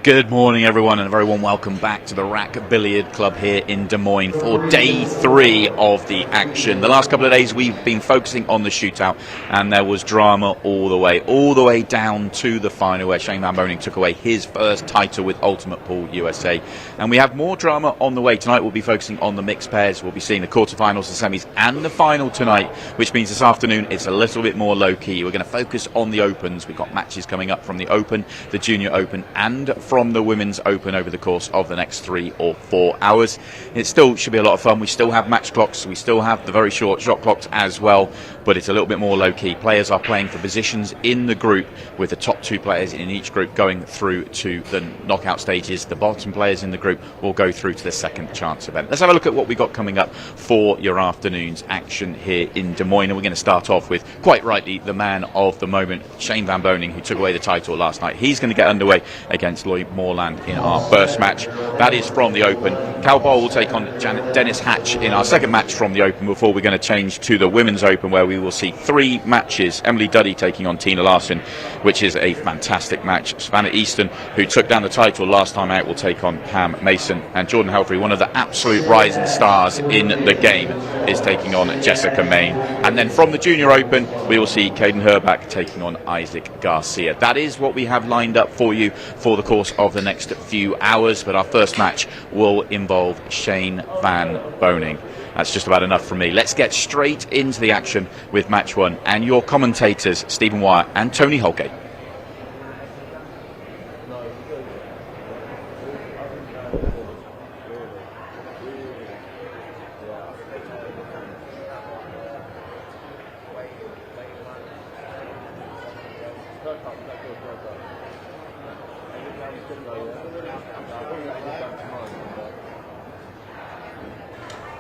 Good morning, everyone, and a very warm welcome back to the Rack Billiard Club here in Des Moines for day 3 of the action. The last couple of days we've been focusing on the shootout, and there was drama all the way down to the final, where Shane Van Boening took away his first title with Ultimate Pool USA. And we have more drama on the way. Tonight we'll be focusing on the mixed pairs. We'll be seeing the quarterfinals, the semis, and the final tonight, which means this afternoon it's a little bit more low-key. We're going to focus on the Opens. We've got matches coming up from the Open, the Junior Open, and from the Women's Open over the course of the next 3 or 4 hours. It still should be a lot of fun. We still have match clocks. We still have the very short shot clocks as well, but it's a little bit more low-key. Players are playing for positions in the group, with the top 2 players in each group going through to the knockout stages. The bottom players in the group will go through to the second chance event. Let's have a look at what we got coming up for your afternoon's action here in Des Moines. And we're going to start off with, quite rightly, the man of the moment, Shane Van Boening, who took away the title last night. He's going to get underway against MORELAND in our first match. That is from the Open. Cal Boll will take on Dennis Hatch in our second match from the Open, before we're going to change to the Women's Open, where we will see 3 matches. Emily Duddy taking on Tina Larsen, which is a fantastic match. SAVANNAH Easton, who took down the title last time out, will take on Pam Mason. And Jordan HELFERY, one of the absolute rising stars in the game, is taking on Jessica Main. And then from the Junior Open, we will see KADEN HERRBACH taking on GARCIA. That is what we have lined up for you for the course of the next few hours, but our first match will involve Shane Van Boening. That's just about enough from me. Let's get straight into the action with match 1, and your commentators, Stephen Wyatt and Tony Holgate.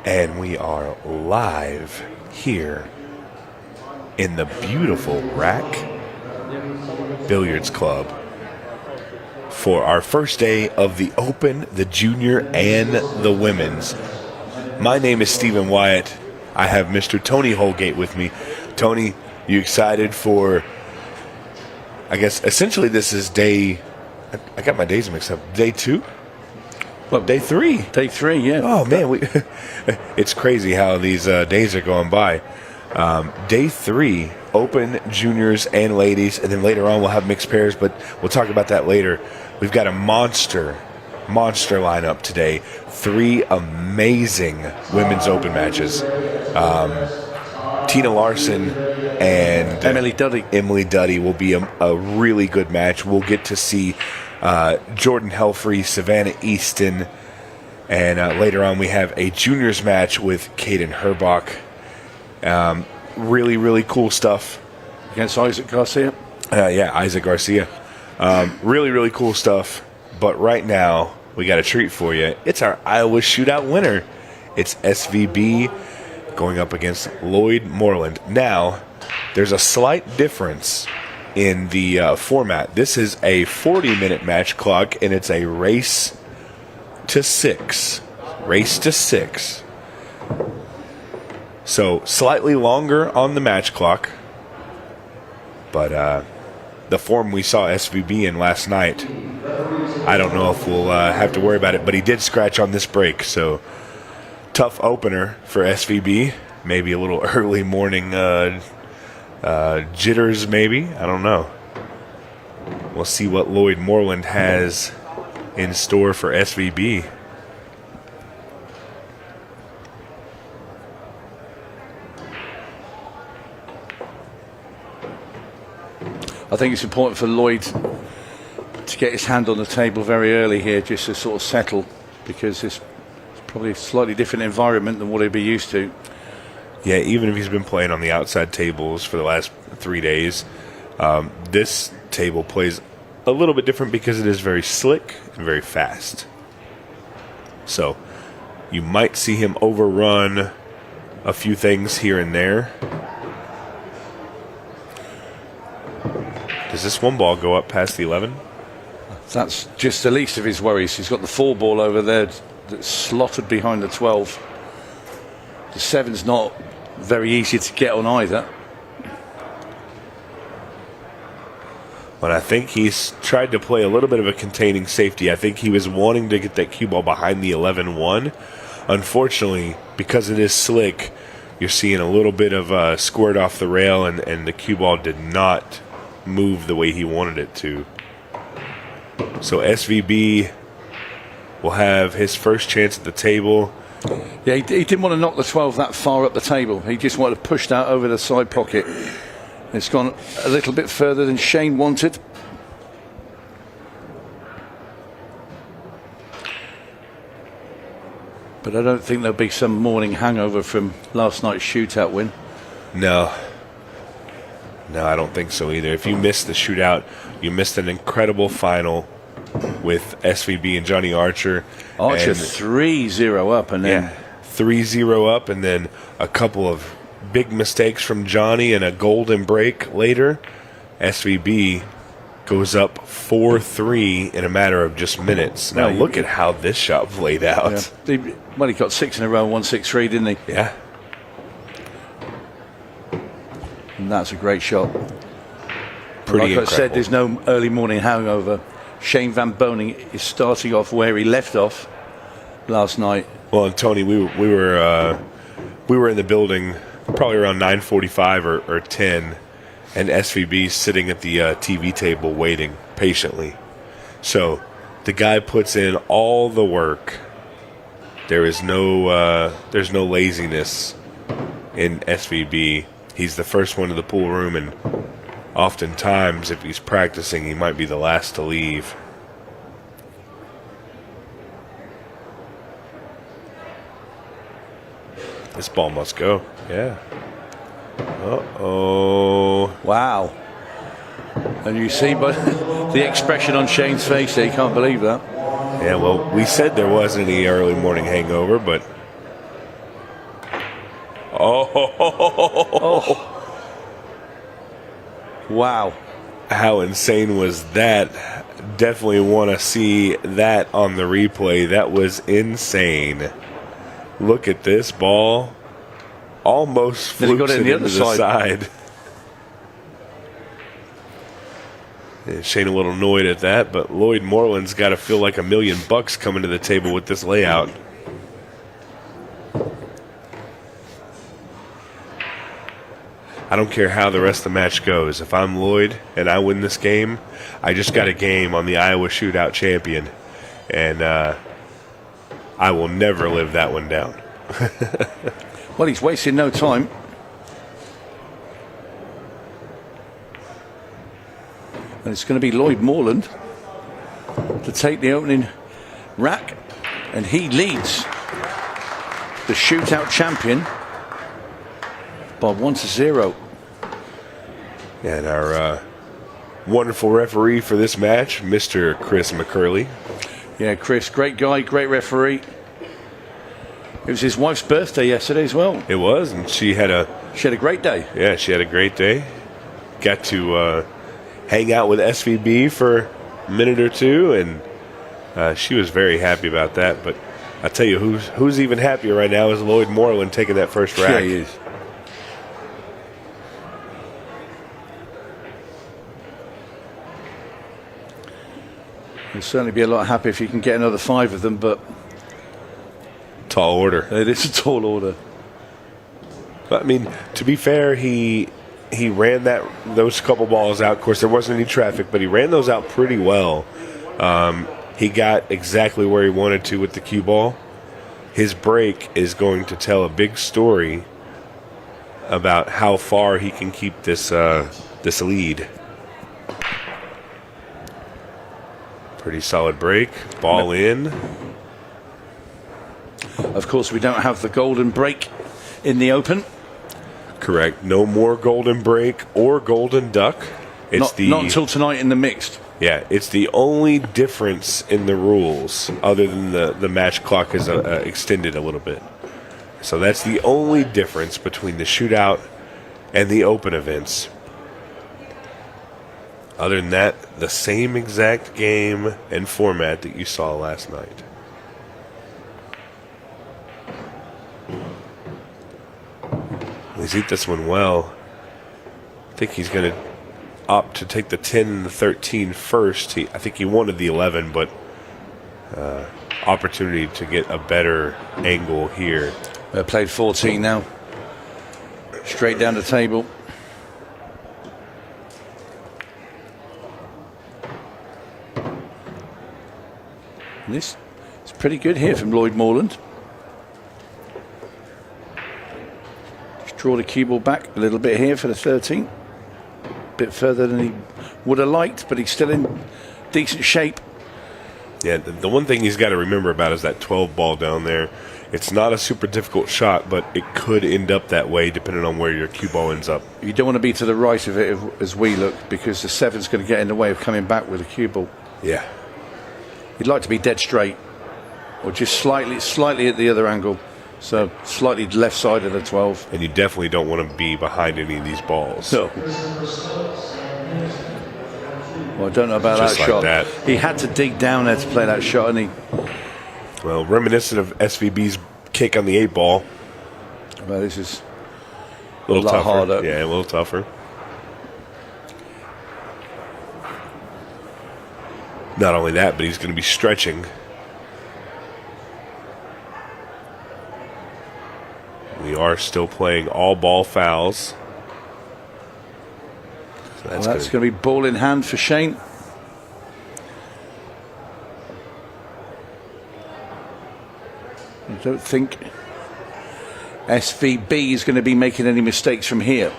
And we are live here in the beautiful Rack Billiards Club for our first day of the Open, the Junior, and the Women's. My name is Stephen Wyatt. I have Mr. Tony Holgate with me. Tony, you excited for, I guess, essentially this is day, I got my days mixed up, day 2? Well, day 3. Day 3, yeah. Oh, man, it's crazy how these days are going by. Day 3, Open, Juniors, and Ladies, and then later on we'll have mixed pairs, but we'll talk about that later. We've got a monster lineup today. 3 amazing Women's Open matches. Tina Larsen and Emily Duddy will be a really good match. We'll get to see Jordan HELFERY, SAVANNAH Easton, and later on we have a juniors match with KADEN HERRBACH. Really cool stuff. Against Isaac Garcia? Yeah, Isaac Garcia. Really cool stuff. But right now, we got a treat for you. It's our Iowa Shootout winner. It's SVB going up against LLOYD Moreland. Now, there's a slight difference in the format. This is a 40-minute match clock, and it's a race to 6. Race to 6. So slightly longer on the match clock, but the form we saw SVB in last night, I don't know if we'll have to worry about it, but he did scratch on this break, so tough opener for SVB. Maybe a little early morning jitters, maybe. I don't know. We'll see what LLOYD Moreland has in store for SVB. I think it's important for LLOYD to get his hand on the table very early here, just to sort of settle, because it's probably a slightly different environment than what he'd be used to. Yeah, even if he's been playing on the outside tables for the last 3 days, this table plays a little bit different because it is very slick and very fast. So you might see him overrun a few things here and there. Does this one ball go up past the 11? That's just the least of his worries. He's got the 4 ball over there that's slotted behind the 12. The 7's not very easy to get on either. But I think he's tried to play a little bit of a containing safety. I think he was wanting to get that cue ball behind the 11-1. Unfortunately, because it is slick, you're seeing a little bit of squirt off the rail, and the cue ball did not move the way he wanted it to. So SVB will have his first chance at the table. Yeah, he didn't want to knock the 12 that far up the table. He just wanted to push that over the side pocket. It's gone a little bit further than Shane wanted. But I don't think there'll be some morning hangover from last night's shootout win. No, I don't think so either. If you missed the shootout, you missed an incredible final with SVB and Johnny Archer. Archer 3-0 up, and then 3-0 up, and then a couple of big mistakes from Johnny and a golden break later. SVB goes up 4-3 in a matter of just minutes. Now look at how this shot played out. Yeah. He got 6 in a row, 1-6-3, didn't he? Yeah. And that's a great shot. Pretty incredible. I said, there's no early morning hangover. Shane Van Boening is starting off where he left off last night. Well, and Tony, we were in the building probably around 9:45 or 10, and SVB sitting at the TV table waiting patiently. So the guy puts in all the work. There's no laziness in SVB. He's the first one to the pool room, and oftentimes, if he's practicing, he might be the last to leave. This ball must go. Yeah. Uh-oh. Wow. And you see but the expression on Shane's face there, you can't believe that. Yeah, well, we said there wasn't any early morning hangover, but... Oh. Wow. How insane was that? Definitely want to see that on the replay. That was insane. Look at this ball. Almost flips it into the side. Yeah, Shane a little annoyed at that, but Lloyd Moreland's got to feel like $1 million coming to the table with this layout. I don't care how the rest of the match goes. If I'm Lloyd and I win this game, I just got a game on the Iowa Shootout champion, and I will never live that one down. Well, he's wasting no time. And it's going to be Lloyd Moreland to take the opening rack, and he leads the shootout champion by 1-0. And our wonderful referee for this match, Mr. Chris McCurley. Yeah, Chris, great guy, great referee. It was his wife's birthday yesterday as well. It was, and she had a great day. Yeah, she had a great day. Got to hang out with SVB for a minute or two, and she was very happy about that. But I tell you, who's even happier right now is Lloyd Moreland taking that first rack. Yeah, he is. He'll certainly be a lot happier if he can get another 5 of them, but tall order. It is a tall order. But, I mean, to be fair, he ran those couple balls out. Of course, there wasn't any traffic, but he ran those out pretty well. He got exactly where he wanted to with the cue ball. His break is going to tell a big story about how far he can keep this lead. Pretty solid break. Ball in. Of course, we don't have the golden break in the open. Correct. No more golden break or golden duck. Not until tonight in the mixed. Yeah, it's the only difference in the rules, other than the match clock is extended a little bit. So that's the only difference between the shootout and the open events. Other than that, the same exact game and format that you saw last night. He's hit this one well. I think he's going to opt to take the 10 and the 13 first. I think he wanted the 11, but opportunity to get a better angle here. Played 14 now. Straight down the table. And this is pretty good here from Lloyd Moreland. Just draw the cue ball back a little bit here for the 13. A bit further than he would have liked, but he's still in decent shape. Yeah, the one thing he's got to remember about is that 12 ball down there. It's not a super difficult shot, but it could end up that way depending on where your cue ball ends up. You don't want to be to the right of it as we look, because the 7's going to get in the way of coming back with a cue ball. Yeah. You'd like to be dead straight, or just slightly at the other angle, so slightly left side of the 12. And you definitely don't want to be behind any of these balls. No. Well, I don't know about Just that like shot. that. He had to dig down there to play that shot, and he. Well, reminiscent of SVB's kick on the 8 ball. Well, this is A little lot tougher. harder. Yeah, a little tougher. Not only that, but he's going to be stretching. We are still playing all ball fouls. So that's going to be ball in hand for Shane. I don't think SVB is going to be making any mistakes from here.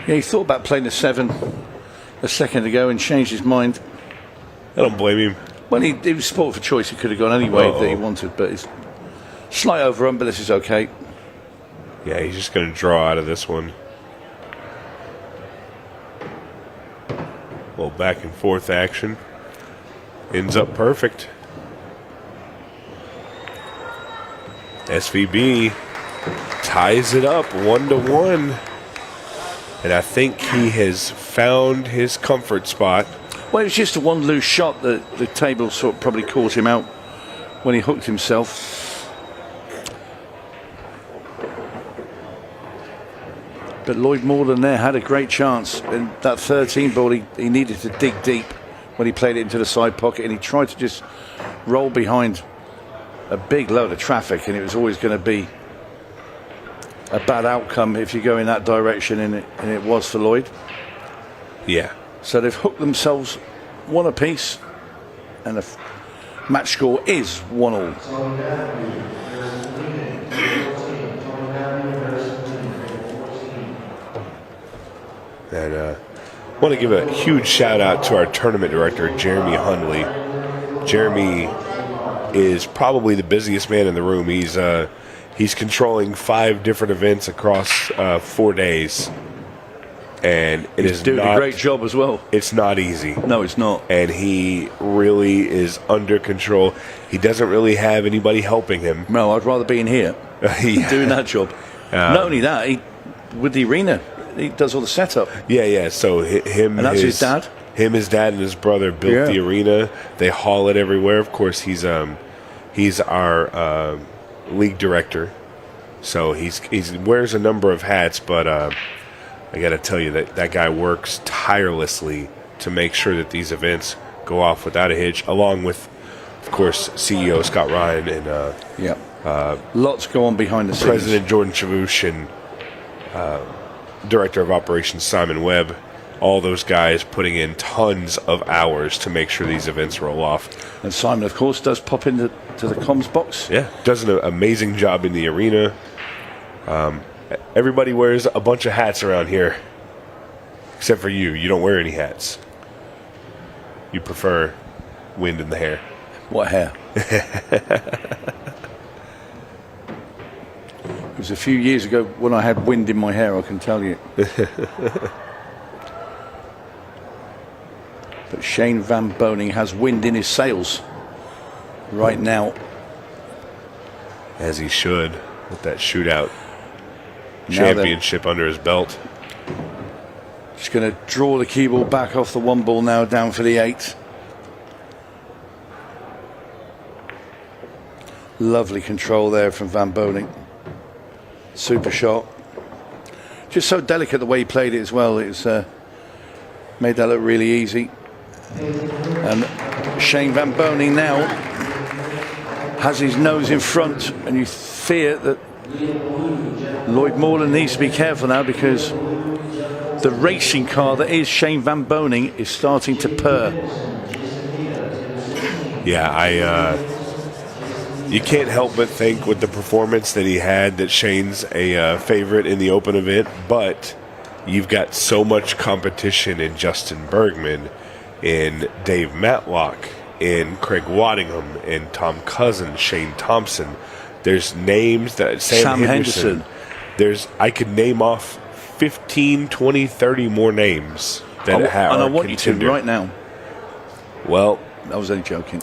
Yeah, he thought about playing the 7 a second ago and changed his mind. I don't blame him. Well, he was sport for choice. He could have gone any way that he wanted, but it's slight overrun, but this is okay. Yeah, he's just going to draw out of this one. A little back and forth action. Ends up perfect. SVB ties it up 1-1. And I think he has found his comfort spot. Well, it was just a one loose shot that the table sort of probably caught him out when he hooked himself. But Lloyd Moreland there had a great chance. And that 13 ball, he needed to dig deep when he played it into the side pocket. And he tried to just roll behind a big load of traffic. And it was always going to be a bad outcome if you go in that direction, and it was for Lloyd. Yeah. So they've hooked themselves one apiece, and the match score is 1-1. And I want to give a huge shout out to our tournament director, Jeremy Hundley. Jeremy is probably the busiest man in the room. He's controlling 5 different events across 4 days. And He's doing a great job as well. It's not easy. No, it's not. And he really is under control. He doesn't really have anybody helping him. No, I'd rather be in here doing that job. Not only that, with the arena, he does all the setup. Yeah. So him and that's his dad. Him, his dad, and his brother built the arena. They haul it everywhere. Of course, he's our league director, so he wears a number of hats. But I got to tell you that guy works tirelessly to make sure that these events go off without a hitch. Along with, of course, CEO Scott Ryan and lots go on behind the scenes. President Jordan Chavouche and Director of Operations Simon Webb. All those guys putting in tons of hours to make sure these events roll off. And Simon, of course, does pop into the comms box. Yeah, does an amazing job in the arena. Everybody wears a bunch of hats around here, except for you. You don't wear any hats. You prefer wind in the hair. What hair? was a few years ago when I had wind in my hair, I can tell you. But Shane Van Boening has wind in his sails right now. As he should, with that shootout championship under his belt. Just going to draw the cue ball back off the 1 ball now, down for the 8. Lovely control there from Van Boening. Super shot. Just so delicate the way he played it as well. It's made that look really easy. And Shane Van Boening now has his nose in front, and you fear that Lloyd Moreland needs to be careful now, because the racing car that is Shane Van Boening is starting to purr. Yeah, you can't help but think with the performance that he had that Shane's a favorite in the open event, but you've got so much competition in Justin Bergman, in Dave Matlock, in Craig Waddingham, in Tom Cousin, Shane Thompson. There's names that Sam Henderson. I could name off 15, 20, 30 more names that have. And I want you to right now. Well, I was only joking.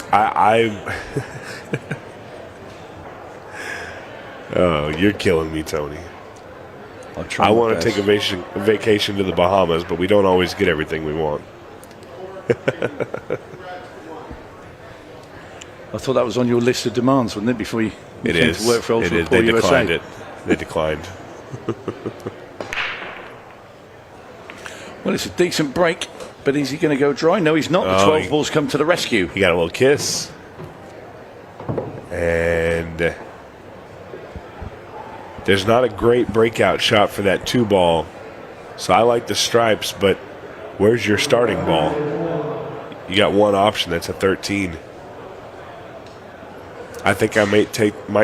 Oh, you're killing me, Tony. I want to take a vacation to the Bahamas, but we don't always get everything we want. I thought that was on your list of demands, wasn't it, before you came to work for Ultra It is. They declined it. They declined. Well, it's a decent break, but is he going to go dry? No, he's not. The 12 balls come to the rescue. He got a little kiss. And there's not a great breakout shot for that 2 ball. So I like the stripes, but where's your starting ball? You got one option, that's a 13. I think I might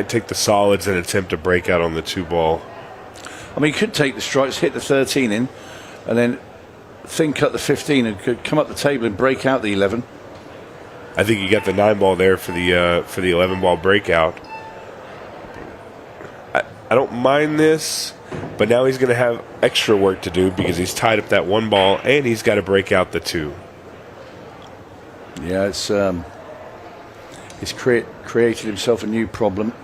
take the solids and attempt a breakout on the 2 ball. I mean, you could take the stripes, hit the 13 in, and then thin cut the 15 and could come up the table and break out the 11. I think you got the 9 ball there for the 11 ball breakout. I don't mind this, but now he's going to have extra work to do because he's tied up that 1 ball and he's got to break out the 2. Yeah, he's created himself a new problem.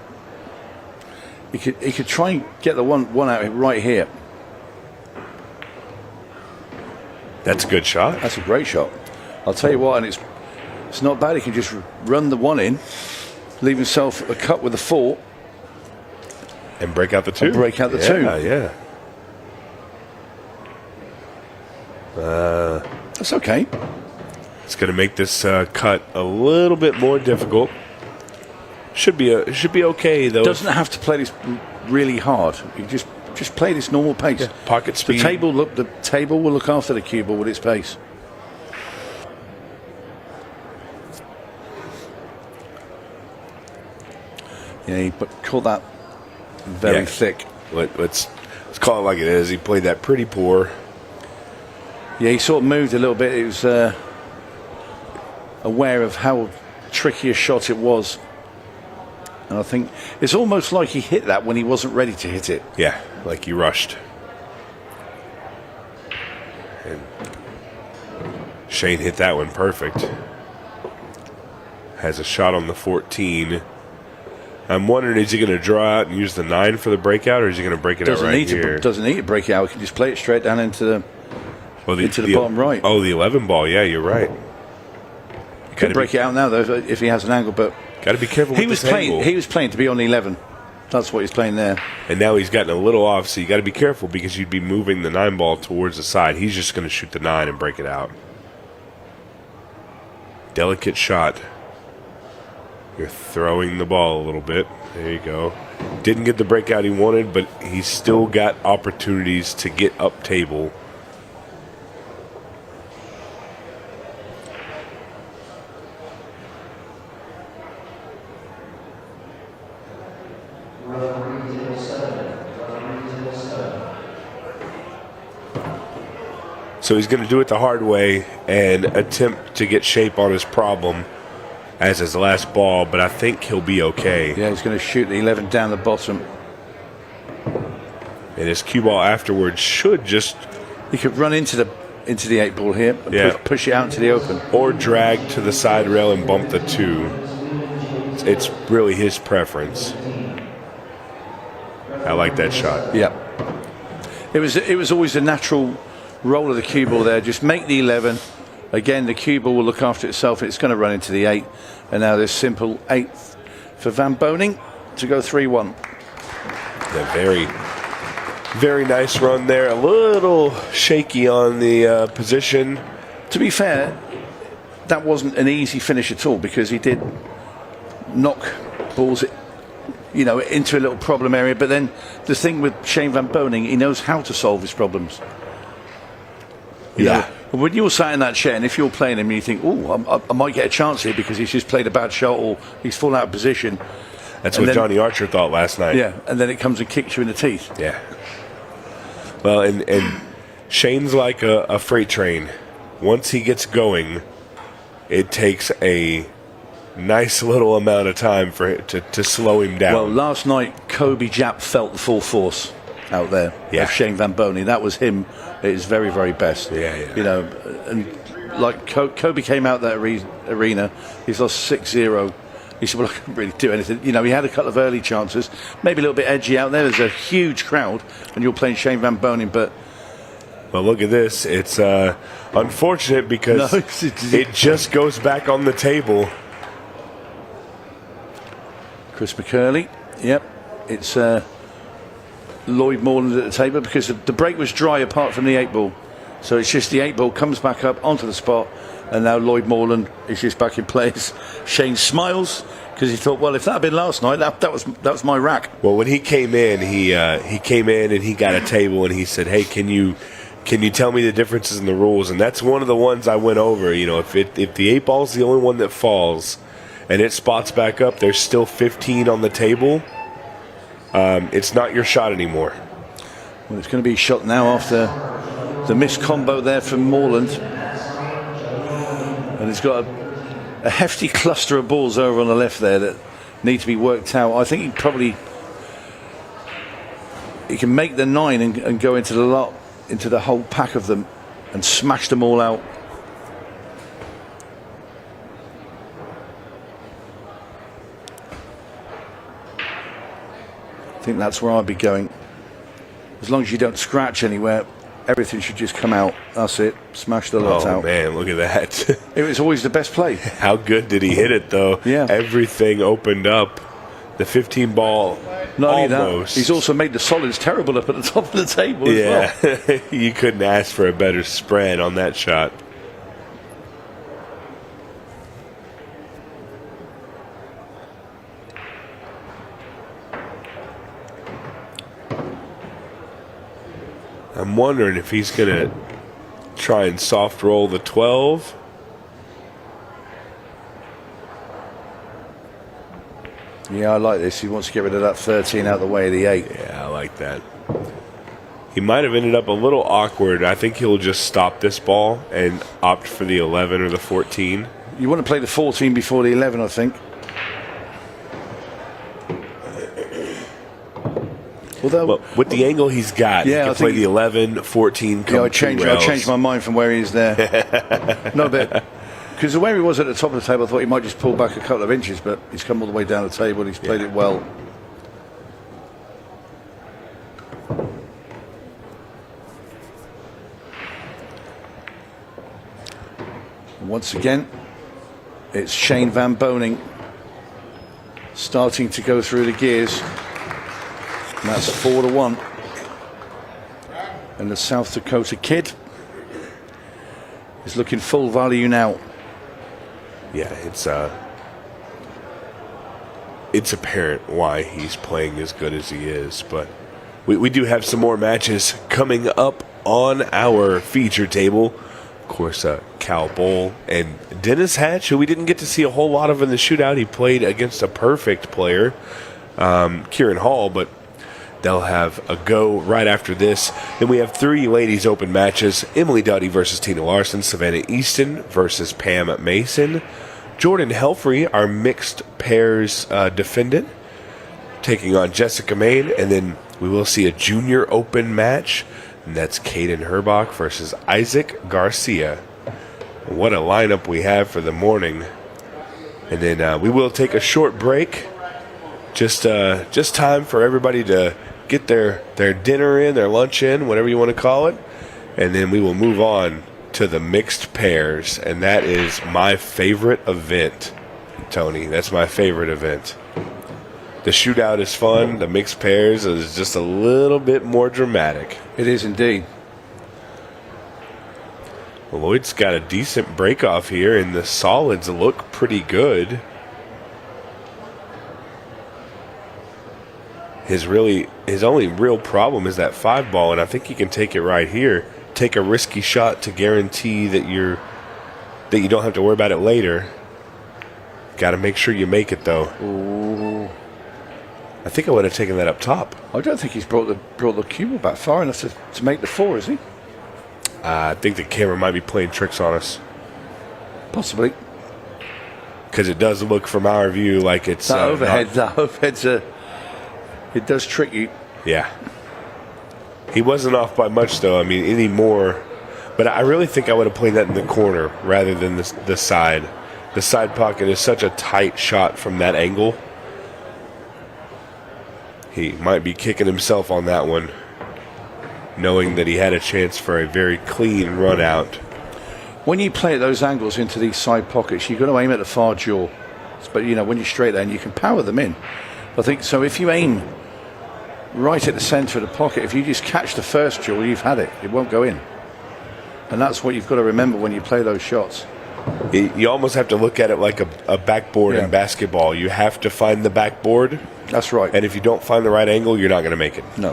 He could try and get the one out right here. That's a good shot. That's a great shot. I'll tell you what, and it's not bad. He can just run the 1 in, leave himself a cut with the 4. And break out the 2. Break out the 2. Yeah. That's okay. It's going to make this cut a little bit more difficult. Should be okay though. Doesn't have to play this really hard. You just play this normal pace. Yeah, pocket speed. The table will look after the cue ball with its pace. Yeah, but caught that very thick. Let's call it like it is. He played that pretty poor. Yeah, he sort of moved a little bit. He was aware of how tricky a shot it was. And I think it's almost like he hit that when he wasn't ready to hit it. Yeah, like he rushed. And Shane hit that one perfect. Has a shot on the 14. I'm wondering, is he going to draw out and use the 9 for the breakout, or is he going to break it out right here? Doesn't need to break it out. He can just play it straight down into the bottom right. Oh, the 11 ball. Yeah, you're right. He could break it out now, though, if he has an angle, but got to be careful with this angle. He was playing to be on the 11. That's what he's playing there. And now he's gotten a little off, so you got to be careful because you'd be moving the 9 ball towards the side. He's just going to shoot the 9 and break it out. Delicate shot. You're throwing the ball a little bit. There you go. Didn't get the breakout he wanted, but he's still got opportunities to get up table. So he's going to do it the hard way and attempt to get shape on his problem as his last ball, but I think he'll be okay. Yeah, he's going to shoot the 11 down the bottom. And his cue ball afterwards should just... He could run into the 8-ball here, and push it out into the open. Or drag to the side rail and bump the 2. It's really his preference. I like that shot. Yeah. It was always a natural roll of the cue ball there. Just make the 11. Again, the cue ball will look after itself. It's going to run into the 8. And now this simple 8 for Van Boening to go 3-1. A very, very nice run there. A little shaky on the position. To be fair, that wasn't an easy finish at all, because he did knock balls, into a little problem area. But then the thing with Shane Van Boening, he knows how to solve his problems. You know, when you're sat in that chair, and if you're playing him, and you think, "Oh, I might get a chance here because he's just played a bad shot or he's fallen out of position." That's what Johnny Archer thought last night. Yeah, and then it comes and kicks you in the teeth. Yeah. Well, and Shane's like a freight train. Once he gets going, it takes a nice little amount of time for it to slow him down. Well, last night, Kobe Japp felt the full force out there of Shane Van Boening. That was him at his very, very best. Yeah. And like Kobe came out that arena, he's lost 6-0. He said, well, I couldn't really do anything. He had a couple of early chances, maybe a little bit edgy out there. There's a huge crowd when you're playing Shane Van Boening, but... Well, look at this. It's unfortunate because it just goes back on the table. Chris McCurley, yep. It's Lloyd Moreland at the table, because the break was dry apart from the 8-ball. So it's just the 8-ball comes back up onto the spot, and now Lloyd Moreland is just back in place. Shane smiles because he thought, well, if that had been last night, that was my rack. Well, when he came in, he came in and he got a table and he said, "Hey, can you tell me the differences in the rules?" And that's one of the ones I went over. If the 8-ball is the only one that falls and it spots back up, there's still 15 on the table. It's not your shot anymore. Well, it's going to be shot now after the missed combo there from Moreland. And he's got a hefty cluster of balls over on the left there that need to be worked out. I think he can make the 9 and go into the whole pack of them and smash them all out. I think that's where I'd be going. As long as you don't scratch anywhere, everything should just come out. That's it. Smash the lot out. Oh, man, look at that. It was always the best play. How good did he hit it, though? Yeah. Everything opened up. The 15 ball, not almost. Only that, he's also made the solids terrible up at the top of the table as well. You couldn't ask for a better spread on that shot. I'm wondering if he's going to try and soft roll the 12. Yeah, I like this. He wants to get rid of that 13 out of the way of the 8. Yeah, I like that. He might have ended up a little awkward. I think he'll just stop this ball and opt for the 11 or the 14. You want to play the 14 before the 11, I think. Although, with the angle he's got, yeah, he can play the 11, 14, I changed my mind from where he is there. No, but because the way he was at the top of the table, I thought he might just pull back a couple of inches, but he's come all the way down the table and he's played it well. And once again, it's Shane Van Boening starting to go through the gears. And that's 4-1. And the South Dakota kid is looking full value now. Yeah, it's apparent why he's playing as good as he is. But we do have some more matches coming up on our feature table. Of course, Cal Boll and Dennis Hatch, who we didn't get to see a whole lot of in the shootout. He played against a perfect player, Kieran Hall, but they'll have a go right after this. Then we have 3 ladies open matches. Emily Duddy versus Tina Larsen. SAVANNAH Easton versus Pam Mason. Jordan Helfery, our mixed pairs defendant, taking on Jessica Main. And then we will see a junior open match, and that's KADEN HERRBACH versus ISSAC GARCIA. What a lineup we have for the morning. And then we will take a short break. Just time for everybody to get their dinner in, their lunch in, whatever you want to call it. And then we will move on to the mixed pairs. And that is my favorite event, Tony. That's my favorite event. The shootout is fun. The mixed pairs is just a little bit more dramatic. It is indeed. Lloyd's got a decent break off here, and the solids look pretty good. His only real problem is that 5 ball, and I think he can take it right here. Take a risky shot to guarantee that you don't have to worry about it later. Got to make sure you make it though. Ooh. I think I would have taken that up top. I don't think he's brought the cue back far enough to make the 4, is he? I think the camera might be playing tricks on us. Possibly. Because it does look from our view like it's... That overhead's it does trick you. Yeah. He wasn't off by much, though. I mean, any more. But I really think I would have played that in the corner rather than the side. The side pocket is such a tight shot from that angle. He might be kicking himself on that one, knowing that he had a chance for a very clean run out. When you play at those angles into these side pockets, you've got to aim at the far jaw. But, when you're straight there, and you can power them in. I think so. If you aim right at the centre of the pocket, if you just catch the first jaw, you've had it. It won't go in. And that's what you've got to remember when you play those shots. You almost have to look at it like a backboard in basketball. You have to find the backboard. That's right. And if you don't find the right angle, you're not going to make it. No.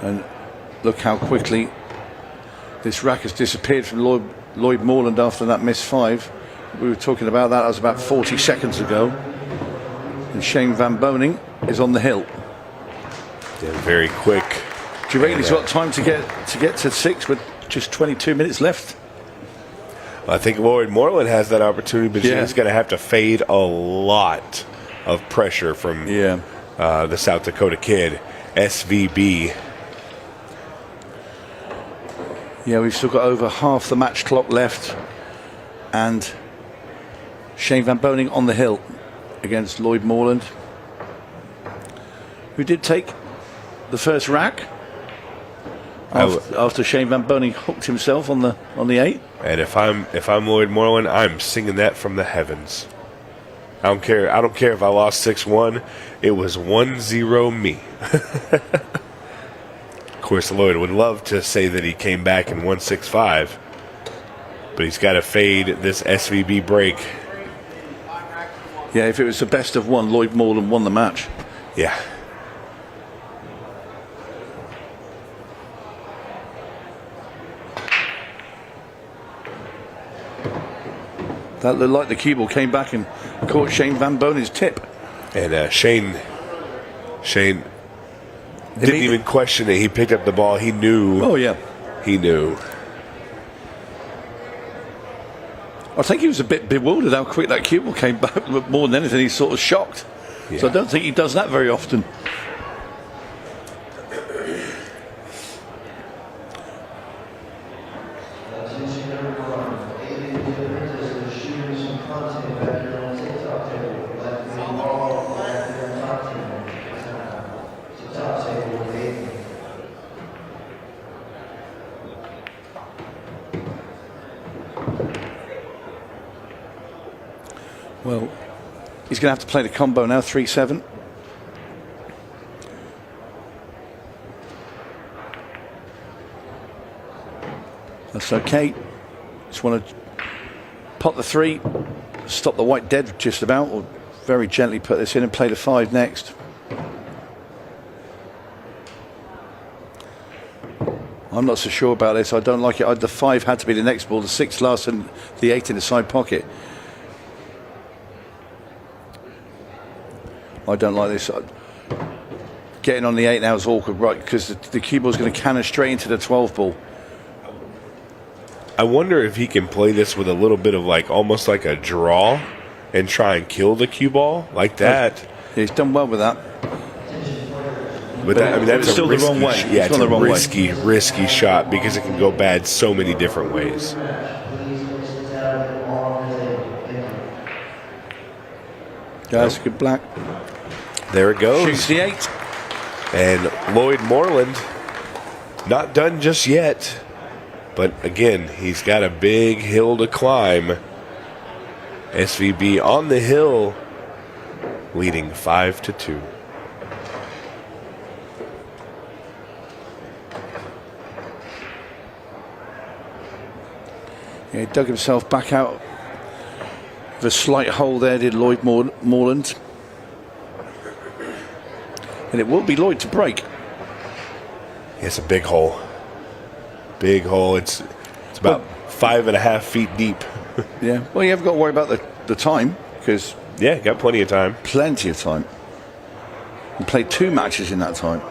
And look how quickly this rack has disappeared from Lloyd Moreland after that missed 5. We were talking about that. That was about 40 seconds ago. And Shane Van Boening is on the hill. Yeah, very quick. Do you reckon he's got time to get to 6 with just 22 minutes left? I think Lloyd Moreland has that opportunity, but he's going to have to fade a lot of pressure from the South Dakota kid, SVB. Yeah, we've still got over half the match clock left. And Shane Van Boening on the hill against Lloyd Moreland, who did take the first rack after Shane Van Boening hooked himself on the 8. And if I'm Lloyd Moreland, I'm singing that from the heavens. I don't care if I lost 6-1. It was 1-0 me. Of course, Lloyd would love to say that he came back and won 6-5, but he's got to fade this SVB break. Yeah, if it was the best of 1, Lloyd Moreland won the match. Yeah. That looked like the cue ball came back and caught Shane Van Boening's tip. And Shane didn't even question it. He picked up the ball. He knew. Oh, yeah. He knew. I think he was a bit bewildered how quick that cue ball came back. But more than anything, he's sort of shocked. Yeah. So I don't think he does that very often. Well, he's going to have to play the combo now, 3-7. That's okay. Just want to pot the 3, stop the white dead just about, or very gently put this in and play the 5 next. I'm not so sure about this. I don't like it. The 5 had to be the next ball, the 6 last, and the 8 in the side pocket. I don't like this. Getting on the 8 now is awkward, right? Because the cue ball is going to cannon straight into the 12 ball. I wonder if he can play this with a little bit of almost like a draw and try and kill the cue ball like that. Yeah, he's done well with that. But that, I mean, that's it's still a risky, the wrong way. Yeah, it's it's gone a the wrong risky shot because it can go bad so many different ways. Guys, good black. There it goes. Shoots the 8. And Lloyd Moreland, not done just yet. But again, he's got a big hill to climb. SVB on the hill, leading 5-2. Yeah, he dug himself back out. The slight hole there did Lloyd Moreland. And it will be Lloyd to break. It's a big hole. Big hole. It's about 5.5 feet deep. Yeah. Well, you haven't got to worry about the time because Yeah, got plenty of time. plenty of time. He played 2 matches in that time.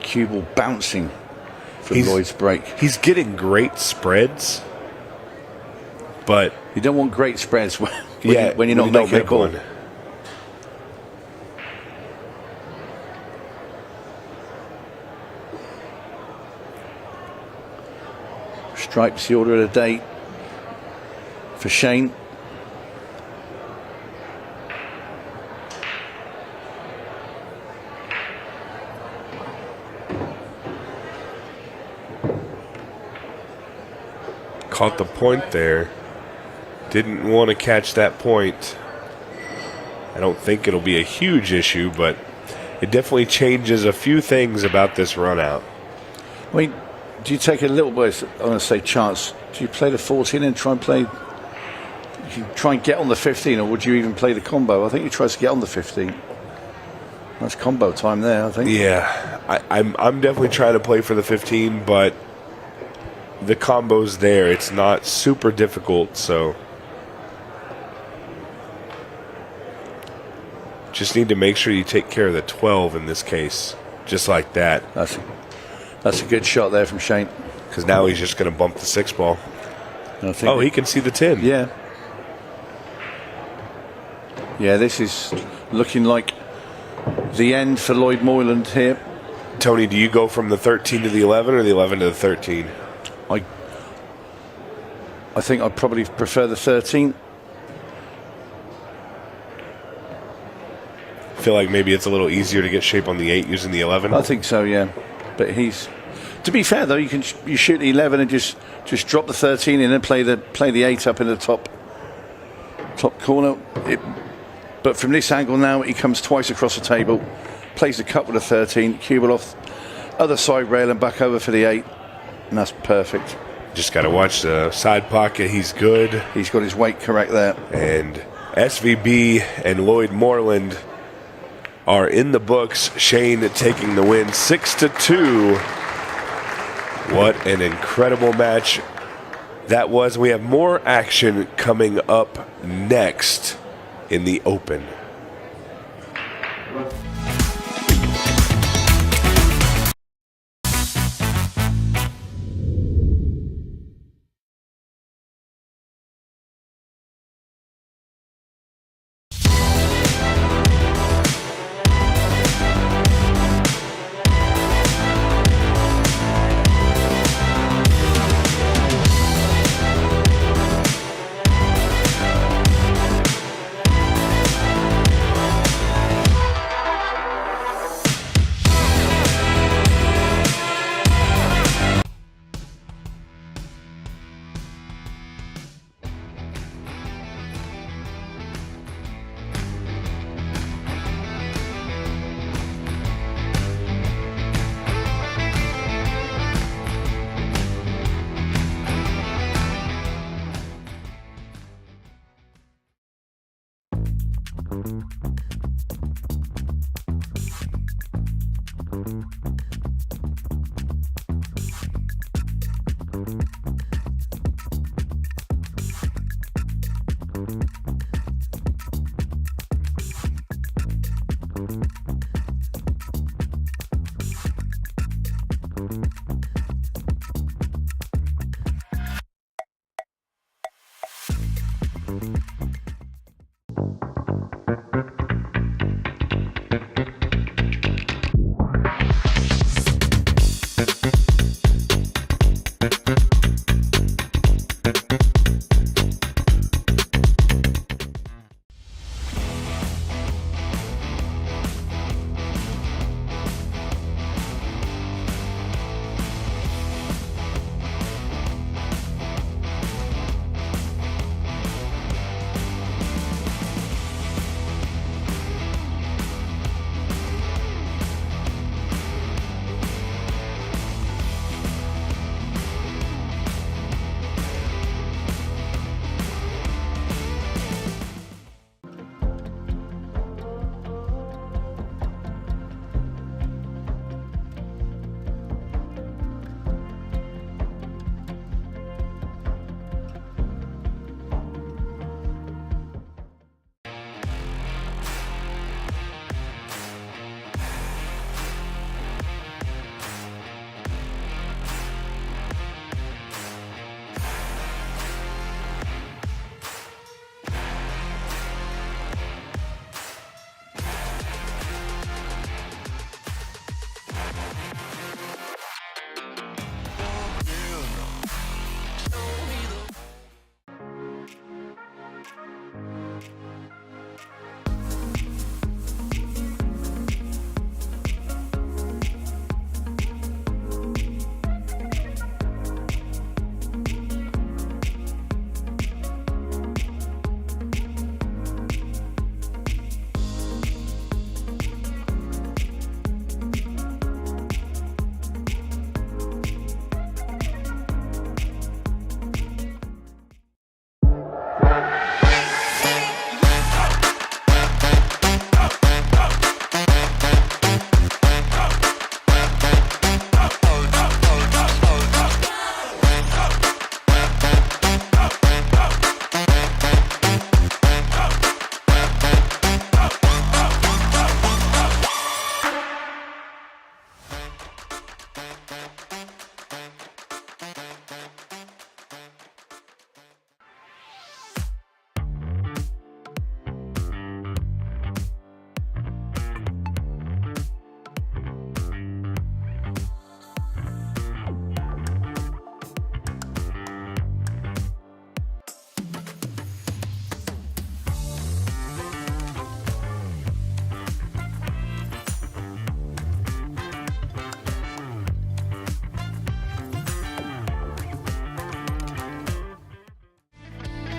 Cue ball bouncing for Lloyd's break. He's getting great spreads, but You don't want great spreads when, yeah, when you're not you don't making a make call. one. Stripes the order of the day for Shane. Caught the point there. Didn't want to catch that point. I don't think it'll be a huge issue, but it definitely changes a few things about this run out. I mean, do you take a little bit, I'm going to say chance, do you play the 14 and try and play, you can try and get on the 15, or would you even play the combo? I think he tries to get on the 15. That's combo time there, I think. Yeah, I'm definitely trying to play for the 15, but the combo's there. It's not super difficult, so just need to make sure you take care of the 12 in this case, just like that. That's a good shot there from Shane. Because now he's just going to bump the 6 ball. I think Oh, he can see the 10. Yeah. Yeah, this is looking like the end for Lloyd Moreland here. Tony, do you go from the 13 to the 11 or the 11 to the 13? I think I'd probably prefer the 13. I feel like maybe it's a little easier to get shape on the 8 using the 11. I think so, yeah. But to be fair though, you shoot the 11 and just drop the 13 in and play the 8 up in the top corner. But from this angle now, he comes twice across the table, plays the cut with a 13, cue ball off other side rail and back over for the 8, and that's perfect. Just got to watch the side pocket. He's good. He's got his weight correct there. And SVB and Lloyd Moreland are in the books. Shane taking the win 6-2. What an incredible match that was. We have more action coming up next in the Open.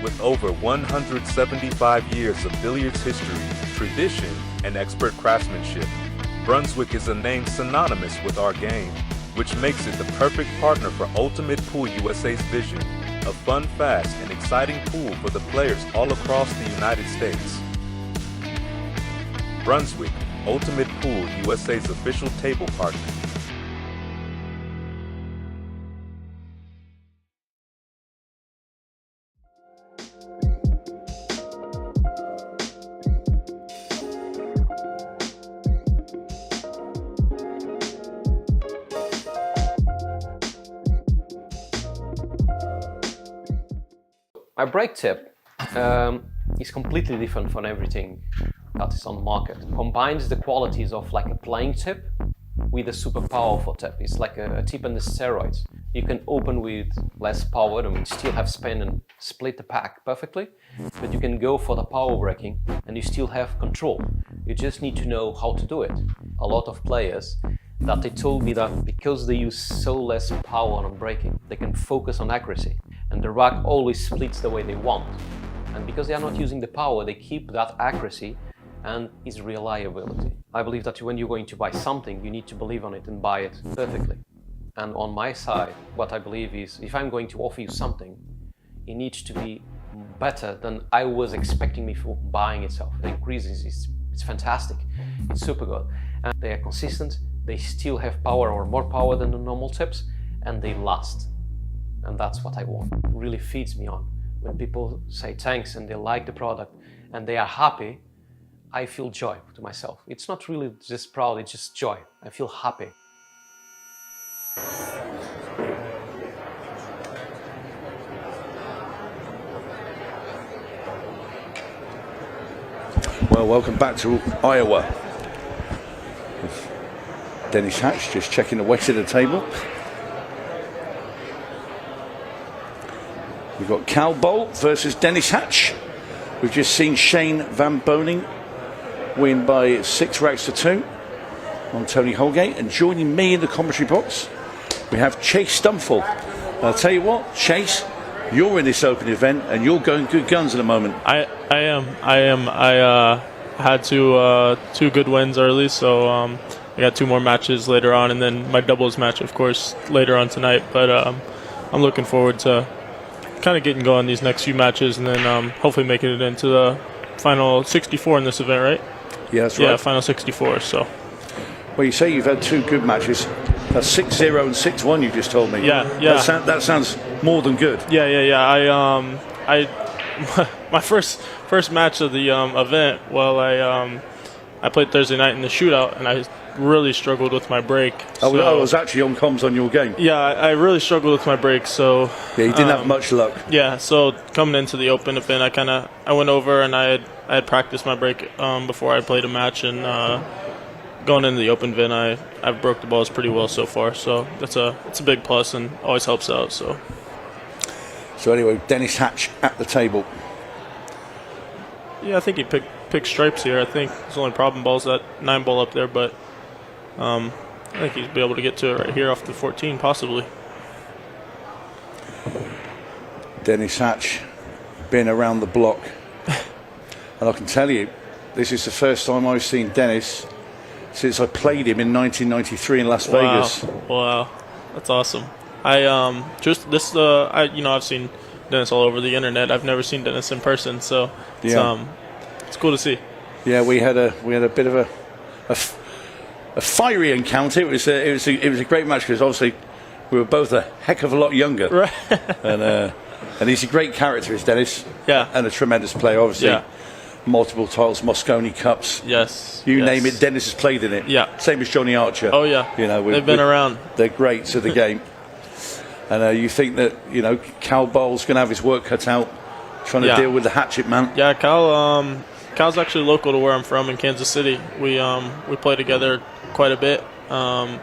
With over 175 years of billiards history, tradition, and expert craftsmanship, Brunswick is a name synonymous with our game, which makes it the perfect partner for Ultimate Pool USA's vision, a fun, fast, and exciting pool for the players all across the United States. Brunswick, Ultimate Pool USA's official table partner. My break tip is completely different from everything that is on the market. Combines the qualities of like a playing tip with a super powerful tip. It's like a tip on the steroids. You can open with less power and still have spin and split the pack perfectly, but you can go for the power breaking and you still have control. You just need to know how to do it. A lot of players that they told me that because they use so less power on breaking, they can focus on accuracy, and the rack always splits the way they want. And because they are not using the power, they keep that accuracy and its reliability. I believe that when you're going to buy something, you need to believe on it and buy it perfectly. And on my side, what I believe is, if I'm going to offer you something, it needs to be better than I was expecting before buying itself. The increases, it's fantastic, it's super good. And they are consistent, they still have power or more power than the normal tips, and they last. And that's what I want. It really feeds me on. When people say thanks and they like the product and they are happy, I feel joy to myself. It's not really just proud, it's just joy. I feel happy. Well, welcome back to Iowa. Dennis Hatch just checking the weight of the table. We've got Cal Boll versus Dennis Hatch. We've just seen Shane Van Boening win by 6 racks to 2 on Tony Holgate. And joining me in the commentary box, we have Chase Stumfall. I'll tell you what, Chase, you're in this open event and you're going good guns at the moment. I am. I had two good wins early, so I got 2 more matches later on, and then my doubles match, of course, later on tonight. But I'm looking forward to kind of getting going these next few matches, and then hopefully making it into the final 64 in this event, right? Yeah, that's right. Yeah, final 64. So. Well, you say you've had 2 good matches. That's 6-0 and 6-1. You just told me. Yeah. That sounds more than good. Yeah. My first match of the event. Well, I played Thursday night in the shootout, and I really struggled with my break. I was actually on comms on your game. Yeah, I really struggled with my break. So yeah, you didn't have much luck. Yeah, so coming into the open event, I went over and I had practiced my break before I played a match, and going into the open event, I've broke the balls pretty well so far. So it's a big plus and always helps out. So anyway, Dennis Hatch at the table. Yeah, I think he picked stripes here. I think his only problem ball's that 9 ball up there, but I think he'd be able to get to it right here off the 14, possibly. Dennis Hatch, been around the block. And I can tell you, this is the first time I've seen Dennis since I played him in 1993 in Las Vegas. Wow, that's awesome. I've seen Dennis all over the internet. I've never seen Dennis in person, so it's cool to see. Yeah, we had a bit of a fiery encounter. It was a great match because obviously we were both a heck of a lot younger. Right. and he's a great character, is Dennis. Yeah. And a tremendous player, obviously. Yeah. Multiple titles, Moscone Cups. Yes. You name it, Dennis has played in it. Yeah. Same as Johnny Archer. Oh yeah. They've been around. They're great to the game. And you think that Cal Boll's going to have his work cut out trying to deal with the hatchet man. Yeah, Cal's actually local to where I'm from in Kansas City. We play together quite a bit. I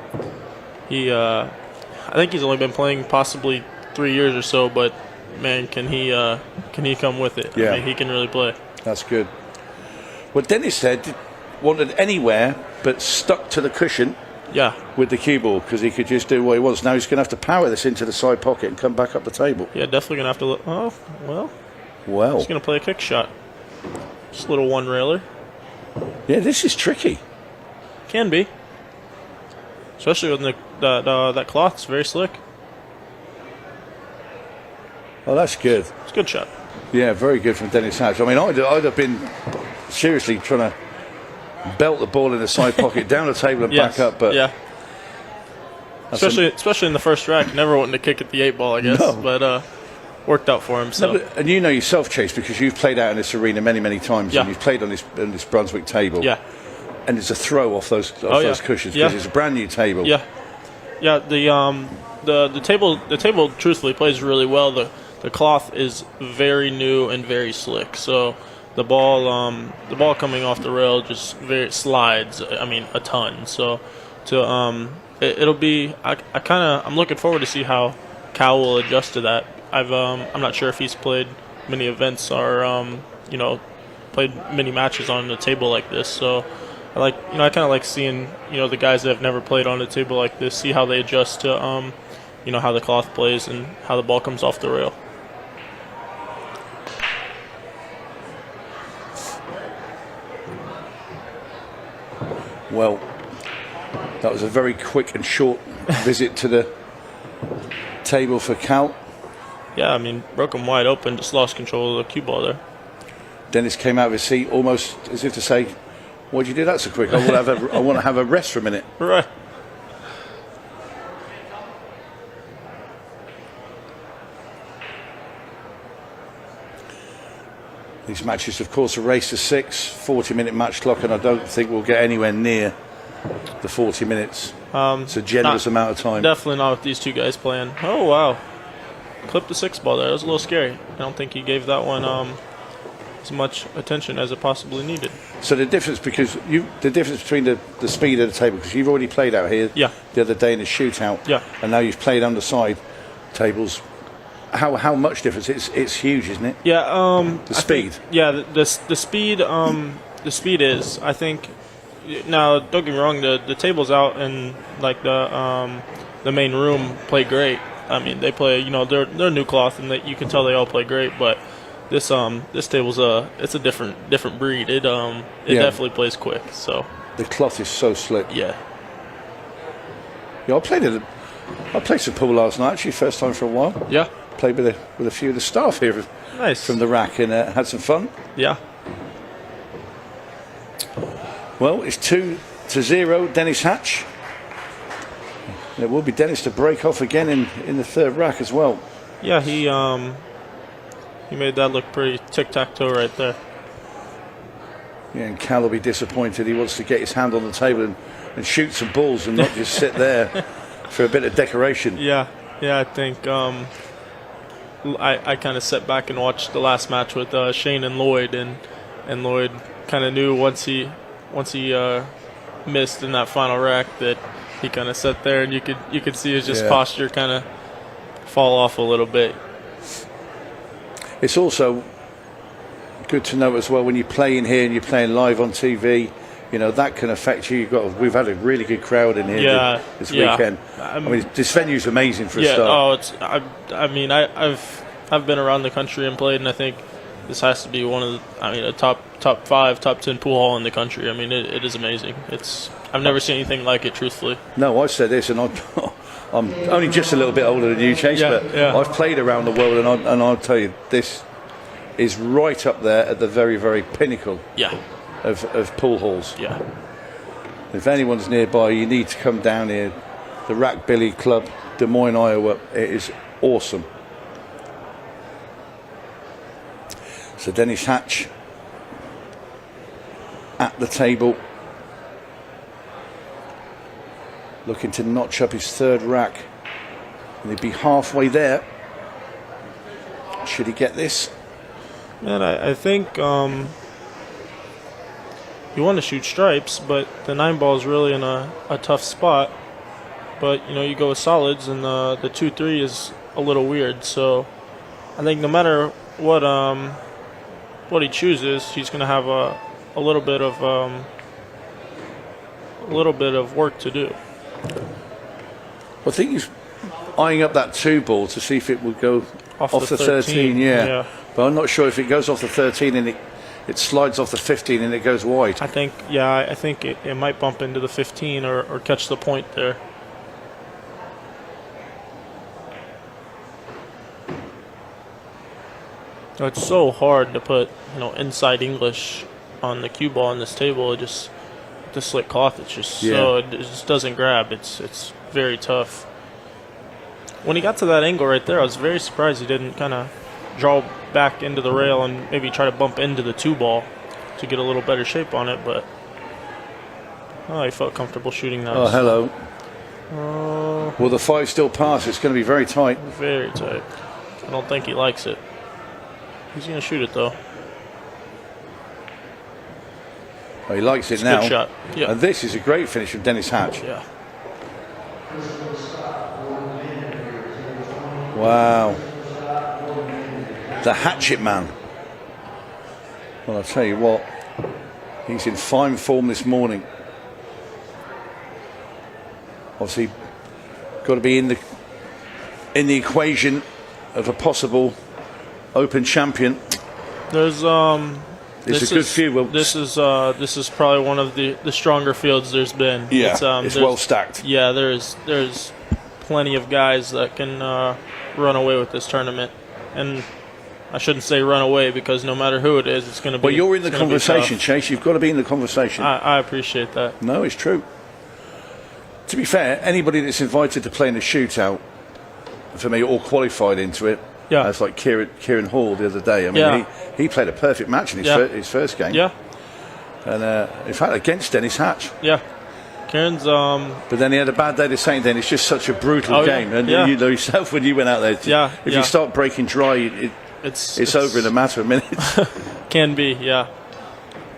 think he's only been playing possibly 3 years or so, but man, can he come with it? Yeah. I mean, he can really play. That's good. Well, Dennis said wanted anywhere but stuck to the cushion. Yeah. With the cue ball, because he could just do what he wants. Now he's going to have to power this into the side pocket and come back up the table. Yeah, definitely going to have to look. Oh, well. Well, He's going to play a kick shot. Just a little one-railer. yeah, this is tricky. Can be. Especially when that cloth's very slick. Oh, that's good. It's a good shot. Yeah, very good from Dennis Hatch. I mean, I'd have been seriously trying to belt the ball in the side pocket, down the table and Yes. back up. But yeah. Especially in the first rack. Never wanting to kick at the 8 ball, I guess. No. But worked out for him. So. No, and you know yourself, Chase, because you've played out in this arena many, many times, Yeah. and you've played on this Brunswick table. Yeah. And it's a throw off those cushions because it's a brand new table. Yeah. Yeah. The table truthfully plays really well. The cloth is very new and very slick. So the ball coming off the rail just slides. I mean, a ton. So it'll be. I'm looking forward to see how Cal will adjust to that. I'm not sure if he's played many events or played many matches on a table like this. So I kind of like seeing the guys that have never played on a table like this, see how they adjust to how the cloth plays and how the ball comes off the rail. Well, that was a very quick and short visit to the table for Cal. Yeah, I mean, broke him wide open, just lost control of the cue ball there. Dennis came out of his seat almost as if to say, "Why'd you do that so quick? I want to have a rest for a minute." Right. These matches, of course, are race to 6, 40-minute match clock, and I don't think we'll get anywhere near the 40 minutes. It's a generous amount of time. Definitely not with these two guys playing. Oh, wow. Clipped the 6 ball there. That was a little scary. I don't think he gave that one as much attention as it possibly needed. So the difference, between the speed of the table, because you've already played out here the other day in the shootout, and now you've played underside tables. How much difference? It's huge, isn't it? Yeah. The speed. The speed. The speed is. I think. Now, don't get me wrong. The tables out in like the main room play great. I mean, they play. They're new cloth, and you can tell they all play great. But this table's it's a different breed. It definitely plays quick. So the cloth is so slick. Yeah. Yeah, I played some pool last night. Actually, first time for a while. Yeah. Played with a few of the staff here from the rack and had some fun. Yeah. Well, it's 2-0, Dennis Hatch. And it will be Dennis to break off again in the third rack as well. Yeah, he made that look pretty tic-tac-toe right there. Yeah, and Cal will be disappointed. He wants to get his hand on the table and shoot some balls and not just sit there for a bit of decoration. Yeah, I think I kind of sat back and watched the last match with Shane and Lloyd, and Lloyd kind of knew once he missed in that final rack that he kind of sat there, and you could see his posture kind of fall off a little bit. It's also good to know as well when you play in here and you're playing live on TV. That can affect you. We've had a really good crowd in here this weekend. I mean, this venue's amazing for a start. I've been around the country and played, and I think this has to be one of a top 5, top 10 pool hall in the country. I mean, it is amazing. I've never seen anything like it, truthfully. No, I've said this, and I'm only just a little bit older than you, Chase, but I've played around the world, and I'll tell you, this is right up there at the very, very pinnacle. Of pool halls. Yeah. If anyone's nearby, you need to come down here. The Rack Billiard Club, Des Moines, Iowa. It is awesome. So Dennis Hatch at the table, looking to notch up his third rack, and he'd be halfway there. Should he get this? Man, I think. You want to shoot stripes, but the 9 ball is really in a tough spot. But you go with solids, and the 2-3 is a little weird. So I think no matter what he chooses, he's going to have a little bit of work to do. I think he's eyeing up that 2 ball to see if it would go off the 13. Yeah. But I'm not sure if it goes off the 13 and it slides off the 15 and it goes wide. I think, yeah, I think it might bump into the 15 or catch the point there. It's so hard to put, inside English on the cue ball on this table. It just, the slick cloth, it's just it just doesn't grab. It's very tough. When he got to that angle right there, I was very surprised he didn't kind of draw back into the rail and maybe try to bump into the 2 ball to get a little better shape on it, but he felt comfortable shooting that. Oh, hello. Will the 5 still pass? It's going to be very tight. Very tight. I don't think he likes it. He's going to shoot it, though. Oh, he likes it now. Good shot. Yeah. And this is a great finish from Dennis Hatch. Yeah. Wow. The hatchet man. Well, I'll tell you what, he's in fine form this morning. Obviously, got to be in the equation of a possible Open champion. There's It's a good field. This is probably one of the stronger fields there's been. Yeah, it's well stacked. Yeah, there's plenty of guys that can run away with this tournament, and I shouldn't say run away because no matter who it is, it's going to be. Well, you're in the conversation, Chase. You've got to be in the conversation. I appreciate that. No, it's true. To be fair, anybody that's invited to play in a shootout, for me, or qualified into it, it's like Kieran Hall the other day. I mean, he played a perfect match in his first game. Yeah. And in fact, against Dennis Hatch. Yeah. Kieran's. But then he had a bad day the same day. And it's just such a brutal game. And you know yourself when you went out there. If you start breaking dry, it's over in a matter of minutes. Can be, yeah.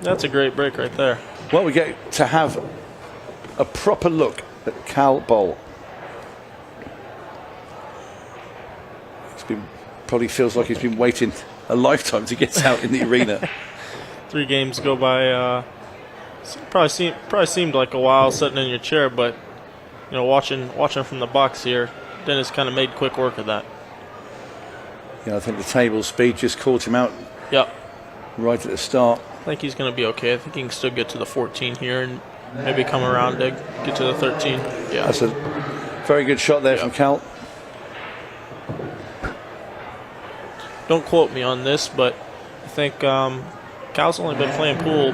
That's a great break right there. Well, we get to have a proper look at Cal Boll. Probably feels like he's been waiting a lifetime to get out in the arena. 3 games go by. Probably seemed like a while sitting in your chair, but watching from the box here, Dennis kind of made quick work of that. I think the table speed just caught him out. Yeah. Right at the start. I think he's going to be okay. I think he can still get to the 14 here and maybe come around to get to the 13. Yeah. That's a very good shot there from Cal. Don't quote me on this, but I think Cal's only been playing pool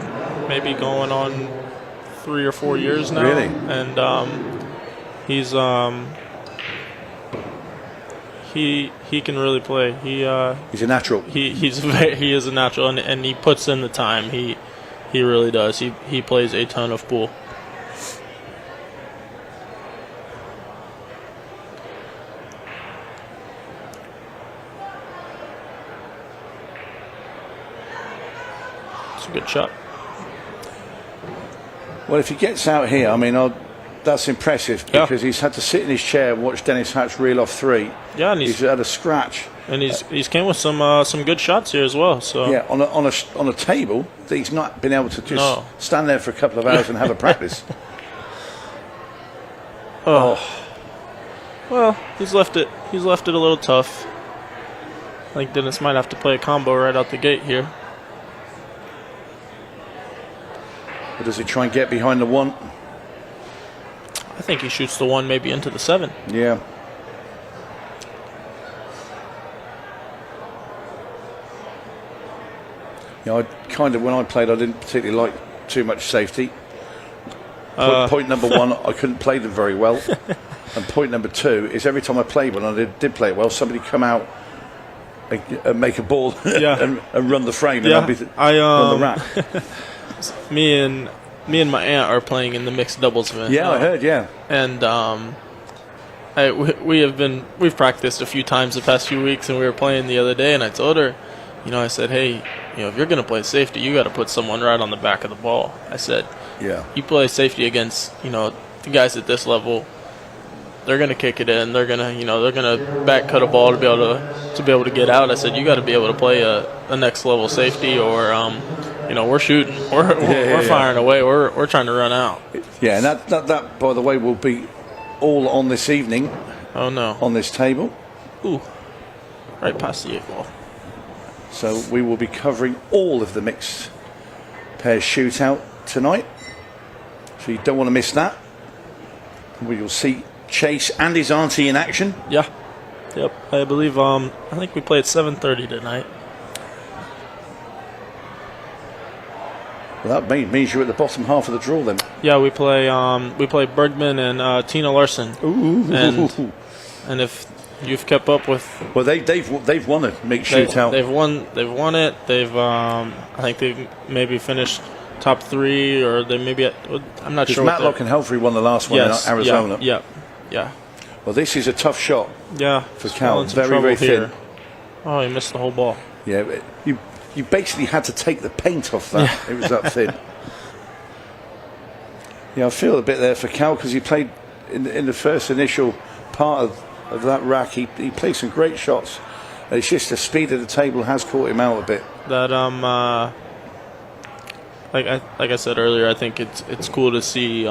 maybe going on 3 or 4 years now. Really? And he's he can really play. He's a natural. He is a natural, and he puts in the time. He really does. He plays a ton of pool. It's a good shot. Well, if he gets out here, I mean, that's impressive because he's had to sit in his chair and watch Dennis Hatch reel off 3. Yeah, and he's had a scratch. And he's came with some good shots here as well. So yeah, on a table that he's not been able to just stand there for a couple of hours and have a practice. Well, he's left it a little tough. I think Dennis might have to play a combo right out the gate here. Or does he try and get behind the 1? I think he shoots the 1 maybe into the 7. Yeah. I when I played, I didn't particularly like too much safety. Point number 1, I couldn't play them very well. And point number 2 is every time I played one, and I did play it well, somebody come out and make a ball and run the frame and I'd be on the rack. Me and my aunt are playing in the mixed doubles event. Yeah, I heard. Yeah, and we've practiced a few times the past few weeks, and we were playing the other day, and I told her, I said, hey, if you're gonna play safety, you got to put someone right on the back of the ball. I said, you play safety against the guys at this level. They're gonna kick it in. They're gonna back cut a ball to be able to get out. I said, you got to be able to play a next level safety, or we're shooting, we're firing away, we're trying to run out. Yeah, and that by the way will be all on this evening. Oh no! On this table. Ooh, right past the 8 ball. So we will be covering all of the mixed pair shootout tonight. So you don't want to miss that. We will see Chase and his auntie in action. Yeah. Yep. I believe I think we play at 7:30 tonight. Well, that means you're at the bottom half of the draw then. Yeah, we play Bergman and Tina Larsen. Ooh. And if you've kept up with, well, they've won a mixed shootout. They've won it. They've I think they've maybe finished top 3, or they maybe I'm not sure. Matlock and HELFERY won the last one in Arizona. Yeah. Well, this is a tough shot. Yeah. For Cal, very thin. Here. Oh, he missed the whole ball. Yeah, you basically had to take the paint off that. Yeah. It was that thin. Yeah, I feel a bit there for Cal because he played in the first initial part of that rack. He played some great shots. It's just the speed of the table has caught him out a bit. That like I said earlier, I think it's cool to see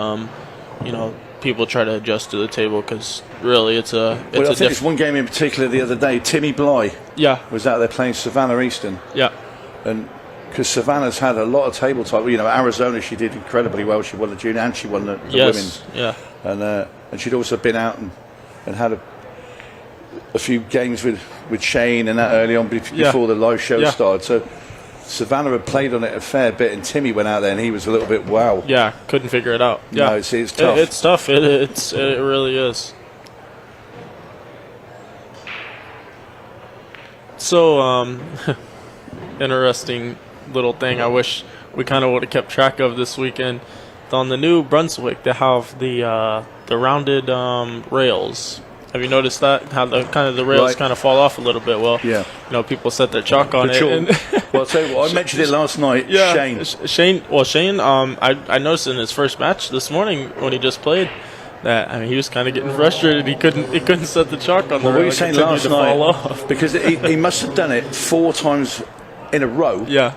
people try to adjust to the table, because really it's a. I think there's one game in particular the other day. Timmy Bly was out there playing Savannah Easton. Yeah. And because Savannah's had a lot of table type, Arizona, she did incredibly well. She won the junior and she won the women's. Yeah. And she'd also been out and had a few games with Shane and that early on before the live show started. So Savannah had played on it a fair bit, and Timmy went out there and he was a little bit wow. Yeah, couldn't figure it out. Yeah, no, it's tough. It's tough. It really is. So interesting little thing. I wish we kind of would have kept track of this weekend. On the new Brunswick, they have the rounded rails. Have you noticed that? How the rails kind of fall off a little bit? Well, yeah. People set their chalk on it. And well, I'll tell you what, I mentioned it last night. Yeah, Shane. I noticed in his first match this morning when he just played that he was kind of getting frustrated. He couldn't set the chalk on the rail. What were you saying last night? Because he must have done it 4 times in a row. Yeah.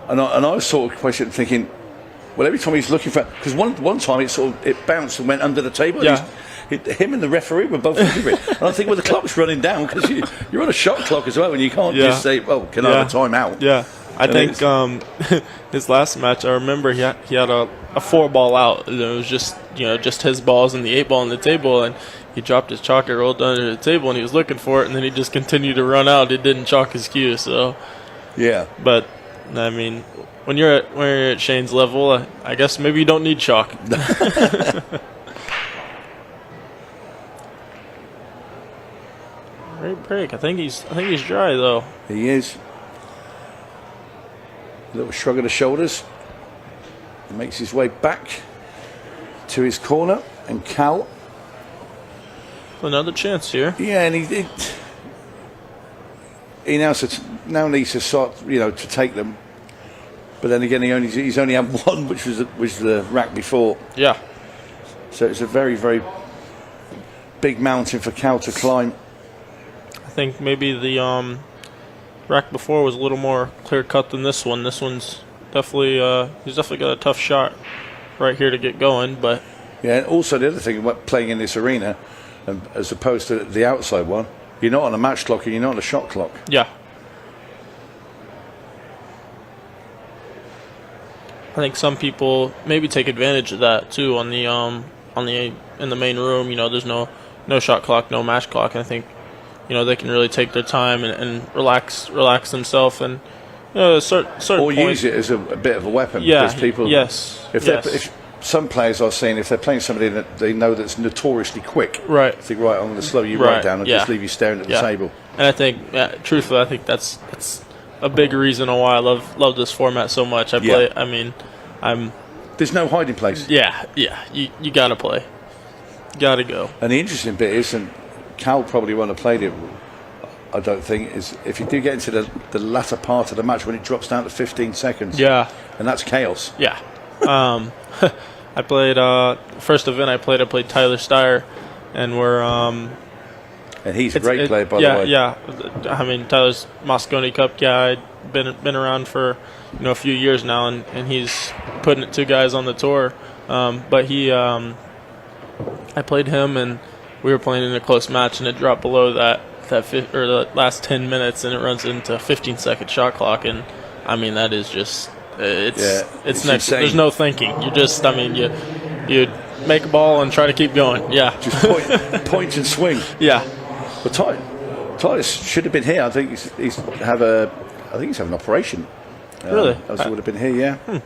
And I was sort of questioning, thinking, well, every time he's looking for, because one time it bounced and went under the table. Yeah. Him and the referee were both looking for it. And I think, well, the clock's running down because you're on a shot clock as well, and you can't just say, well, can I have a time out? Yeah. I think his last match, I remember he had a 4-ball out. And it was just his balls and the 8-ball on the table, and he dropped his chalk and rolled under the table, and he was looking for it, and then he just continued to run out. It didn't chalk his cue, so. Yeah. But, when you're at Shane's level, I guess maybe you don't need chalk. Great break. I think he's dry though. He is. A little shrug of the shoulders. He makes his way back to his corner, and Cal. Another chance here. Yeah, and he now needs to start, to take them. But then again, he's only had one, which was the rack before. Yeah. So it's a very, very big mountain for Cal to climb. I think maybe the rack before was a little more clear cut than this one. This one's definitely he's definitely got a tough shot right here to get going. But yeah, and also the other thing about playing in this arena, as opposed to the outside one, you're not on a match clock and you're not on a shot clock. Yeah. I think some people maybe take advantage of that too in the main room. There's no shot clock, no match clock. And I think they can really take their time and relax themselves, and certain or use it as a bit of a weapon. Yeah. Because people, if some players are saying if they're playing somebody that they know that's notoriously quick, right? Think I'm going to slow you right down and just leave you staring at the table. And I think, truthfully, I think that's a big reason why I love this format so much. There's no hiding place. Yeah. You gotta play, gotta go. And the interesting bit is, and Cal probably won't have played it, I don't think, is if you do get into the latter part of the match when it drops down to 15 seconds. Yeah. And that's chaos. Yeah. I played first event I played Tyler Steyer, and we're and he's a great player, by the way. Yeah. Tyler's Moscone Cup guy, been around for a few years now, and he's putting it to guys on the tour. But I played him, and we were playing in a close match, and it dropped below that. the last 10 minutes and it runs into a 15-second shot clock, and I mean that is just it's next. Insane. There's no thinking. You just you make a ball and try to keep going. Yeah, just point and swing. Yeah. Well, Titus should have been here. I think he's having an operation. Really? Else he would have been here. Yeah.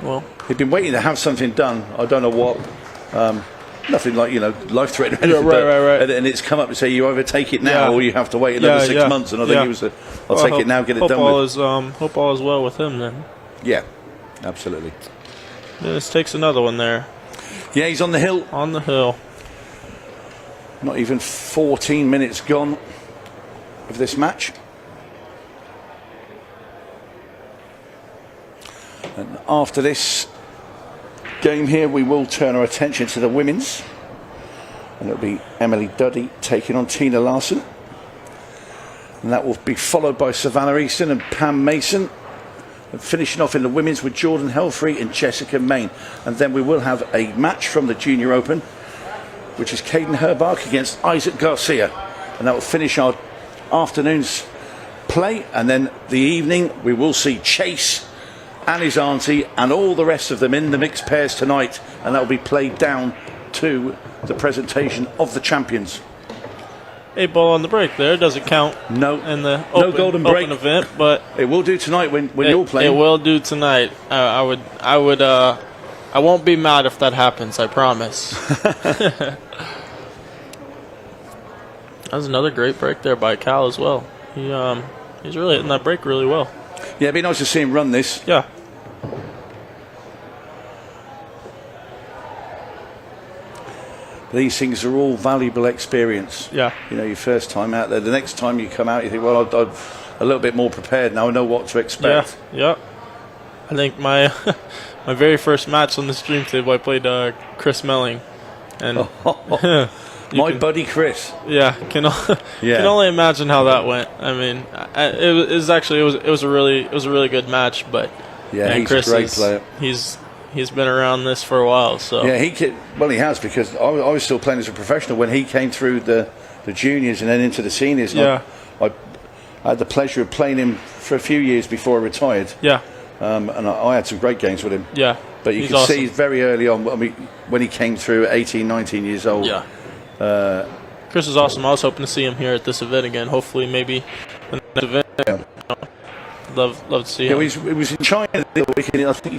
Well, he'd been waiting to have something done. I don't know what. Nothing like, life-threatening. Yeah, right. And it's come up to say you either take it now or you have to wait another 6 months. And I think he was I'll take it now, get it done with. Hope all is well with him then. Yeah, absolutely. This takes another one there. Yeah, he's on the hill. On the hill. Not even 14 minutes gone of this match. And after this game here, we will turn our attention to the women's. And it'll be Emily Duddy taking on Tina Larsen. And that will be followed by Savannah Easton and Pam Mason. And finishing off in the women's with Jordan Helfery and Jessica Main. And then we will have a match from the Junior Open, which is KADEN HERRBACH against Isaac Garcia. And that will finish our afternoon's play. And then the evening, we will see Chase and his auntie and all the rest of them in the mixed pairs tonight, and that will be played down to the presentation of the champions. 8 ball on the break there, doesn't count. No, in the no golden break open event, but it will do tonight when you're playing. It will do tonight. I won't be mad if that happens, I promise. That was another great break there by Cal as well. He's really hitting that break really well. Yeah, it'd be nice to see him run this. Yeah. These things are all valuable experience. Yeah. Your first time out there. The next time you come out, you think, well, I'm a little bit more prepared now. I know what to expect. Yeah. I think my my very first match on the stream table, I played Chris Melling, and my buddy Chris. Yeah, can only imagine how that went. I mean, it was a really good match, but yeah, he's Chris a great player. He's been around this for a while, so yeah, he has, because I was still playing as a professional when he came through the juniors and then into the seniors. Yeah, I had the pleasure of playing him for a few years before I retired. Yeah, and I had some great games with him. Yeah, but you can see very early on when he came through at 18, 19 years old. Yeah. Chris is awesome. I was hoping to see him here at this event again. Hopefully, maybe the next event. Yeah. Love to see him. He was in China the other weekend. I think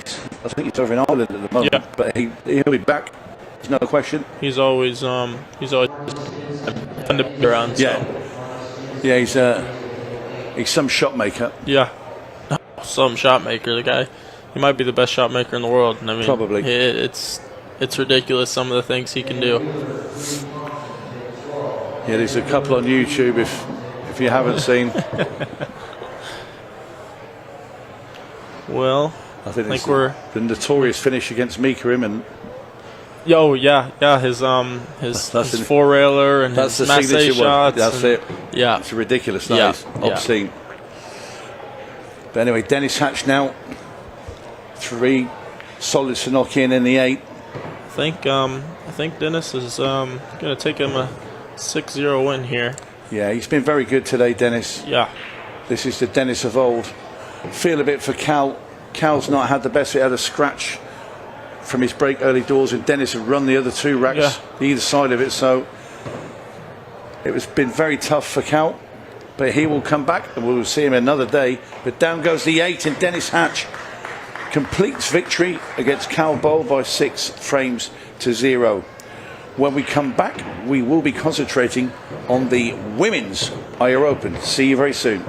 he's over in Ireland at the moment. Yeah. But he'll be back. There's no question. He's always fun to be around. So. Yeah. He's some shot maker. Yeah. Some shot maker. The guy. He might be the best shot maker in the world. I mean, probably. It's ridiculous some of the things he can do. Yeah, there's a couple on YouTube if you haven't seen. Well, I think we're the notorious finish against Mika Iman. His four railer and his masse shots. That's it. Yeah, it's ridiculous. That is obscene. But anyway, Dennis Hatch now 3 solids to knock in the 8. I think Dennis is going to take him a 6-0 win here. Yeah, he's been very good today, Dennis. Yeah. This is the Dennis of old. Feel a bit for Cal. Cal's not had the best. He had a scratch from his break early doors, and Dennis had run the other 2 racks either side of it. So it was been very tough for Cal, but he will come back, and we'll see him another day. But down goes the 8, and Dennis Hatch completes victory against Cal BOLL by 6 frames to 0. When we come back, we will be concentrating on the women's IR Open. See you very soon.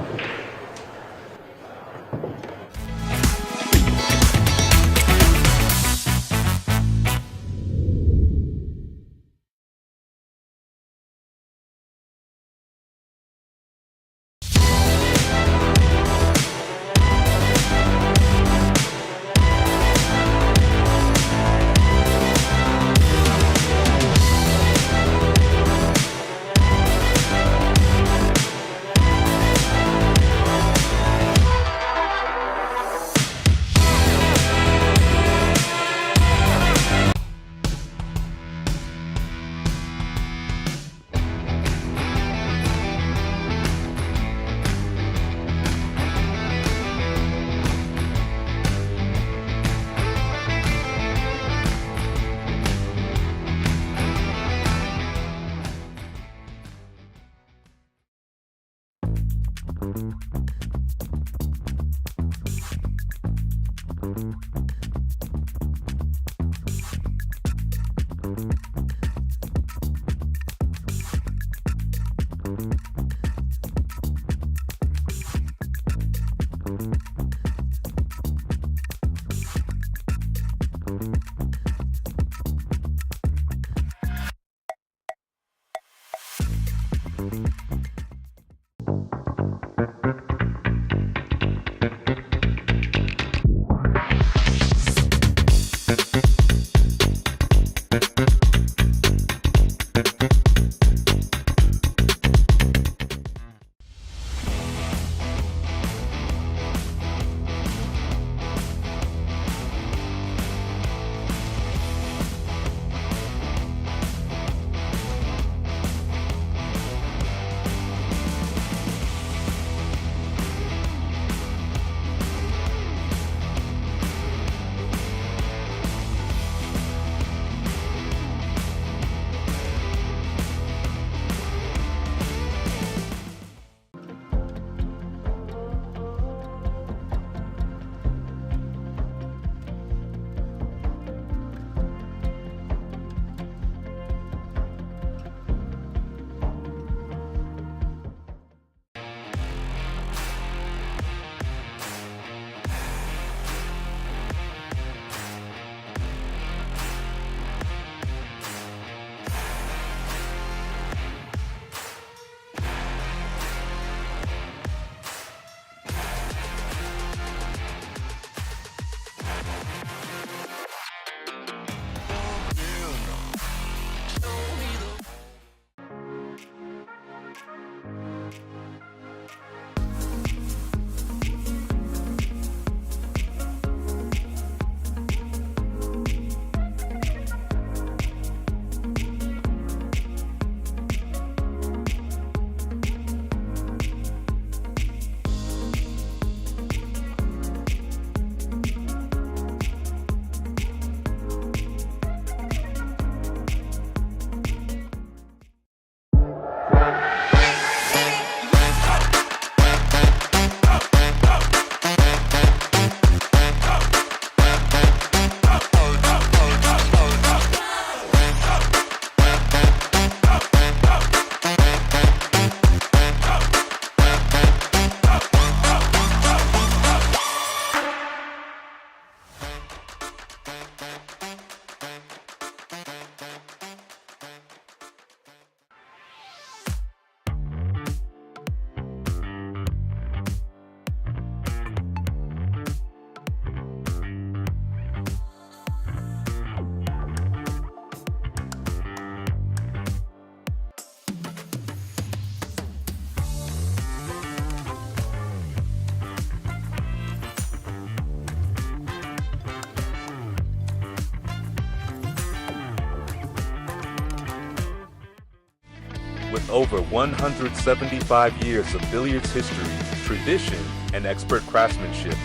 With over 175 years of billiards history, tradition, and expert craftsmanship,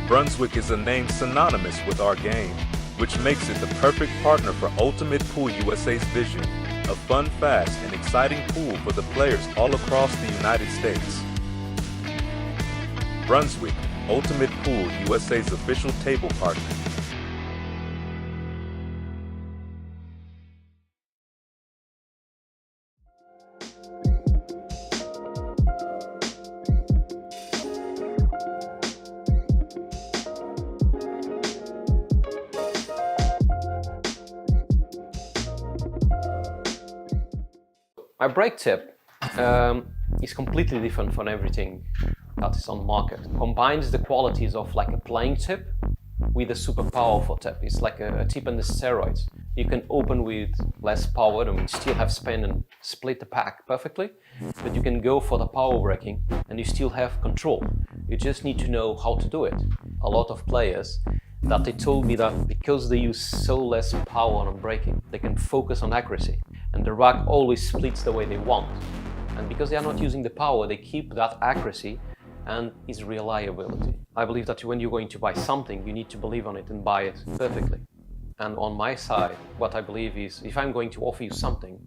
Brunswick is a name synonymous with our game, which makes it the perfect partner for Ultimate Pool USA's vision, a fun, fast, and exciting pool for the players all across the United States. Brunswick, Ultimate Pool USA's official table partner. My break tip is completely different from everything that is on the market. Combines the qualities of like a playing tip with a super powerful tip. It's like a tip on the steroids. You can open with less power and still have spin and split the pack perfectly, but you can go for the power breaking and you still have control. You just need to know how to do it. A lot of players that they told me that because they use so less power on breaking, they can focus on accuracy. And the rack always splits the way they want. And because they are not using the power, they keep that accuracy and its reliability. I believe that when you're going to buy something, you need to believe on it and buy it perfectly. And on my side, what I believe is, if I'm going to offer you something,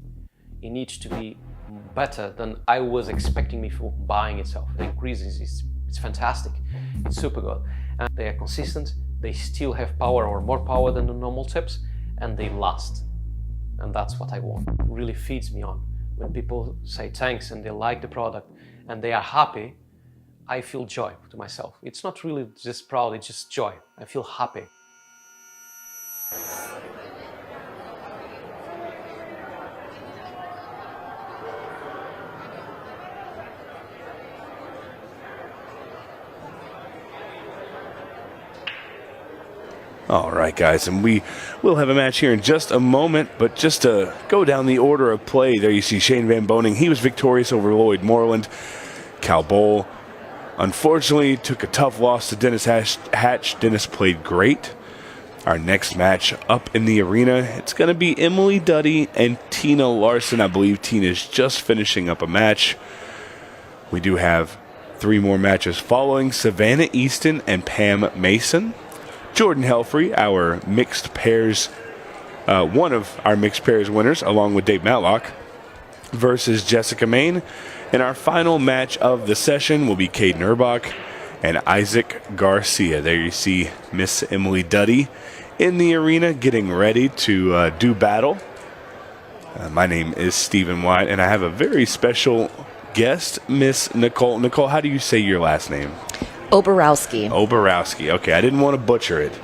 it needs to be better than I was expecting me for buying itself. The increase it's fantastic. It's super good. And they are consistent. They still have power or more power than the normal tips, and they last. And that's what I want. It really feeds me on. When people say thanks and they like the product and they are happy, I feel joy to myself. It's not really just proud, it's just joy. I feel happy. All right, guys, and we will have a match here in just a moment, but just to go down the order of play, there you see Shane Van Boening. He was victorious over Lloyd Moreland. Cal Boll, unfortunately, took a tough loss to Dennis Hatch. Dennis played great. Our next match up in the arena, it's going to be Emily Duddy and Tina Larsen. I believe Tina's just finishing up a match. We do have 3 more matches following: Savannah Easton and Pam Mason. Jordan Helfery, our mixed pairs, one of our mixed pairs winners, along with Dave Matlock, versus Jessica Main. And our final match of the session will be KADEN HERRBACH and ISSAC GARCIA. There you see Miss Emily Duddy in the arena getting ready to do battle. My name is Stephen White, and I have a very special guest, Miss Nicole. Nicole, how do you say your last name? Oborowski. Oborowski. Okay, I didn't want to butcher it.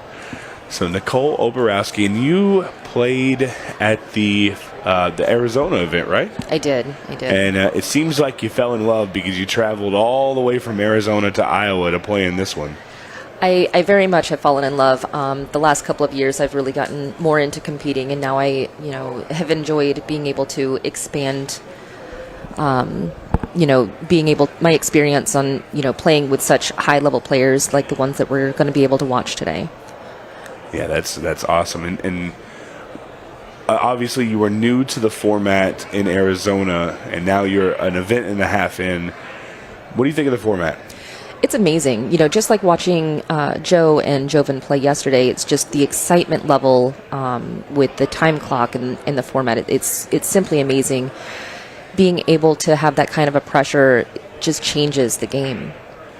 So Nicole Oborowski, and you played at the Arizona event, right? I did. And it seems like you fell in love because you traveled all the way from Arizona to Iowa to play in this one. I very much have fallen in love. The last couple of years, I've really gotten more into competing, and now I, have enjoyed being able to expand. My experience on, playing with such high-level players like the ones that we're going to be able to watch today. Yeah, that's awesome. And obviously you were new to the format in Arizona, and now you're an event and a half in. What do you think of the format? It's amazing. Just like watching Joe and Jovan play yesterday, it's just the excitement level with the time clock and the format. It's simply amazing. Being able to have that kind of a pressure just changes the game.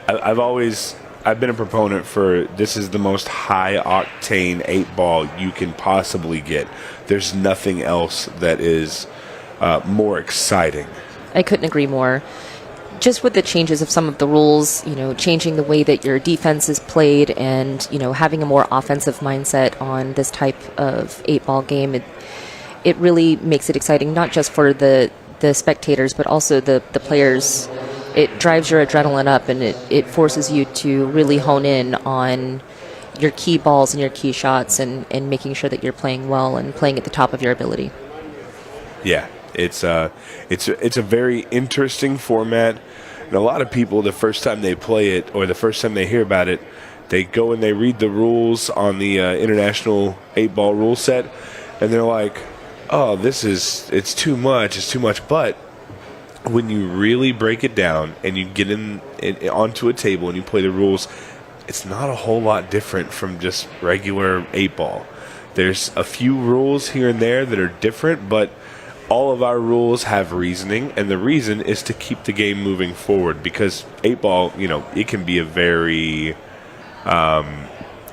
I've been a proponent for this is the most high octane 8-ball you can possibly get. There's nothing else that is more exciting. I couldn't agree more. Just with the changes of some of the rules, changing the way that your defense is played and, having a more offensive mindset on this type of 8-ball game, it really makes it exciting, not just for the spectators, but also the players. It drives your adrenaline up, and it forces you to really hone in on your key balls and your key shots and making sure that you're playing well and playing at the top of your ability. Yeah, it's a very interesting format. And a lot of people, the first time they play it or the first time they hear about it, they go and they read the rules on the international 8-ball rule set, and they're like, oh, it's too much. But when you really break it down and you get onto a table and you play the rules, it's not a whole lot different from just regular 8-ball. There's a few rules here and there that are different, but all of our rules have reasoning, and the reason is to keep the game moving forward, because 8-ball, it can be a very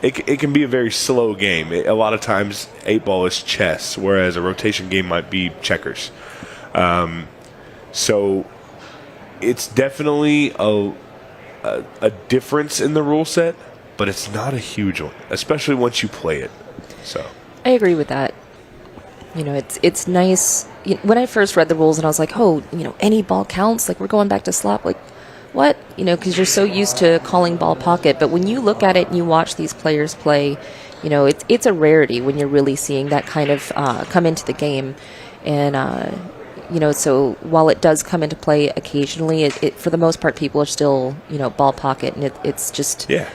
It can be a very slow game. A lot of times 8-ball is chess, whereas a rotation game might be checkers. So it's definitely a difference in the rule set, but it's not a huge one, especially once you play it. So I agree with that. It's nice. When I first read the rules and I was like, oh, any ball counts, like we're going back to slop, like what? Because you're so used to calling ball pocket. But when you look at it and you watch these players play, it's a rarity when you're really seeing that kind of come into the game. And, so while it does come into play occasionally, it for the most part, people are still, ball pocket. And it's just... Yeah.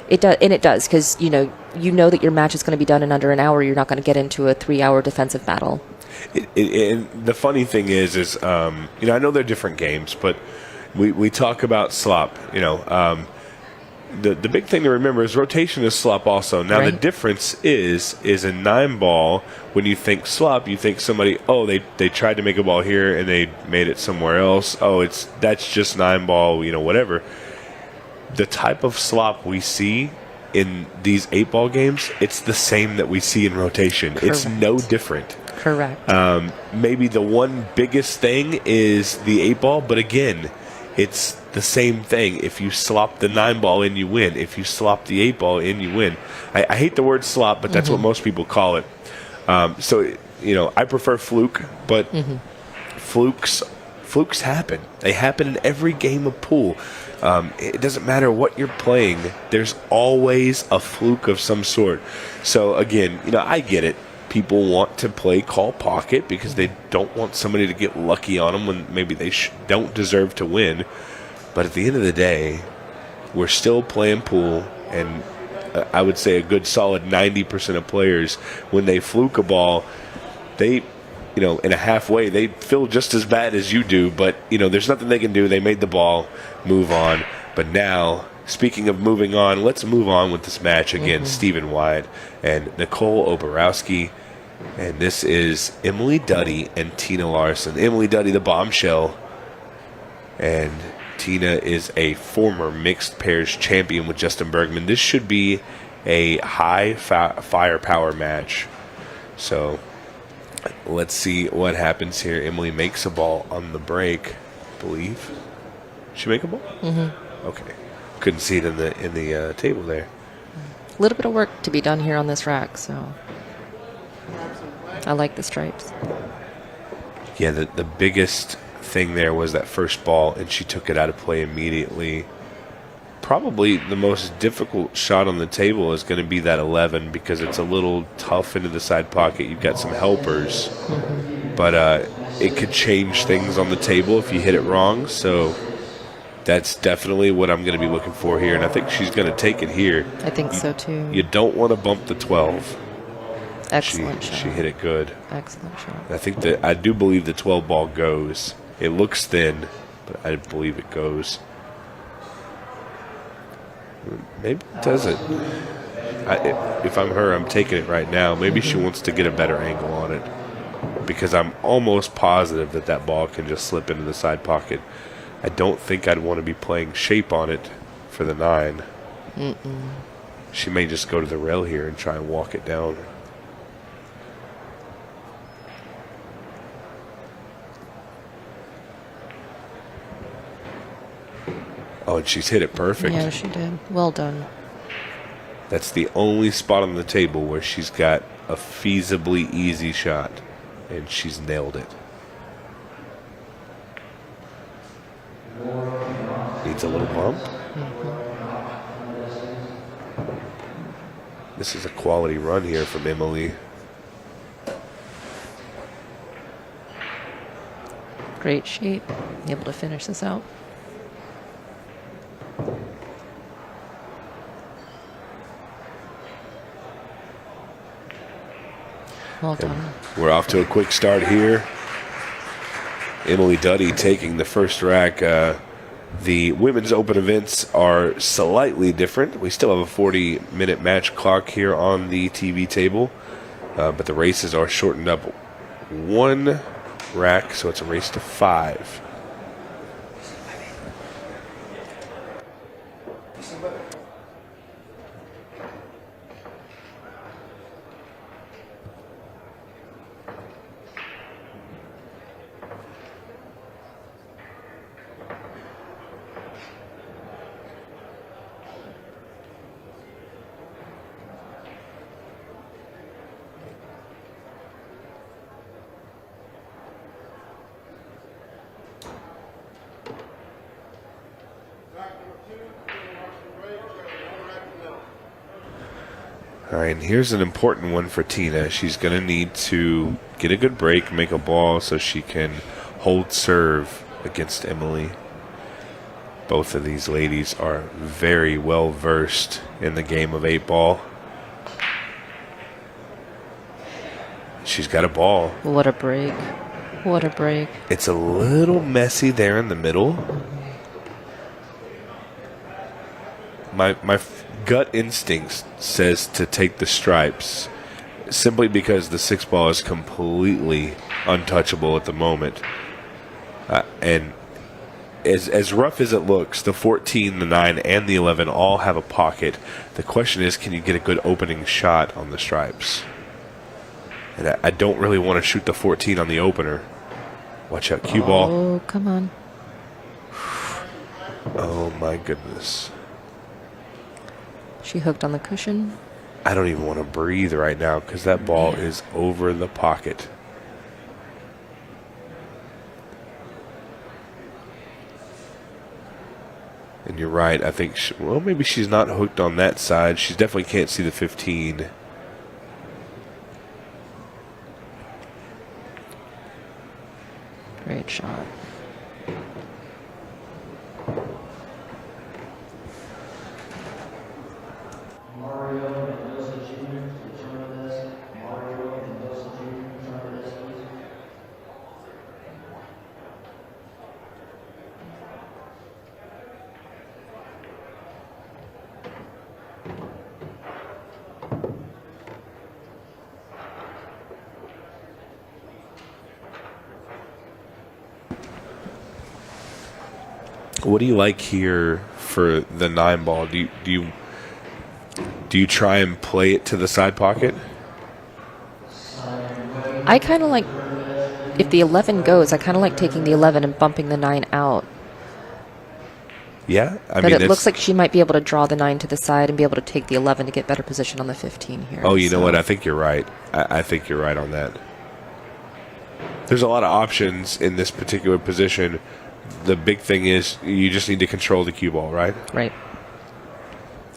It does, and it does, because, you know that your match is going to be done in under an hour. You're not going to get into a 3-hour defensive battle. And the funny thing is I know they're different games, but we talk about slop. the big thing to remember is rotation is slop also. Now, the difference is in 9-ball, when you think slop, you think somebody, oh, they tried to make a ball here and they made it somewhere else. Oh, that's just 9-ball, you know, whatever. The type of slop we see in these 8-ball games, it's the same that we see in rotation. Correct. It's no different. Correct. Maybe the one biggest thing is the 8-ball, but again, it's the same thing. If you slop the 9-ball in, you win. If you slop the 8-ball in, you win. I hate the word slop, but that's what most people call it. So, you know, I prefer fluke, but flukes happen. They happen in every game of pool. It doesn't matter what you're playing. There's always a fluke of some sort. So, again, you know, I get it. People want to play call pocket because they don't want somebody to get lucky on them when maybe they don't deserve to win. But at the end of the day, we're still playing pool, and I would say a good solid 90% of players, when they fluke a ball, they, you know, in a halfway, they feel just as bad as you do. But, you know, there's nothing they can do. They made the ball, move on. But now, speaking of moving on, let's move on with this match against Stephen Wyatt and Nicole Oborowski. And this is Emily Duddy and Tina Larsen. Emily Duddy, the bombshell. And Tina is a former mixed pairs champion with Justin Bergman. This should be a high firepower match. So let's see what happens here. Emily makes a ball on the break, I believe. She make a ball? Okay. Couldn't see it in the table there. A little bit of work to be done here on this rack, so I like the stripes. Yeah, the biggest thing there was that first ball, and she took it out of play immediately. Probably the most difficult shot on the table is going to be that 11 because it's a little tough into the side pocket. You've got some helpers, but it could change things on the table if you hit it wrong. So that's definitely what I'm going to be looking for here, and I think she's going to take it here. I think so too. You don't want to bump the 12. Excellent shot. She hit it good. Excellent shot. I do believe the 12 ball goes. It looks thin, but I believe it goes. Maybe it doesn't. If I'm her, I'm taking it right now. Maybe she wants to get a better angle on it, because I'm almost positive that ball can just slip into the side pocket. I don't think I'd want to be playing shape on it for the 9. She may just go to the rail here and try and walk it down. Oh, and she's hit it perfect. Yeah, she did. Well done. That's the only spot on the table where she's got a feasibly easy shot, and she's nailed it. Needs a little bump. This is a quality run here from Emily. Great shape. Able to finish this out. Well done. And we're off to a quick start here. Emily Duddy taking the first rack. The women's open events are slightly different. We still have a 40-minute match clock here on the TV table, but the races are shortened up 1 rack, so it's a race to 5. All right, and here's an important one for Tina. She's going to need to get a good break, make a ball so she can hold serve against Emily. Both of these ladies are very well versed in the game of 8-ball. She's got a ball. What a break. What a break. It's a little messy there in the middle. my gut instinct says to take the stripes, simply because the 6 ball is completely untouchable at the moment. And as rough as it looks, the 14, the 9, and the 11 all have a pocket. The question is, can you get a good opening shot on the stripes? And I don't really want to shoot the 14 on the opener. Watch out, cue ball. Oh, come on. Oh, my goodness. She hooked on the cushion. I don't even want to breathe right now because that ball is over the pocket. And you're right. I think, well, maybe she's not hooked on that side. She definitely can't see the 15. Great shot. What do you like here for the 9 ball? Do you try and play it to the side pocket? I kind of like, if the 11 goes, I kind of like taking the 11 and bumping the 9 out. Yeah, But it looks like she might be able to draw the 9 to the side and be able to take the 11 to get better position on the 15 here. Oh, you know what? I think you're right. I think you're right on that. There's a lot of options in this particular position. The big thing is you just need to control the cue ball, right? Right.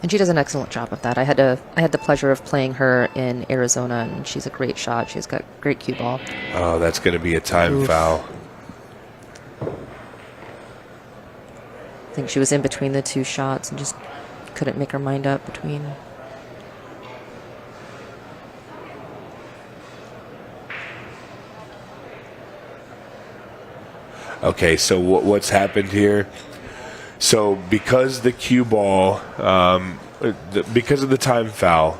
And she does an excellent job of that. I had the pleasure of playing her in Arizona, and she's a great shot. She's got great cue ball. Oh, that's going to be a time foul. I think she was in between the 2 shots and just couldn't make her mind up between. Okay, so what's happened here? So because the cue ball, because of the time foul,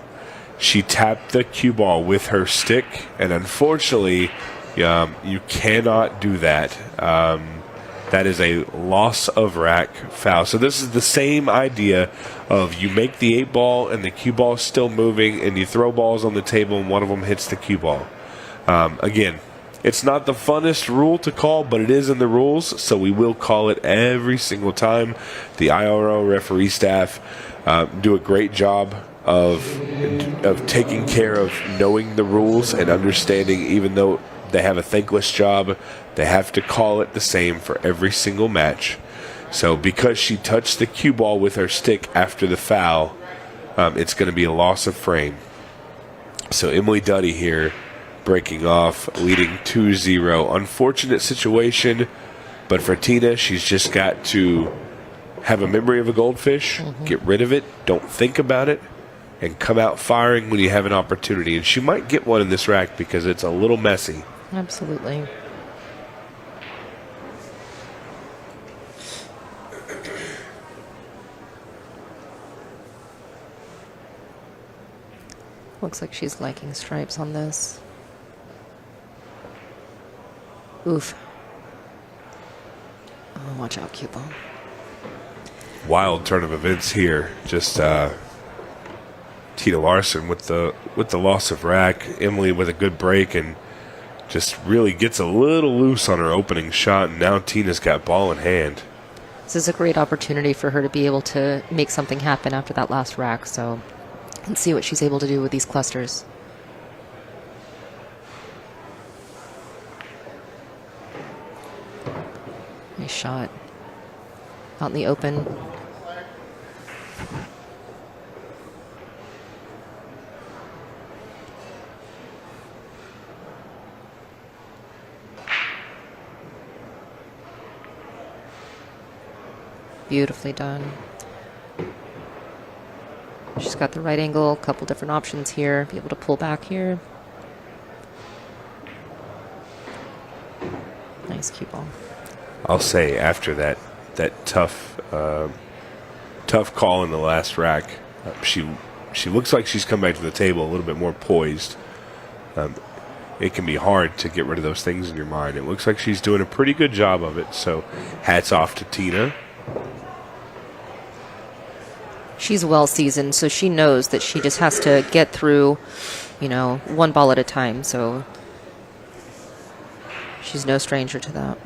she tapped the cue ball with her stick, and unfortunately, you cannot do that. That is a loss of rack foul. So this is the same idea of you make the 8 ball and the cue ball is still moving, and you throw balls on the table and one of them hits the cue ball. Again, it's not the funnest rule to call, but it is in the rules, so we will call it every single time. The IRO referee staff do a great job of taking care of knowing the rules and understanding, even though they have a thankless job, they have to call it the same for every single match. So because she touched the cue ball with her stick after the foul, it's going to be a loss of frame. So Emily Duddy here breaking off, leading 2-0. Unfortunate situation, but for Tina, she's just got to have a memory of a goldfish, get rid of it, don't think about it, and come out firing when you have an opportunity. And she might get one in this rack because it's a little messy. Absolutely. Looks like she's liking stripes on this. Oof. Oh, watch out, cue ball. Wild turn of events here. Just Tina Larsen with the loss of rack. Emily with a good break and just really gets a little loose on her opening shot. And now Tina's got ball in hand. This is a great opportunity for her to be able to make something happen after that last rack. So, let's see what she's able to do with these clusters. Nice shot. Out in the open. Beautifully done. She's got the right angle, a couple different options here. Be able to pull back here. Nice cue ball. I'll say after that tough tough call in the last rack. She looks like she's come back to the table a little bit more poised. It can be hard to get rid of those things in your mind. It looks like she's doing a pretty good job of it, so hats off to Tina. She's well seasoned, so she knows that she just has to get through, one ball at a time, so she's no stranger to that.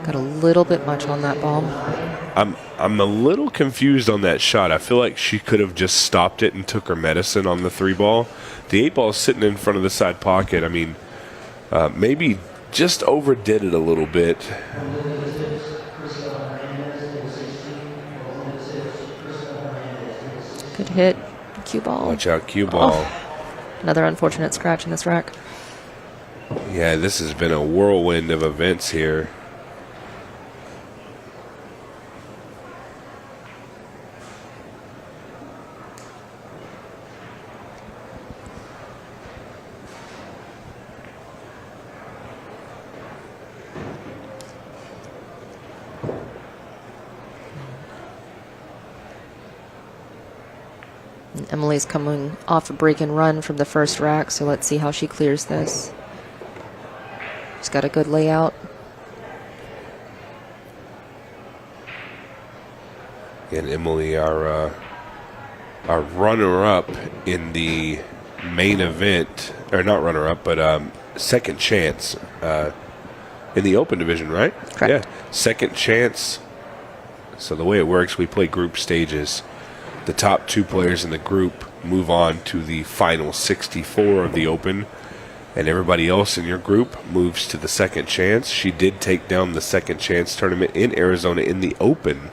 Got a little bit much on that ball. I'm a little confused on that shot. I feel like she could have just stopped it and took her medicine on the 3-ball. The 8-ball is sitting in front of the side pocket. I mean, maybe just overdid it a little bit. Good hit. Cue ball. Watch out, cue ball. Oh, another unfortunate scratch in this rack. Yeah, this has been a whirlwind of events here. Emily's coming off a break and run from the first rack, so let's see how she clears this. She's got a good layout. And Emily, our runner-up in the main event, or not runner-up, but second chance in the open division, right? Correct. Yeah, second chance. So the way it works, we play group stages. The top 2 players in the group move on to the final 64 of the Open, and everybody else in your group moves to the second chance. She did take down the second chance tournament in Arizona in the Open,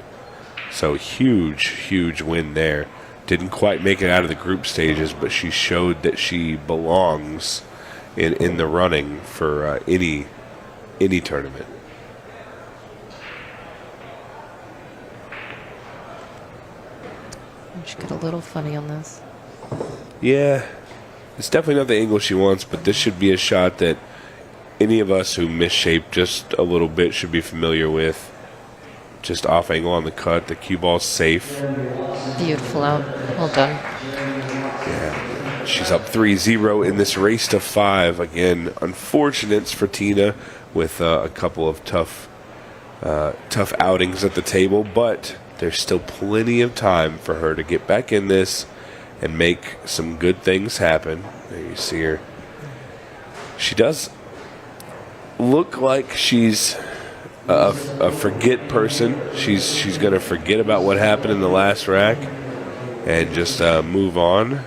so huge win there. Didn't quite make it out of the group stages, but she showed that she belongs in the running for any tournament. She got a little funny on this. Yeah, it's definitely not the angle she wants, but this should be a shot that any of us who misshape just a little bit should be familiar with. Just off angle on the cut. The cue ball's safe. Beautiful out. Well done. Yeah, she's up 3-0 in this race to 5. Again, unfortunates for Tina with a couple of tough outings at the table, but there's still plenty of time for her to get back in this and make some good things happen. There you see her. She does look like she's a forget person. She's going to forget about what happened in the last rack and just move on.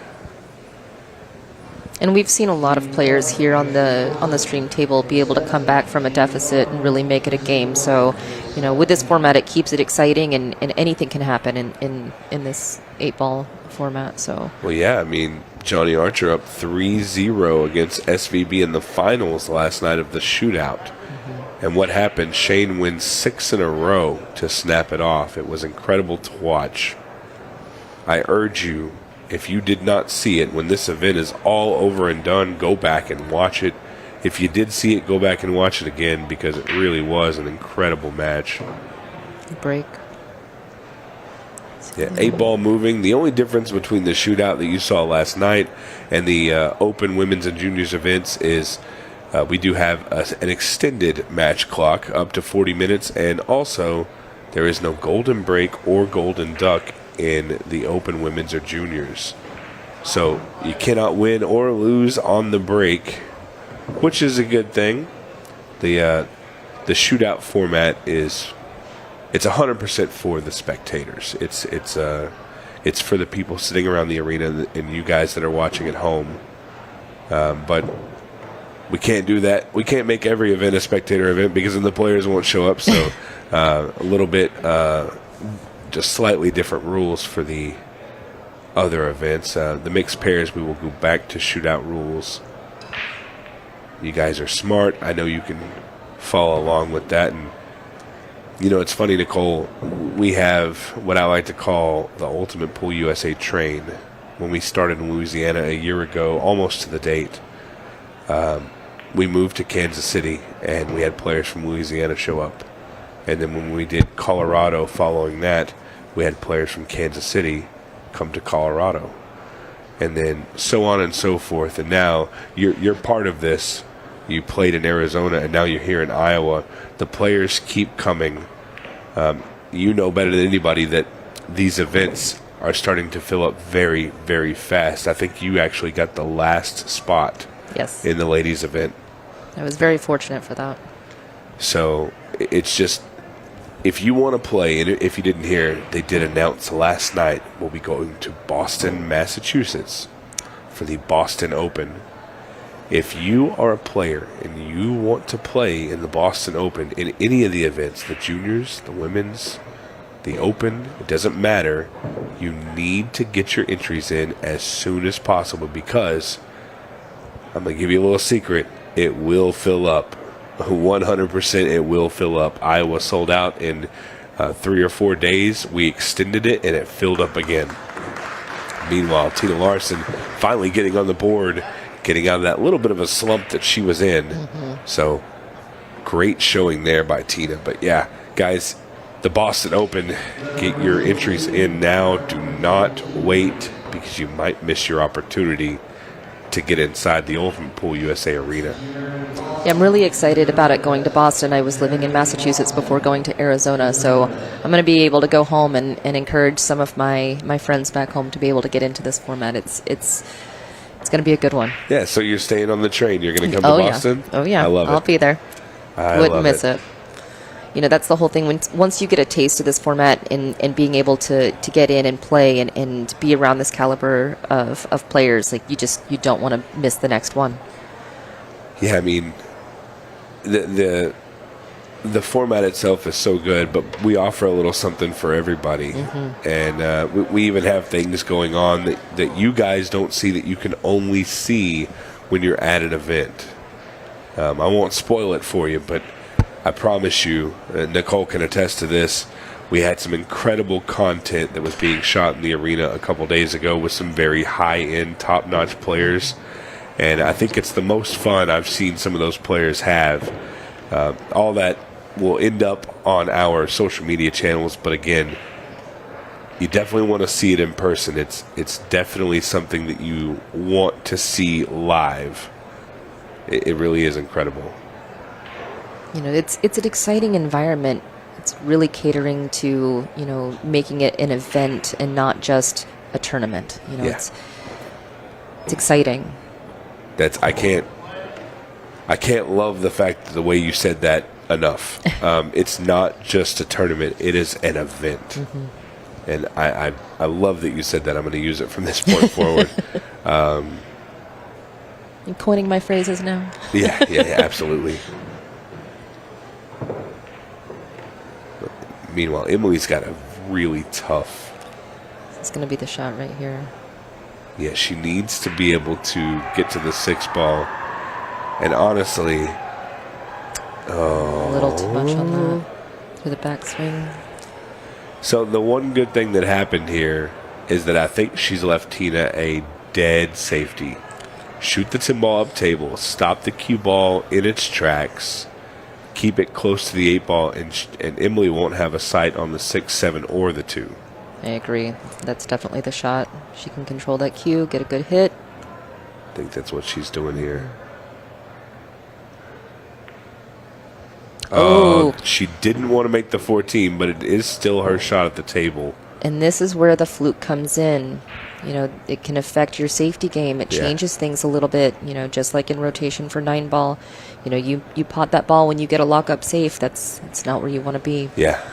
And we've seen a lot of players here on the stream table be able to come back from a deficit and really make it a game. So, with this format, it keeps it exciting, and anything can happen in this 8-ball format. So. Well, yeah, I mean, Johnny Archer up 3-0 against SVB in the finals last night of the shootout. Mm-hmm. And what happened? Shane wins 6 in a row to snap it off. It was incredible to watch. I urge you, if you did not see it, when this event is all over and done, go back and watch it. If you did see it, go back and watch it again, because it really was an incredible match. Break. Yeah, 8-ball moving. The only difference between the shootout that you saw last night and the Open Women's and Juniors events is we do have an extended match clock up to 40 minutes, and also there is no golden break or golden duck in the Open Women's or Juniors. So you cannot win or lose on the break, which is a good thing. The shootout format it's 100% for the spectators. It's for the people sitting around the arena and you guys that are watching at home. But we can't do that. We can't make every event a spectator event because then the players won't show up. So a little bit just slightly different rules for the other events. The mixed pairs, we will go back to shootout rules. You guys are smart. I know you can follow along with that. And, it's funny, Nicole. We have what I like to call the Ultimate Pool USA train. When we started in Louisiana a year ago, almost to the date, we moved to Kansas City, and we had players from Louisiana show up. And then when we did Colorado following that, we had players from Kansas City come to Colorado. And then so on and so forth. And now you're part of this. You played in Arizona, and now you're here in Iowa. The players keep coming. You know better than anybody that these events are starting to fill up very, very fast. I think you actually got the last spot Yes. in the ladies' event. I was very fortunate for that. So it's just, if you want to play, and if you didn't hear, they did announce last night we'll be going to Boston, Massachusetts for the Boston Open. If you are a player and you want to play in the Boston Open in any of the events, the juniors, the women's, the Open, it doesn't matter. You need to get your entries in as soon as possible, because I'm going to give you a little secret. It will fill up. 100% it will fill up. Iowa sold out in 3 or 4 days. We extended it, and it filled up again. Meanwhile, Tina Larsen finally getting on the board, getting out of that little bit of a slump that she was in. So great showing there by Tina. But yeah, guys, the Boston Open, get your entries in now. Do not wait, because you might miss your opportunity to get inside the Ultimate Pool USA Arena. Yeah, I'm really excited about it going to Boston. I was living in Massachusetts before going to Arizona, so I'm going to be able to go home and encourage some of my friends back home to be able to get into this format. It's going to be a good one. Yeah, so you're staying on the train. You're going to come to Boston? Oh, yeah. I love it. I'll be there. I Wouldn't love miss it. You know, that's the whole thing. Once you get a taste of this format and being able to get in and play and be around this caliber of players, like you don't want to miss the next one. Yeah, I mean, the format itself is so good, but we offer a little something for everybody. And we even have things going on that you guys don't see, that you can only see when you're at an event. I won't spoil it for you, but I promise you, Nicole can attest to this, we had some incredible content that was being shot in the arena a couple days ago with some very high-end, top-notch players. And I think it's the most fun I've seen some of those players have. All that will end up on our social media channels, but again, you definitely want to see it in person. It's definitely something that you want to see live. It really is incredible. You know, it's an exciting environment. It's really catering to, you know, making it an event and not just a tournament. You know, it's exciting. I can't love the fact that the way you said that enough. It's not just a tournament, it is an event. And I love that you said that. I'm going to use it from this point forward. You're coining my phrases now. Yeah, absolutely. Meanwhile, Emily's got a really tough. It's going to be the shot right here. Yeah, she needs to be able to get to the 6 ball. And honestly, A little too much on that. Through the backswing. So the one good thing that happened here is that I think she's left Tina a dead safety. Shoot the 10 ball up table, stop the cue ball in its tracks, keep it close to the 8 ball, and Emily won't have a sight on the 6, 7, or the 2. I agree. That's definitely the shot. She can control that cue, get a good hit. I think that's what she's doing here. Oh. She didn't want to make the 14, but it is still her shot at the table. And this is where the fluke comes in. You know, it can affect your safety game. It changes things a little bit, you know, just like in rotation for 9 ball. You know, you pot that ball when you get a lock-up safe. That's not where you want to be. Yeah.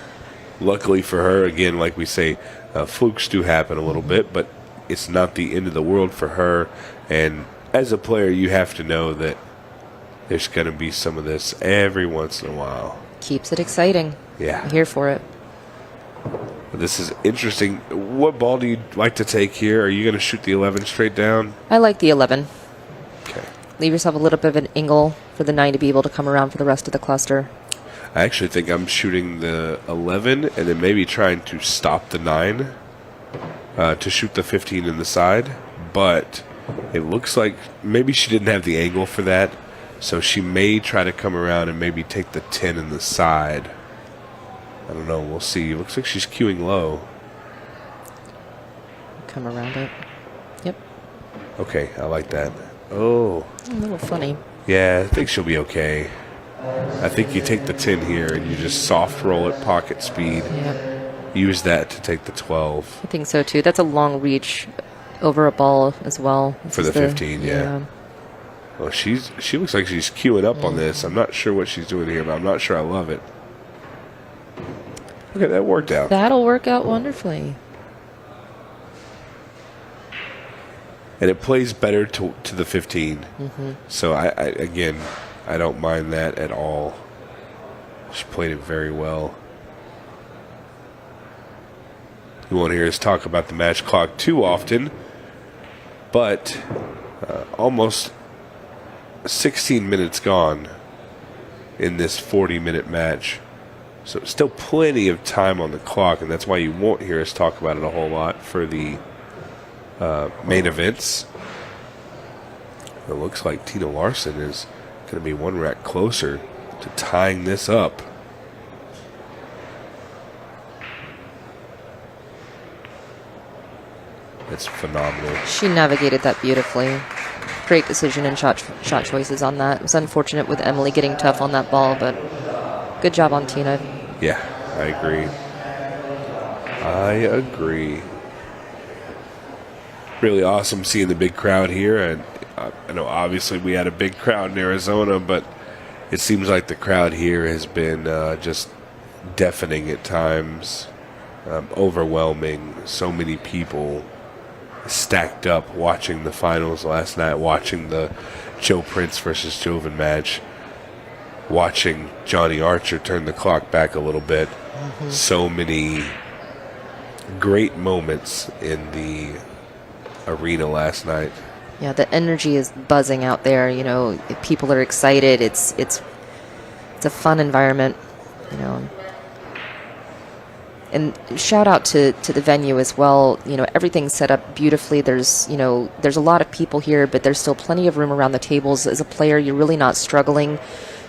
Luckily for her, again, like we say, flukes do happen a little bit, but it's not the end of the world for her. And as a player, you have to know that there's going to be some of this every once in a while. Keeps it exciting. Yeah. I'm here for it. This is interesting. What ball do you like to take here? Are you going to shoot the 11 straight down? I like the 11. Okay. Leave yourself a little bit of an angle for the 9 to be able to come around for the rest of the cluster. I actually think I'm shooting the 11 and then maybe trying to stop the 9 to shoot the 15 in the side. But it looks like maybe she didn't have the angle for that. So she may try to come around and maybe take the 10 in the side. I don't know. We'll see. Looks like she's queuing low. Come around it. Yep. Okay, I like that. Oh. A little funny. Yeah, I think she'll be okay. I think you take the 10 here and you just soft roll at pocket speed. Yep. Use that to take the 12. I think so too. That's a long reach over a ball as well. For the 15, yeah. Well, she looks like she's queuing up on this. I'm not sure what she's doing here, but I'm not sure I love it. Okay, that worked out. That'll work out wonderfully. And it plays better to the 15. So, again, I don't mind that at all. She played it very well. You won't hear us talk about the match clock too often, but almost 16 minutes gone in this 40-minute match. So still plenty of time on the clock, and that's why you won't hear us talk about it a whole lot for the main events. It looks like Tina Larsen is going to be one rack closer to tying this up. It's phenomenal. She navigated that beautifully. Great decision and shot choices on that. It was unfortunate with Emily getting tough on that ball, but good job on Tina. Yeah, I agree. I agree. Really awesome seeing the big crowd here. And I know obviously we had a big crowd in Arizona, but it seems like the crowd here has been just deafening at times, overwhelming. So many people stacked up watching the finals last night, watching the Joe Prince versus Joven match, watching Johnny Archer turn the clock back a little bit. So many great moments in the arena last night. Yeah, the energy is buzzing out there. You know, people are excited. It's a fun environment. You know, and shout out to the venue as well. You know, everything's set up beautifully. There's a lot of people here, but there's still plenty of room around the tables. As a player, you're really not struggling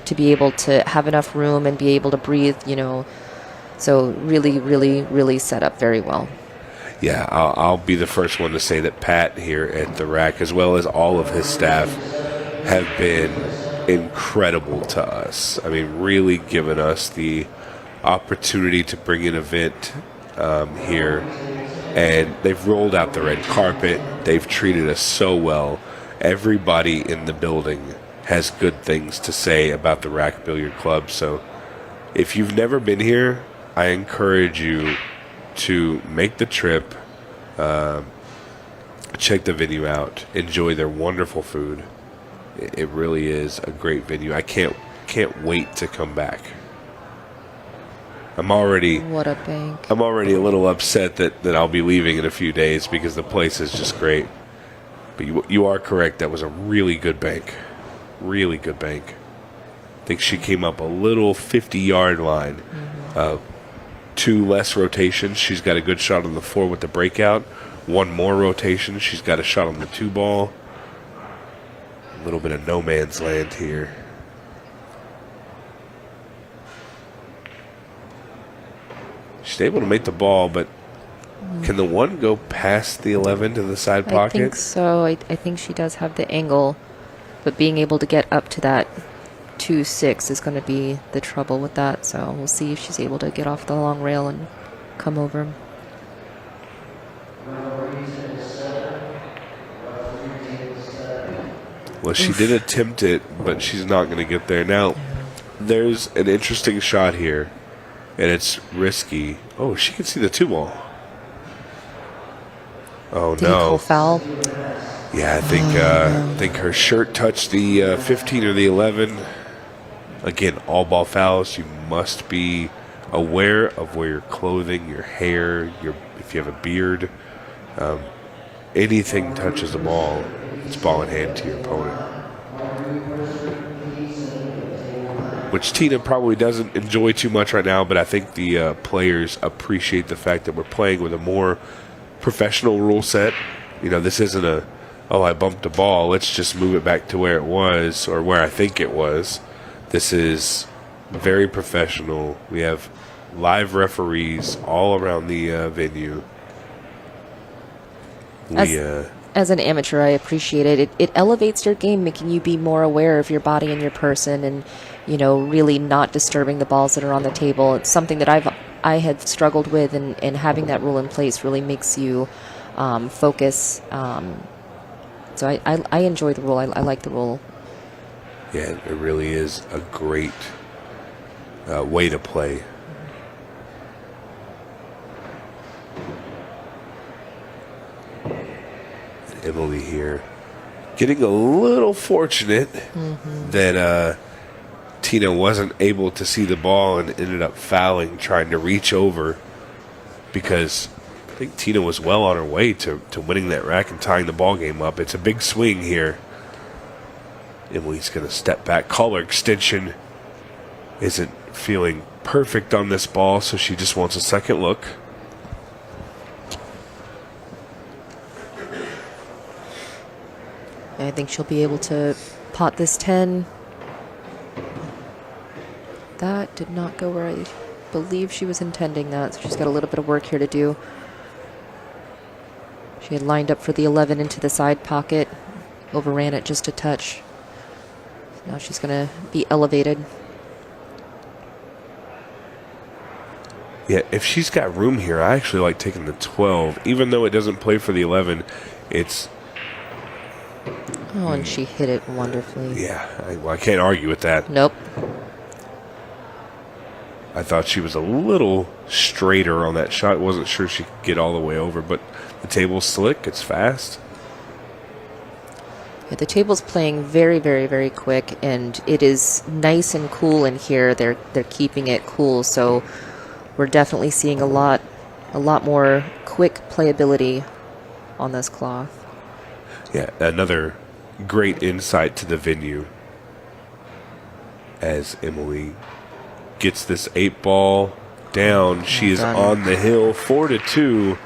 to be able to have enough room and be able to breathe. You know, so really, really, really set up very well. Yeah, I'll be the first one to say that Pat here at the Rack, as well as all of his staff, have been incredible to us. I mean, really given us the opportunity to bring an event here. And they've rolled out the red carpet. They've treated us so well. Everybody in the building has good things to say about the Rack Billiard Club. So if you've never been here, I encourage you to make the trip, check the venue out, enjoy their wonderful food. It really is a great venue. I can't wait to come back. What a bank. I'm already a little upset that I'll be leaving in a few days because the place is just great. But you are correct. That was a really good bank. Really good bank. I think she came up a little 50-yard line. 2 less rotations. She's got a good shot on the 4 with the breakout. 1 more rotation. She's got a shot on the 2 ball. A little bit of no man's land here. She's able to make the ball, but can the 1 go past the 11 to the side pocket? I think so. I think she does have the angle, but being able to get up to that 2-6 is going to be the trouble with that. So we'll see if she's able to get off the long rail and come over. Well, she did attempt it, but she's not going to get there. Now, there's an interesting shot here, and it's risky. Oh, she can see the 2 ball. Oh, Did he call foul? Yeah, I think her shirt touched the 15 or the 11. Again, all ball fouls. You must be aware of where your clothing, your hair, if you have a beard, anything touches the ball, it's ball in hand to your opponent. Which Tina probably doesn't enjoy too much right now, but I think the players appreciate the fact that we're playing with a more professional rule set. You know, this isn't a oh, I bumped the ball, let's just move it back to where it was, or where I think it was. This is very professional. We have live referees all around the venue. As an amateur, I appreciate it. It elevates your game, making you be more aware of your body and your person, and really not disturbing the balls that are on the table. It's something that I had struggled with, and having that rule in place really makes you focus. So I enjoy the rule. I like the rule. Yeah, it really is a great way to play. Emily here getting a little fortunate that Tina wasn't able to see the ball and ended up fouling, trying to reach over, because I think Tina was well on her way to winning that rack and tying the ball game up. It's a big swing here. Emily's going to step back. Collar extension isn't feeling perfect on this ball, so she just wants a second look. I think she'll be able to pot this 10. That did not go where I believe she was intending that, so she's got a little bit of work here to do. She had lined up for the 11 into the side pocket, overran it just a touch. Now she's going to be elevated. Yeah, if she's got room here, I actually like taking the 12. Even though it doesn't play for the 11, it's... Oh, and she hit it wonderfully. Yeah, I can't argue with that. Nope. I thought she was a little straighter on that shot. Wasn't sure she could get all the way over, but the table's slick. It's fast. Yeah, the table's playing very, very, very quick, and it is nice and cool in here. They're keeping it cool, so we're definitely seeing a lot more quick playability on this cloth. Yeah, another great insight to the venue as Emily gets this 8-ball down. She is on the hill, 4-2,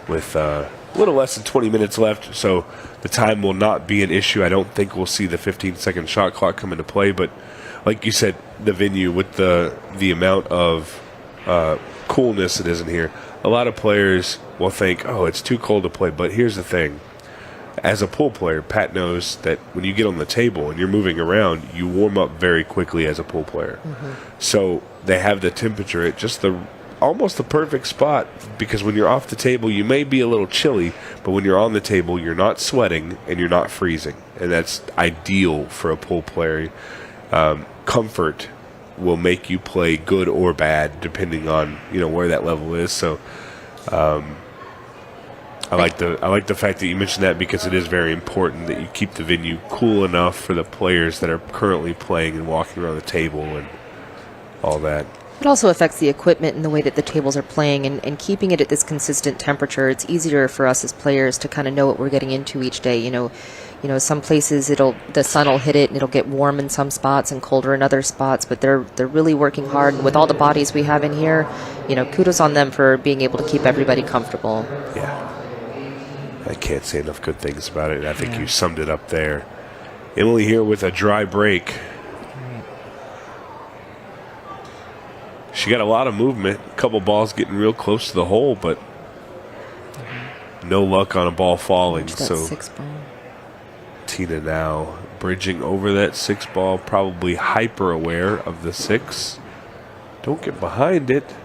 with a little less than 20 minutes left, so the time will not be an issue. I don't think we'll see the 15-second shot clock come into play, but like you said, the venue with the amount of coolness it is in here, a lot of players will think, oh, it's too cold to play, but here's the thing. As a pool player, Pat knows that when you get on the table and you're moving around, you warm up very quickly as a pool player. So they have the temperature at just almost the perfect spot, because when you're off the table, you may be a little chilly, but when you're on the table, you're not sweating and you're not freezing, and that's ideal for a pool player. Comfort will make you play good or bad depending on where that level is. So. I like the fact that you mentioned that, because it is very important that you keep the venue cool enough for the players that are currently playing and walking around the table and all that. It also affects the equipment and the way that the tables are playing, and keeping it at this consistent temperature. It's easier for us as players to kind of know what we're getting into each day. Some places the sun will hit it and it'll get warm in some spots and colder in other spots, but they're really working hard. And with all the bodies we have in here, kudos on them for being able to keep everybody comfortable. Yeah. I can't say enough good things about it. I think you summed it up there. Emily here with a dry break. She got a lot of movement. A couple balls getting real close to the hole, but no luck on a ball falling. So 6 ball. Tina now bridging over that 6 ball, probably hyper aware of the 6. Don't get behind it.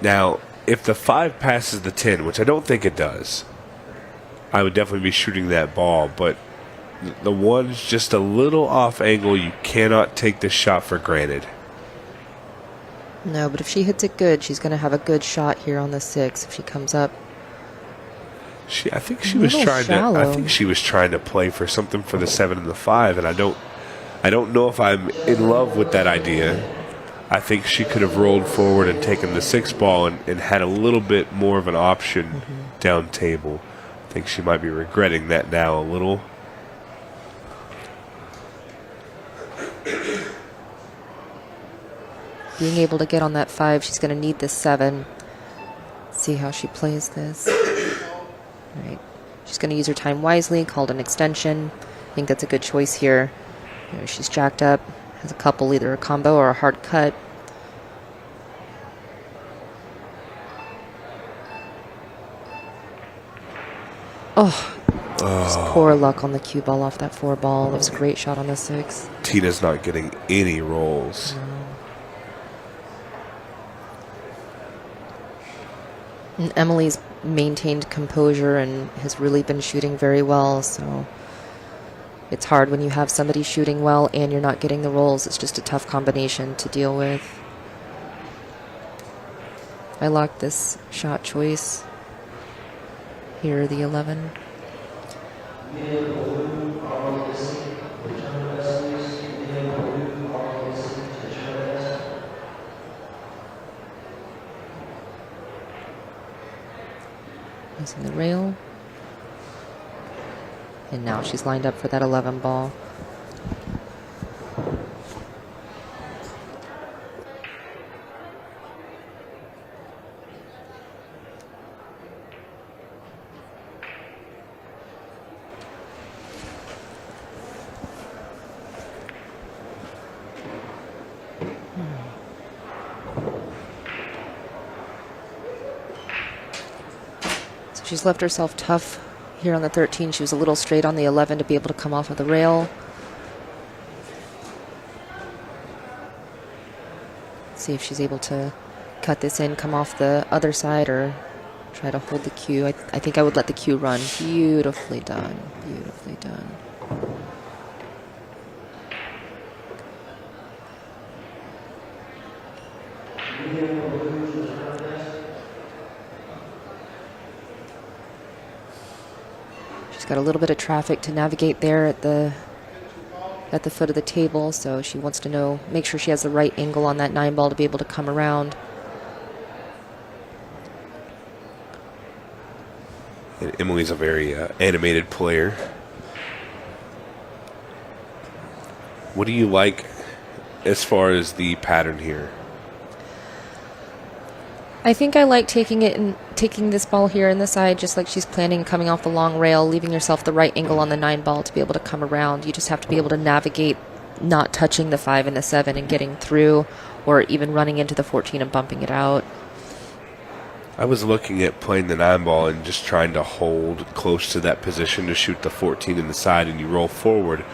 Now, if the 5 passes the 10, which I don't think it does, I would definitely be shooting that ball. But the 1's just a little off angle. You cannot take this shot for granted. No, but if she hits it good, she's going to have a good shot here on the 6 if she comes up. I think she was trying to play for something for the 7 and the 5, and I don't know if I'm in love with that idea. I think she could have rolled forward and taken the 6 ball and had a little bit more of an option down table. I think she might be regretting that now a little. Being able to get on that 5, she's going to need the 7. see how she plays this. All right. She's going to use her time wisely, called an extension. I think that's a good choice here. You know, she's jacked up, has a couple, either a combo or a hard cut. Oh, just poor luck on the cue ball off that 4 ball. That was a great shot on the 6. Tina's not getting any rolls. And Emily's maintained composure and has really been shooting very well, so it's hard when you have somebody shooting well and you're not getting the rolls. It's just a tough combination to deal with. I like this shot choice. Here, the 11. Using the rail. And now she's lined up for that 11 ball. She's left herself tough here on the 13. She was a little straight on the 11 to be able to come off of the rail. See if she's able to cut this in, come off the other side, or try to hold the cue. I think I would let the cue run. Beautifully done. Beautifully done. Got a little bit of traffic to navigate there at the foot of the table, so she wants to make sure she has the right angle on that 9 ball to be able to come around. And Emily's a very animated player. What do you like as far as the pattern here? I think I like taking this ball here in the side, just like she's planning, coming off the long rail, leaving yourself the right angle on the 9 ball to be able to come around. You just have to be able to navigate not touching the 5 and the 7 and getting through, or even running into the 14 and bumping it out. I was looking at playing the 9 ball and just trying to hold close to that position to shoot the 14 in the side, and you roll forward.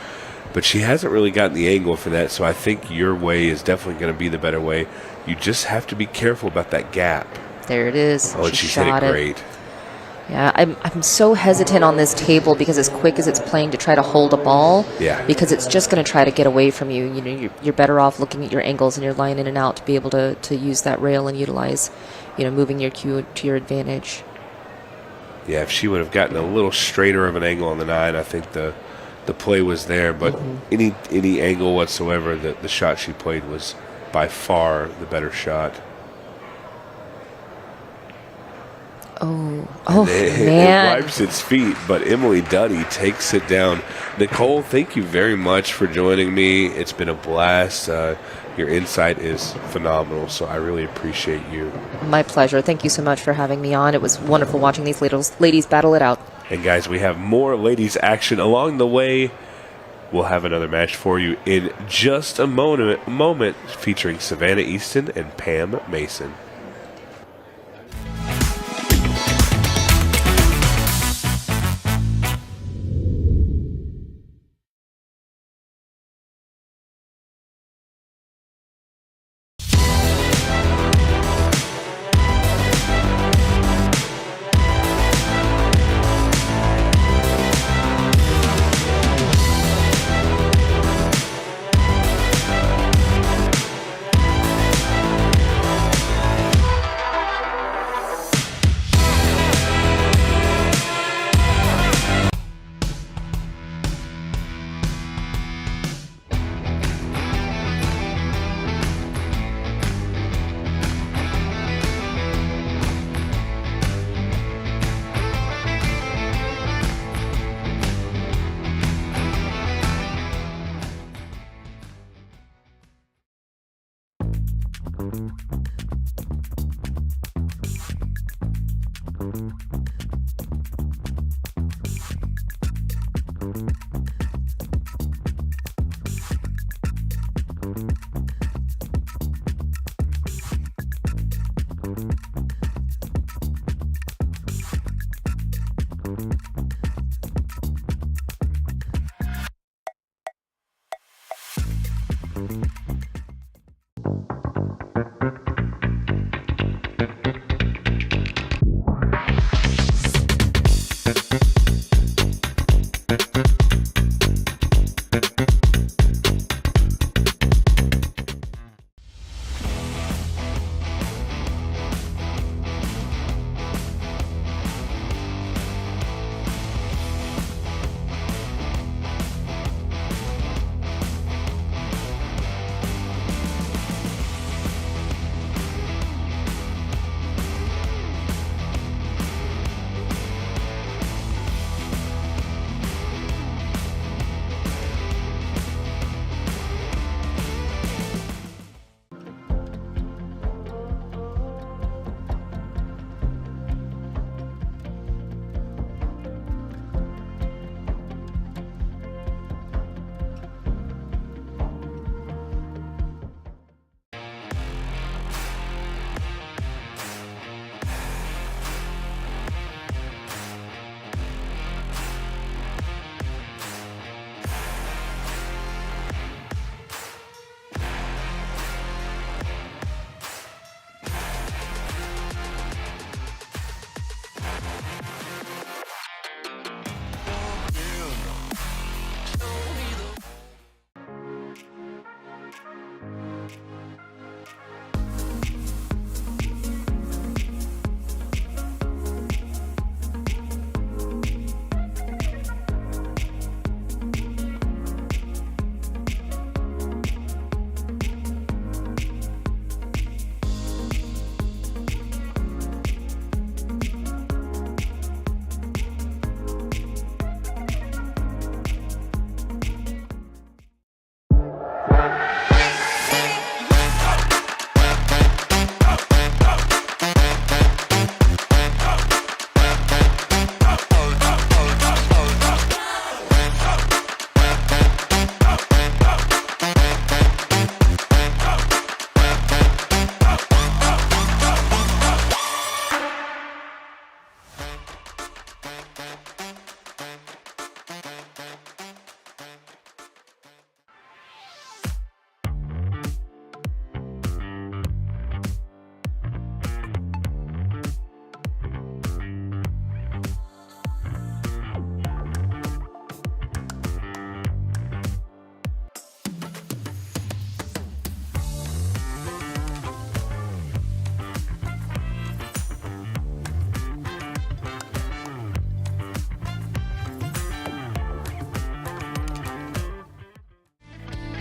But she hasn't really gotten the angle for that, so I think your way is definitely going to be the better way. You just have to be careful about that gap. There it is. Oh, and she's hit it great. Yeah, I'm so hesitant on this table because as quick as it's playing to try to hold a ball, because it's just going to try to get away from you. You know, you're better off looking at your angles and your line in and out to be able to use that rail and utilize, moving your cue to your advantage. Yeah, if she would have gotten a little straighter of an angle on the 9, I think the play was there. But any angle whatsoever, the shot she played was by far the better shot. Man. It wipes its feet, but Emily Duddy takes it down. Nicole, thank you very much for joining me. It's been a blast. Your insight is phenomenal, so I really appreciate you. My pleasure. Thank you so much for having me on. It was wonderful watching these ladies battle it out. And guys, we have more ladies action along the way. We'll have another match for you in just a moment featuring Savannah Easton and Pam Mason.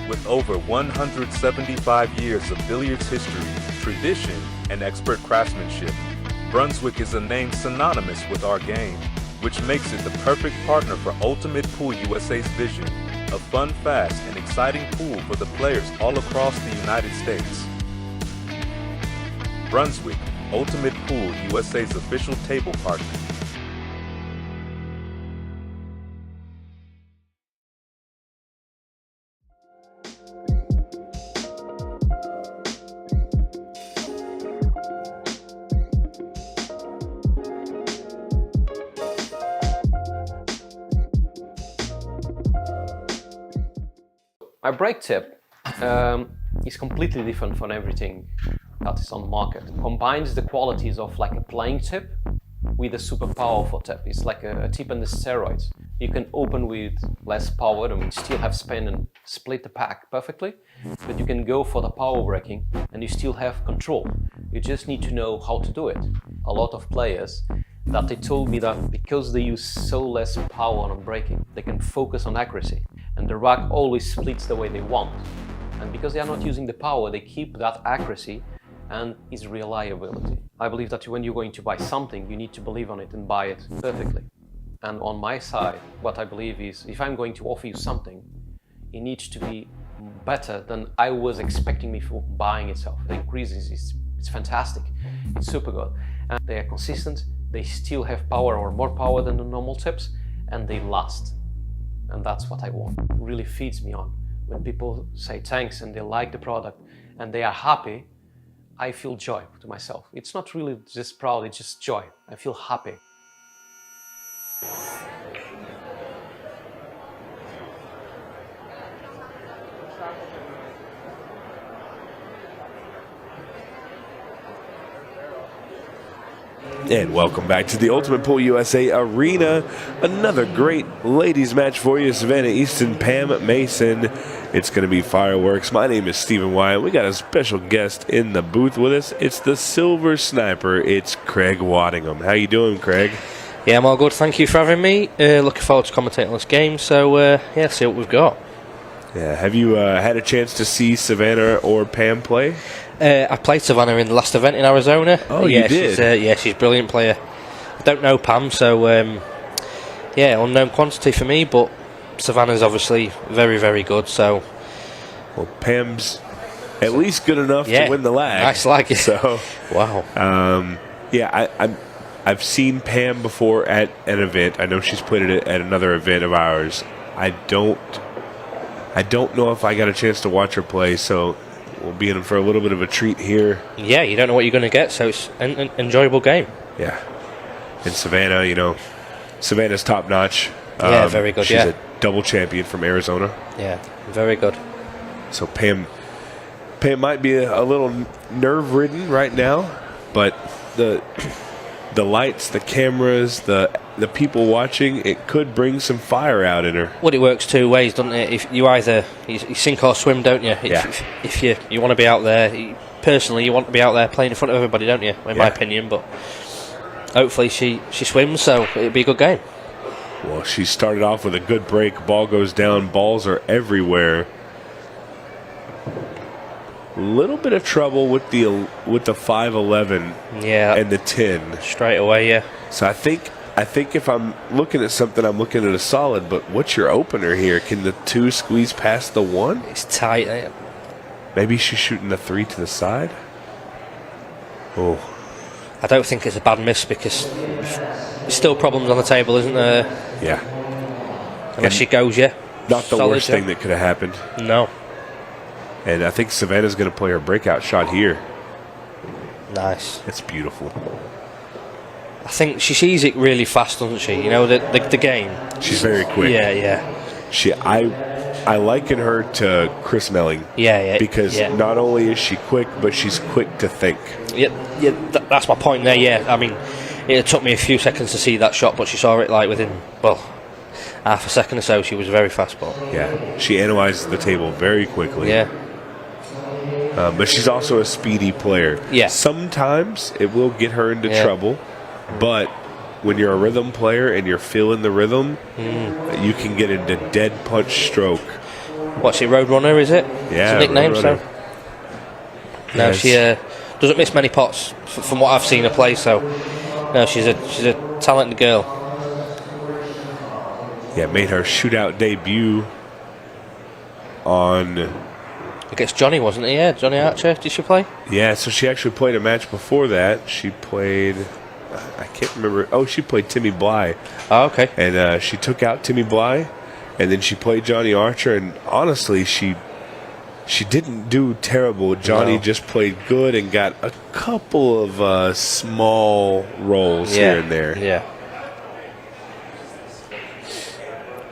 With over 175 years of billiards history, tradition, and expert craftsmanship, Brunswick is a name synonymous with our game, which makes it the perfect partner for Ultimate Pool USA's vision, a fun, fast, and exciting pool for the players all across the United States. Brunswick, Ultimate Pool USA's official table partner. My break tip is completely different from everything that is on the market. It combines the qualities of like a playing tip with a super powerful tip. It's like a tip on the steroids. You can open with less power and still have spin and split the pack perfectly, but you can go for the power breaking and you still have control. You just need to know how to do it. A lot of players that they told me that because they use so less power on breaking, they can focus on accuracy, and the rack always splits the way they want. And because they are not using the power, they keep that accuracy and its reliability. I believe that when you're going to buy something, you need to believe on it and buy it perfectly. And on my side, what I believe is, if I'm going to offer you something, it needs to be better than I was expecting before buying itself. The increases, it's fantastic, it's super good. And they are consistent, they still have power or more power than the normal tips, and they last. And that's what I want. It really feeds me on. When people say thanks and they like the product and they are happy, I feel joy to myself. It's not really just proud, it's just joy. I feel happy. And welcome back to the Ultimate Pool USA Arena. Another great ladies match for you. Savannah Easton, Pam Mason. It's going to be fireworks. My name is Stephen Wyatt. We got a special guest in the booth with us. It's the Silver Sniper. It's Craig Waddingham. How you doing, Craig? Yeah, I'm all good. Thank you for having me. Looking forward to commentating on this game. So, yeah, see what we've got. Yeah. Have you had a chance to see Savannah or Pam play? I played Savannah in the last event in Arizona. Oh, yeah, you did? She's a brilliant player. I don't know Pam, so yeah, unknown quantity for me, but Savannah's obviously very, very good. So, well, Pam's at least good enough to win the lag. Nice lag. So, wow. Yeah, I've seen Pam before at an event. I know she's played it at another event of ours. I don't know if I got a chance to watch her play, so we'll be in for a little bit of a treat here. Yeah, you don't know what you're going to get, so it's an enjoyable game. Yeah. And Savannah, you know, Savannah's top notch. Yeah, very good. She's a double champion from Arizona. Yeah, very good. So Pam might be a little nerve-ridden right now, but the lights, the cameras, the people watching, it could bring some fire out in her. Well, it works two ways, doesn't it? If you either you sink or swim, don't you? If you want to be out there, personally, you want to be out there playing in front of everybody, don't you? In my opinion, but hopefully she swims, so it'll be a good game. Well, she started off with a good break. Ball goes down. Balls are everywhere. Little bit of trouble with the 5-11 and the 10 straight away. Yeah. So I think if I'm looking at something, I'm looking at a solid. But what's your opener here? Can the 2 squeeze past the 1? It's tight. Maybe she's shooting the 3 to the side. Oh, I don't think it's a bad miss because there's still problems on the table, isn't there? Yeah. Unless she goes, not the solid, worst thing that could have happened. No. And I think Savannah's going to play her breakout shot here. Nice. It's beautiful. I think she sees it really fast, doesn't she? You know, the game. She's very quick. Yeah. I liken her to Chris Melling. Yeah. Because not only is she quick, but she's quick to think. Yeah. That's my point there. Yeah. I mean, it took me a few seconds to see that shot, but she saw it like within half a second or so. She was very fast. But yeah, she analyzes the table very quickly. Yeah. But she's also a speedy player. Yeah. Sometimes it will get her into trouble, but when you're a rhythm player and you're feeling the rhythm, you can get into dead punch stroke. What's it, Roadrunner, is it? Yeah, it's a nickname, Roadrunner. So. No, she doesn't miss many pots from what I've seen her play, so no, she's a talented girl. Yeah, made her shootout debut on... Against Johnny, wasn't it? Yeah, Johnny Archer. Did she play? Yeah, so she actually played a match before that. She played... I can't remember. Oh, she played Timmy Bly. Oh, okay. And she took out Timmy Bly, and then she played Johnny Archer, and honestly, she didn't do terrible. Johnny just played good and got a couple of small rolls here and there. Yeah.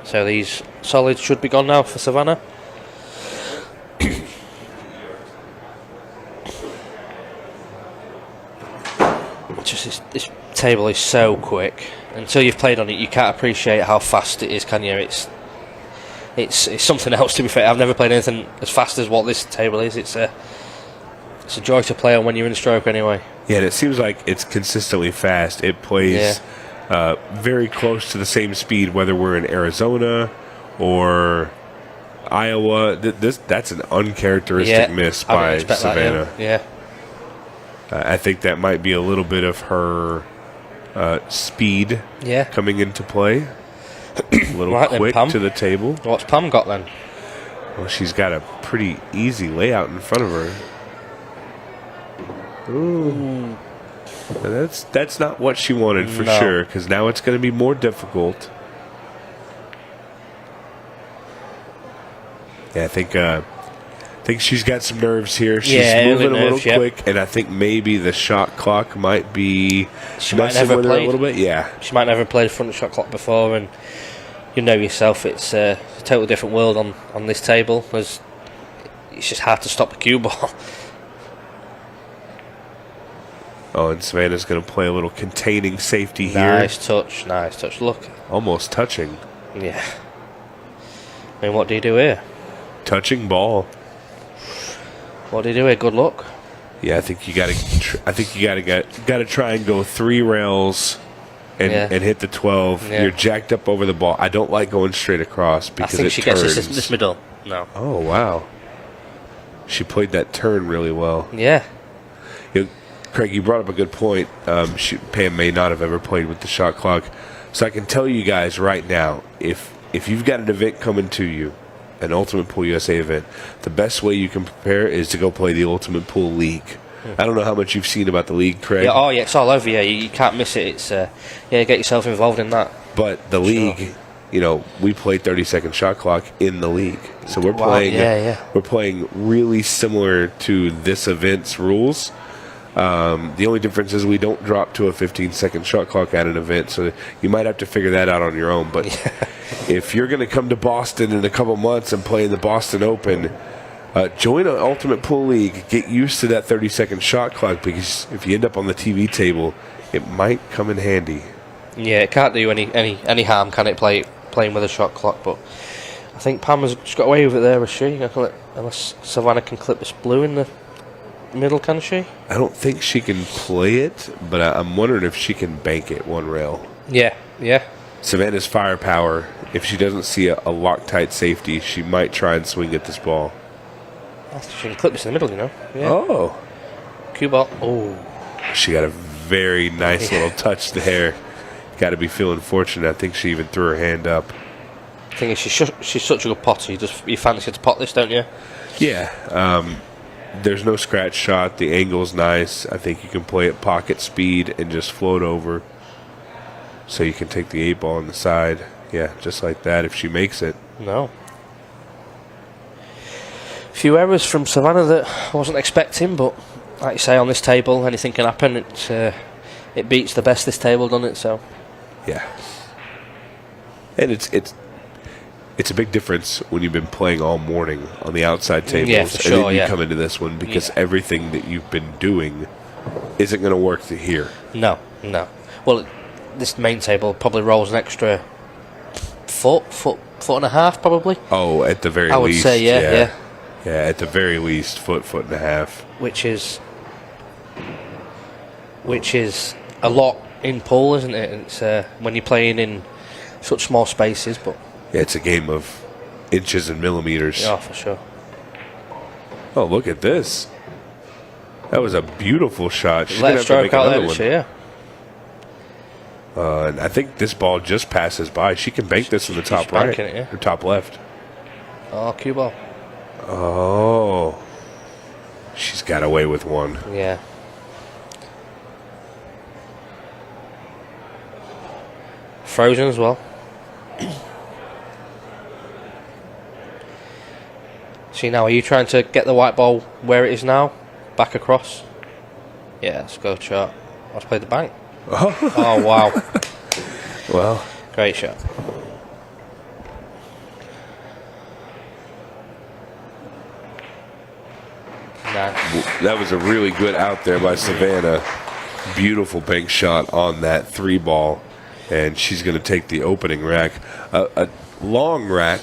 So these solids should be gone now for Savannah. Just this table is so quick. Until you've played on it, you can't appreciate how fast it is, can you? It's something else, to be fair. I've never played anything as fast as what this table is. It's a joy to play on when you're in stroke, anyway. Yeah, and it seems like it's consistently fast. It plays very close to the same speed, whether we're in Arizona or Iowa. That's an uncharacteristic miss by Savannah. I think that might be a little bit of her speed coming into play. A little quick to the table. What's Pam got then? Well, she's got a pretty easy layout in front of her. Ooh. That's not what she wanted for sure, because now it's going to be more difficult. Yeah, I think think she's got some nerves here. She's Yeah, moving a nerves, little quick, and I think maybe the shot clock might be She might messing never with her a played. little bit. Yeah. She might never have played front shot clock before, and you know yourself, it's a totally different world on this table. It's just hard to stop the cue ball. Oh, and Savannah's going to play a little containing safety here. Nice touch, nice touch. Look. Almost touching. Yeah. I mean, what do you do here? Touching ball. What do you do here? Good luck. Yeah, I think you got to. I think you got to try and go 3 rails and hit the 12. Yeah. You're jacked up over the ball. I don't like going straight across I because think it she turns. gets this middle. No. Oh wow. She played that turn really well. Yeah. Craig, you brought up a good point. Pam may not have ever played with the shot clock, so I can tell you guys right now, if you've got an event coming to you, an Ultimate Pool USA event, the best way you can prepare is to go play the Ultimate Pool League. I don't know how much you've seen about the league, Craig. Yeah. Oh yeah, it's all over. Yeah, you can't miss it. It's get yourself involved in that. But the league, we play 30-second shot clock in the league, so we're playing. We're playing really similar to this event's rules. The only difference is we don't drop to a 15-second shot clock at an event, so you might have to figure that out on your own. But if you're going to come to Boston in a couple months and play in the Boston Open, join an Ultimate Pool League. Get used to that 30-second shot clock, because if you end up on the TV table, it might come in handy. Yeah, it can't do any harm, can it? Playing with a shot clock, but I think Pam has just got away with it there, was she? Unless Savannah can clip this blue in the middle, can she? I don't think she can play it, but I'm wondering if she can bank it 1 rail. Yeah. Savannah's firepower, if she doesn't see a Loctite safety, she might try and swing at this ball. I think she can clip this in the middle, Yeah. Oh. Cue ball. Oh. She got a very nice little touch there. Got to be feeling fortunate. I think she even threw her hand up. The thing is, she's such a good potter. You fancy to pot this, don't you? Yeah. There's no scratch shot. The angle's nice. I think you can play at pocket speed and just float over. So you can take the 8 ball on the side. Yeah, just like that if she makes it. No. A few errors from Savannah that I wasn't expecting, but like you say, on this table, anything can happen. It beats the best this table, doesn't it? So. Yeah. And it's a big difference when you've been playing all morning on the outside tables. Yeah, for sure, and then you come into this one, because everything that you've been doing isn't going to work here. No. Well, this main table probably rolls an extra foot and a half, probably. Oh, at the very least. I would say, yeah. Yeah, at the very least, foot and a half. Which is a lot in pool, isn't it? It's when you're playing in such small spaces, but. Yeah, it's a game of inches and millimeters. Yeah, for sure. Oh, look at this. That was a beautiful shot. She's Let going her to have to make stroke out another there, one. And I think this ball just passes by. She can bank this in the top right. banking it, Or top left. Oh, cue ball. Oh. She's got away with one. Yeah. Frozen as well. See, now, are you trying to get the white ball where it is now? Back across? Yeah, let's go shot. Let's play the bank. Oh, wow. Well. Great shot. Nice. That was a really good out there by Savannah. Beautiful bank shot on that 3 ball. And she's going to take the opening rack. A long rack.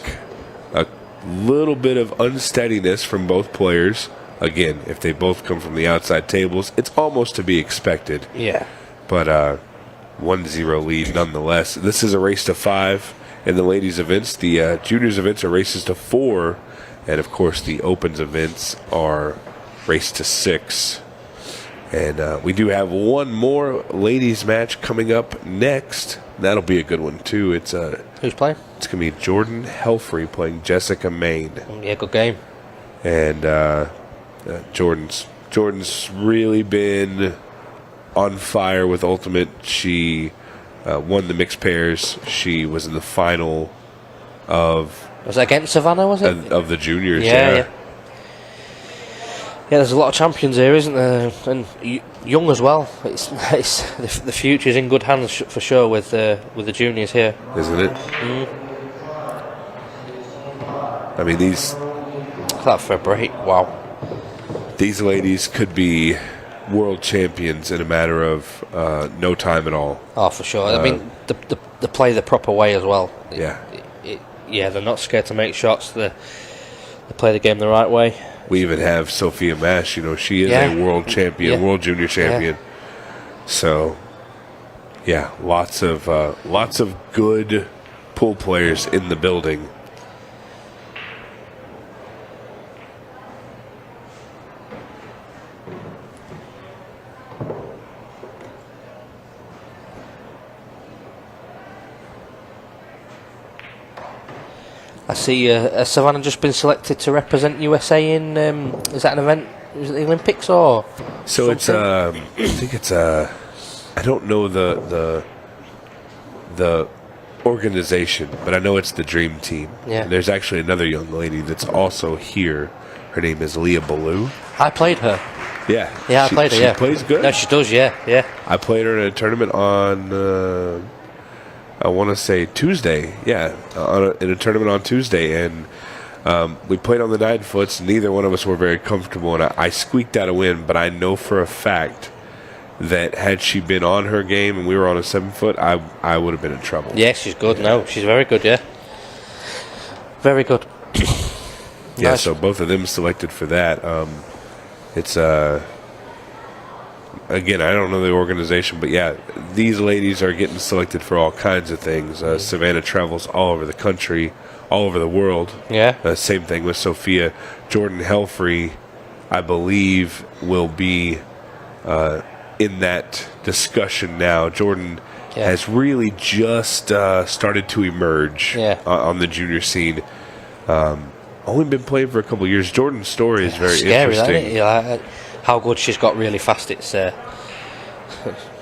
A little bit of unsteadiness from both players. Again, if they both come from the outside tables, it's almost to be expected. Yeah. But 1-0 lead nonetheless. This is a race to 5 in the ladies' events. The juniors' events are races to 4. And, of course, the opens events are race to 6. And we do have one more ladies' match coming up next. That'll be a good one, too. It's who's playing? It's going to be Jordan Helfery playing Jessica Main. Yeah, good game. And Jordan's really been on fire with Ultimate. She won the mixed pairs. She was in the final of... Was that against Savannah, was it? Of the juniors, yeah. Yeah, there's a lot of champions here, isn't there? And young as well. It's the future's in good hands for sure with the juniors here, isn't it? I mean, these. Look at that for a break! Wow. These ladies could be world champions in a matter of no time at all. Oh, for sure. I mean, they play the proper way as well. Yeah. Yeah, they're not scared to make shots. They play the game the right way. We even have Sophia Mash. You know, she is a world champion, world junior champion. So, yeah, lots of good pool players in the building. I see has Savannah just been selected to represent USA in, is that an event, is it the Olympics or so something? It's, I think it's, I don't know the organization, but I know it's the Dream Team. Yeah. And there's actually another young lady that's also here. Her name is Leah Ballou. I played her. Yeah. I played her, She plays good. No, she does, yeah. I played her in a tournament on, I want to say Tuesday. Yeah, in a tournament on Tuesday. And we played on the 9-foots. Neither one of us were very comfortable. And I squeaked out a win, but I know for a fact that had she been on her game and we were on a 7-foot, I would have been in trouble. Yeah, she's good. No, she's very good, yeah. Very good. Yeah, Nice. so both of them selected for that. It's again, I don't know the organization, but yeah, these ladies are getting selected for all kinds of things. Savannah travels all over the country, all over the world. Yeah. Same thing with Sophia. Jordan Helfery, I believe, will be in that discussion now. Jordan has really just started to emerge on the junior scene. Only been playing for a couple of years. Jordan's story is very scary, interesting. Isn't it? Yeah, how good she's got really fast. It's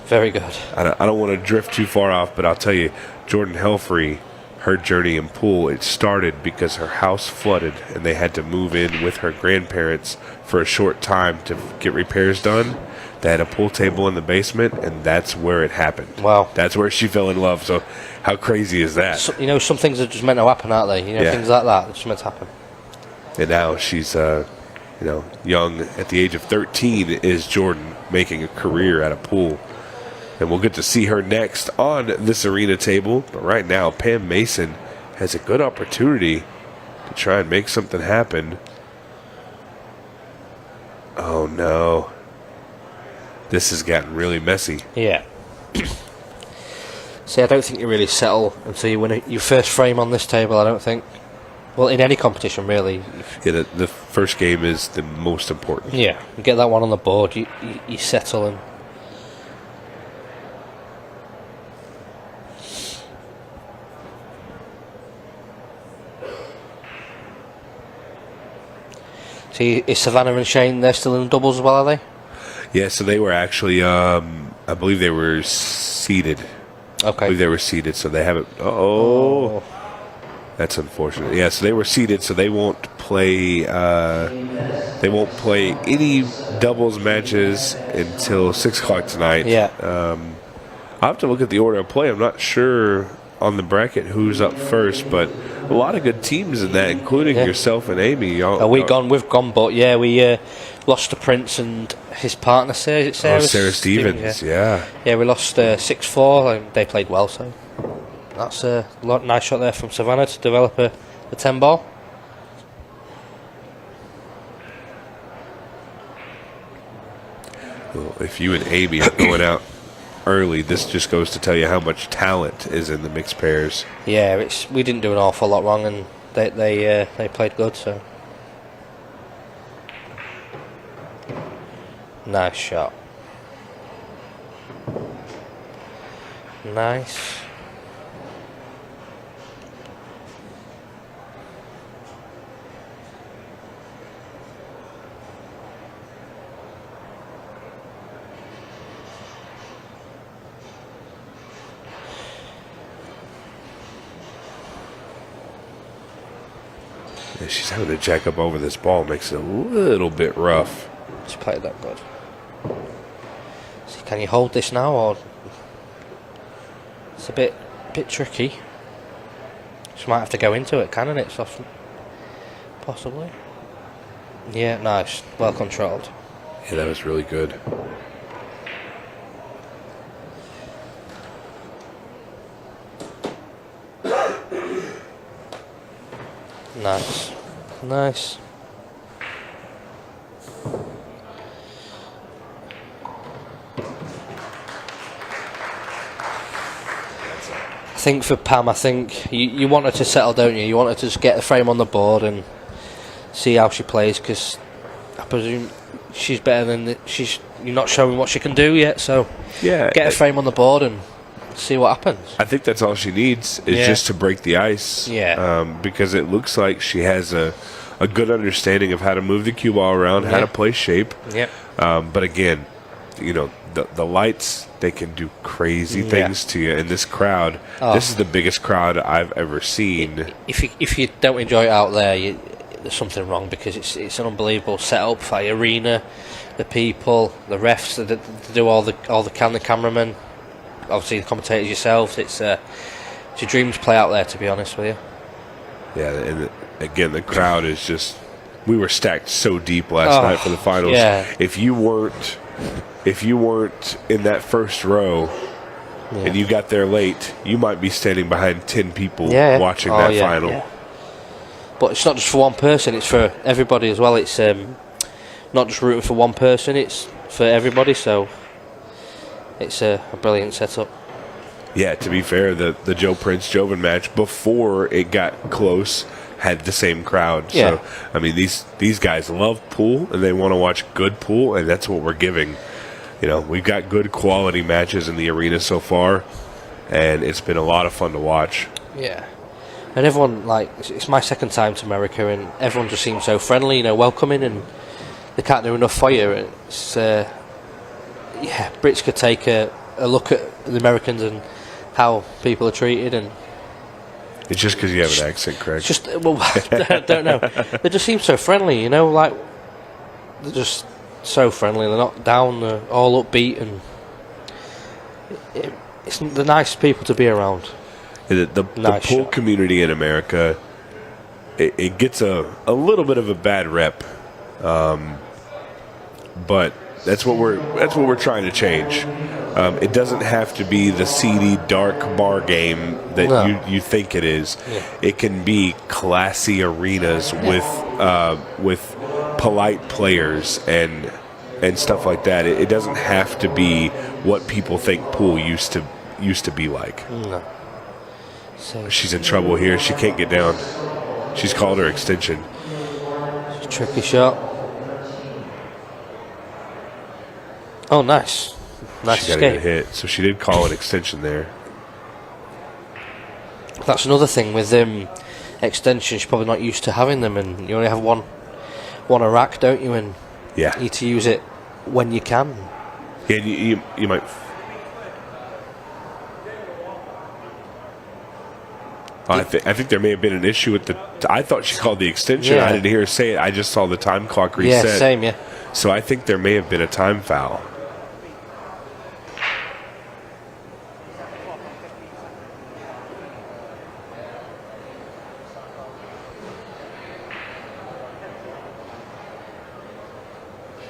very good. I don't want to drift too far off, but I'll tell you, Jordan Helfery, her journey in pool, it started because her house flooded and they had to move in with her grandparents for a short time to get repairs done. They had a pool table in the basement, and that's where it happened. Wow. That's where she fell in love. So how crazy is that? So, you know, some things are just meant to happen, aren't they? You know, things like that, they're just meant to happen. And now she's, young. At the age of 13 is Jordan making a career at a pool. And we'll get to see her next on this arena table. But right now, Pam Mason has a good opportunity to try and make something happen. Oh, no. This has gotten really messy. Yeah. See, I don't think you really settle until you win your first frame on this table, I don't think. Well, in any competition, really. Yeah, the first game is the most important. Yeah, you get that one on the board, you settle and... See, is Savannah and Shane, they're still in doubles as well, are they? Yeah, so they were actually, I believe they were seeded. Okay. I believe they were seeded, so they haven't... Oh. That's unfortunate. Yeah, so they were seeded, so they won't play. They won't play any doubles matches until 6 o'clock tonight. Yeah. I'll have to look at the order of play. I'm not sure on the bracket who's up first, but a lot of good teams in that, including yourself and Amy. We've gone, but yeah, we lost to Prince and his partner, Sarah Stevens. Yeah, we lost 6-4, and they played well, so. That's a nice shot there from Savannah to develop a 10 ball. Well, if you and Amy are going out early, this just goes to tell you how much talent is in the mixed pairs. Yeah, we didn't do an awful lot wrong, and they played good. So nice shot. Nice. She's having to jack up over this ball, makes it a little bit rough. She played that good. So can you hold this now, or it's a bit tricky? She might have to go into it, can't it? Soften, possibly. Yeah, nice, well controlled. Yeah, that was really good. Nice, nice. I think for Pam, I think you want her to settle, don't you? You want her to just get the frame on the board and see how she plays, because I presume she's better than you're not showing what she can do yet. So Yeah, get a frame on the board and see what happens. I think that's all she needs is just to break the ice. Yeah. Because it looks like she has a good understanding of how to move the cue ball around, how to play shape. Yep. But again, you know, the lights, they can do crazy things to you. And this crowd, this is the biggest crowd I've ever seen. If you don't enjoy it out there, there's something wrong, because it's an unbelievable setup for the arena, the people, the refs, that do all the cameramen, obviously the commentators yourself. It's your dreams play out there, to be honest with you. Yeah, and again, the crowd is just. We were stacked so deep last night for the finals. Yeah. If you weren't in that first row and you got there late, you might be standing behind 10 people watching that final. Yeah. But it's not just for one person; it's for everybody as well. It's not just rooting for one person; it's for everybody. So it's a brilliant setup. Yeah, to be fair, the Joe Prince Jovan match before it got close had the same crowd. Yeah. So I mean, these guys love pool and they want to watch good pool, and that's what we're giving. You know, we've got good quality matches in the arena so far, and it's been a lot of fun to watch. Yeah. And everyone, like, it's my second time to America, and everyone just seems so friendly, you know, welcoming, and they can't do enough for you. It's, Brits could take a look at the Americans and how people are treated, and It's just because you have an accent, Craig. just, well, I don't know. They just seem so friendly, you know, like, they're just so friendly. They're not down, they're all upbeat, and it's the nice people to be around. The Nice pool shot. community in America, it gets a little bit of a bad rep, but that's what we're trying to change. It doesn't have to be the seedy, dark bar game that you think it is. Yeah. It can be classy arenas with polite players and stuff like that. It doesn't have to be what people think pool used to be like. No. So She's in trouble here. She can't get down. She's called her extension. tricky shot. Oh, nice. Nice She got a good escape. hit. So she did call an extension there. That's another thing with extensions. You're probably not used to having them, and you only have one a rack, don't you? And Yeah. you need to use it when you can. Yeah, you might. I think there may have been an issue with the. I thought she called the extension. Yeah. I didn't hear her say it. I just saw the time clock reset. Yeah, same. Yeah. So I think there may have been a time foul.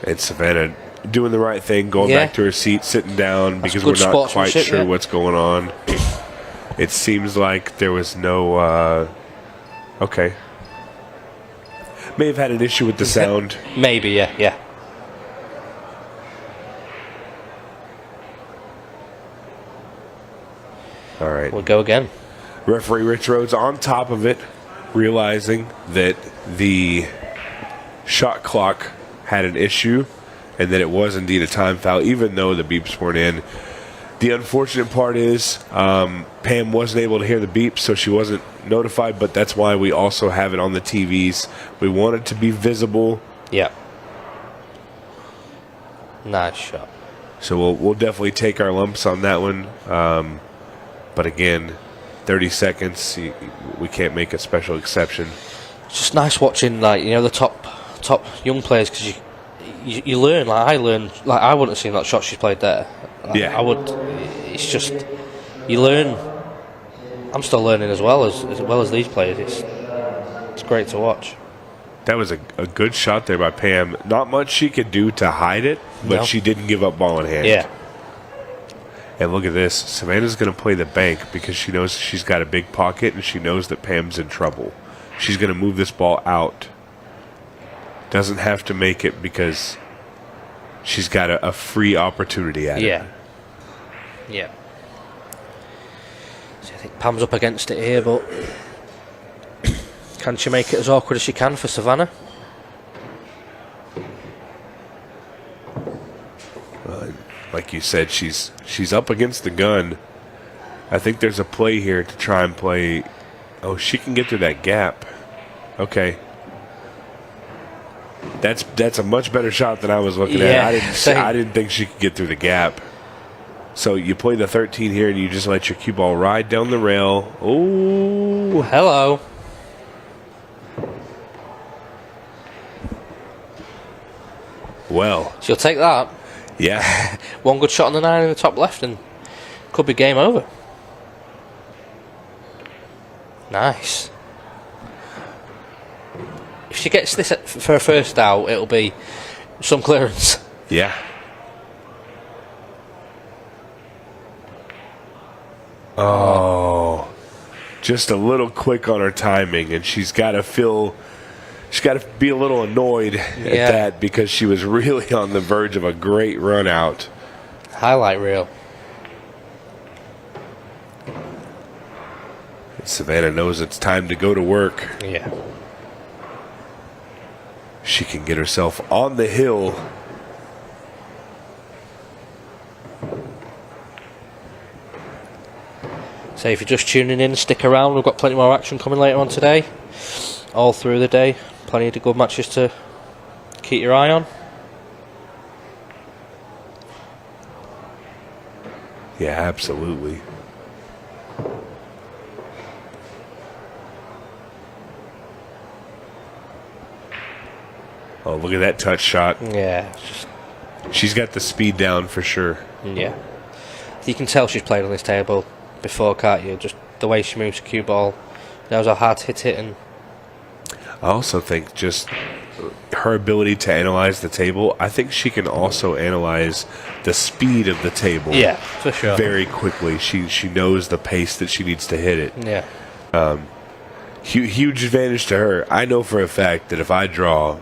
And Savannah doing the right thing, going Yeah. back to her seat, sitting down because good we're not quite sportsmanship, sure yeah. what's going on. It seems like there was no. Okay. May have had an issue with the sound. Maybe. Yeah. All right. We'll go again. Referee Rich Rhodes on top of it, realizing that the shot clock had an issue and that it was indeed a time foul, even though the beeps weren't in. The unfortunate part is Pam wasn't able to hear the beeps, so she wasn't notified, but that's why we also have it on the TVs. We want it to be visible. Yeah. Nice shot. So we'll definitely take our lumps on that one. But again, 30 seconds, we can't make a special exception. It's just nice watching, like, you know, the top young players, because you learn. Like I learned. Like I wouldn't have seen that shot she's played there. Like, Yeah. I would. It's just you learn. I'm still learning as well as these players. It's great to watch. That was a good shot there by Pam. Not much she could do to hide it, but No. she didn't give up ball in hand. Yeah. And look at this. Savannah's going to play the bank because she knows she's got a big pocket and she knows that Pam's in trouble. She's going to move this ball out. Doesn't have to make it because she's got a free opportunity at it. Yeah. Yeah. So I think Pam's up against it here, but can she make it as awkward as she can for Savannah? Like you said, she's up against the gun. I think there's a play here to try and play. Oh, she can get through that gap. Okay. That's a much better shot than I was looking Yeah, at. I didn't think she could get through the gap. So you play the 13 here and you just let your cue ball ride down the rail. Oh, Hello. well, She'll take that. yeah. One good shot on the 9 in the top left and could be game over. Nice. If she gets this for her first out, it'll be some clearance. Yeah. Oh, just a little quick on her timing, and she's got to be a little annoyed at that because she was really on the verge of a great run out. Highlight reel. Savannah knows it's time to go to work. Yeah. She can get herself on the hill. So if you're just tuning in, stick around. We've got plenty more action coming later on today. All through the day. Plenty of good matches to keep your eye on. Yeah, absolutely. Oh, look at that touch shot. Yeah. She's got the speed down for sure. Yeah. You can tell she's played on this table before, can't you? Just the way she moves the cue ball. Knows how hard to hit it. And I also think just her ability to analyze the table, I think she can also analyze the speed of the table. yeah, for sure. Very quickly. She knows the pace that she needs to hit it. Yeah. Huge advantage to her. I know for a fact that if I draw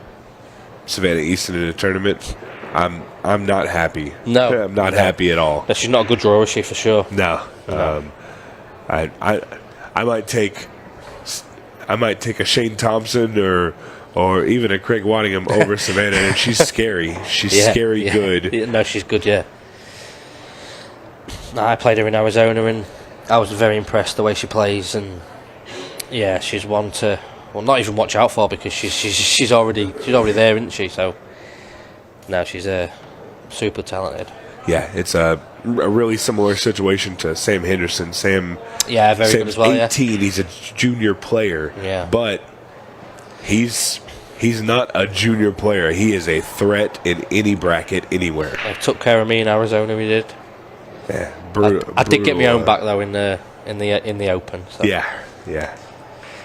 Savannah Easton in a tournament, I'm not happy. No. I'm not happy at all. But she's not a good drawer, is she, for sure? No. I might take a Shane Thompson or even a Craig Waddingham over Savannah, and she's scary. She's scary good. Yeah, no, she's good, yeah. I played her in Arizona, and I was very impressed the way she plays, and yeah, she's one to not even watch out for because she's already there, isn't she? So no, she's super talented. Yeah, it's a really similar situation to Sam Henderson. Sam, very Sam's good as well. 18. Yeah, He's a junior player. Yeah. But he's not a junior player. He is a threat in any bracket anywhere. They took care of me in Arizona. We did. Yeah, I did get my own back though in the Open. So. Yeah.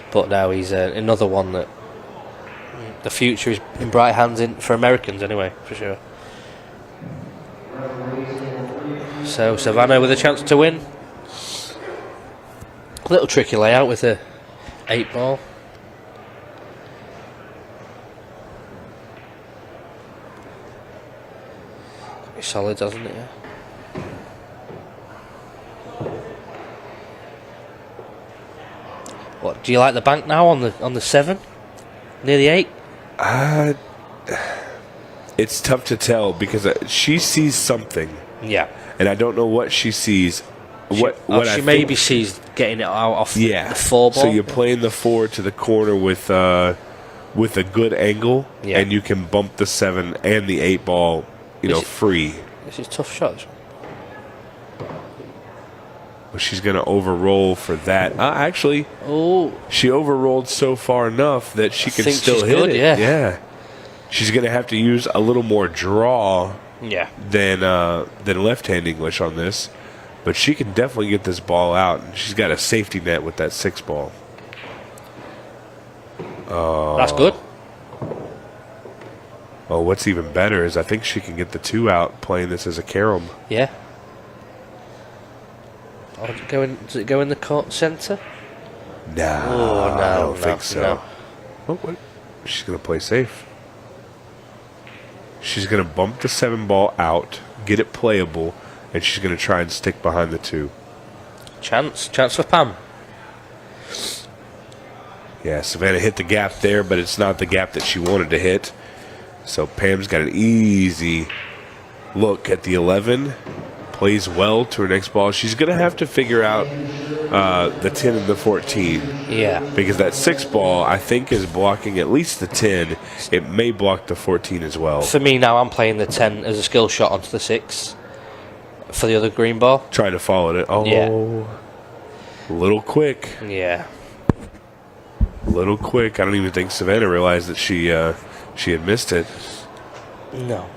But now he's another one that the future is in bright hands for Americans anyway, for sure. So Savannah with a chance to win. A little tricky layout with a 8 ball. Got me solid, doesn't it? Yeah. What do you like the bank now on the 7 near the 8? It's tough to tell because she sees something. Yeah. And I don't know what she sees. What she maybe sees getting it out off the 4 ball. So you're playing the 4 to the corner with a good angle, and you can bump the 7 and the 8 ball, free. This is tough shots. But she's going to overroll for that. Actually, Oh, she overrolled so far enough that she can think still she's hit good, it. yeah. She's going to have to use a little more draw than left-hand English on this. But she can definitely get this ball out. She's got a safety net with that 6 ball. That's good. Oh, what's even better is I think she can get the 2 out playing this as a carom. Yeah. Oh, does it go in the court centre? No, I don't think so. No. Oh, what? She's going to play safe. She's going to bump the 7 ball out, get it playable, and she's going to try and stick behind the 2. Chance for Pam. Yeah, Savannah hit the gap there, but it's not the gap that she wanted to hit. So Pam's got an easy look at the 11. Plays well to her next ball. She's going to have to figure out the 10 and the 14. Yeah. Because that 6 ball, I think, is blocking at least the 10. It may block the 14 as well. For me now, I'm playing the 10 as a skill shot onto the 6 for the other green ball. Trying to follow it. Oh, yeah. A little quick. Yeah. A little quick. I don't even think Savannah realized that she had missed it. No.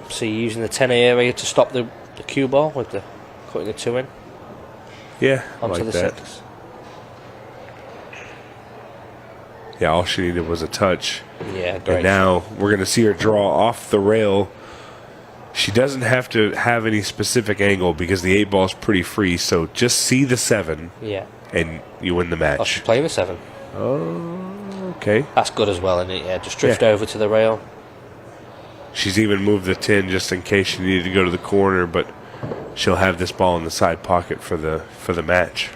So you're using the 10 area to stop the cue ball with the cutting the 2 in? Yeah, I onto like the that. 6. Yeah, all she needed was a touch. Yeah, great. And now we're going to see her draw off the rail. She doesn't have to have any specific angle because the 8 ball is pretty free. So just see the 7. Yeah. And you win the match. Oh, she's playing the 7. Oh, okay. That's good as well, isn't it? Yeah, just drift over to the rail. She's even moved the 10 just in case she needed to go to the corner, but she'll have this ball in the side pocket for the match.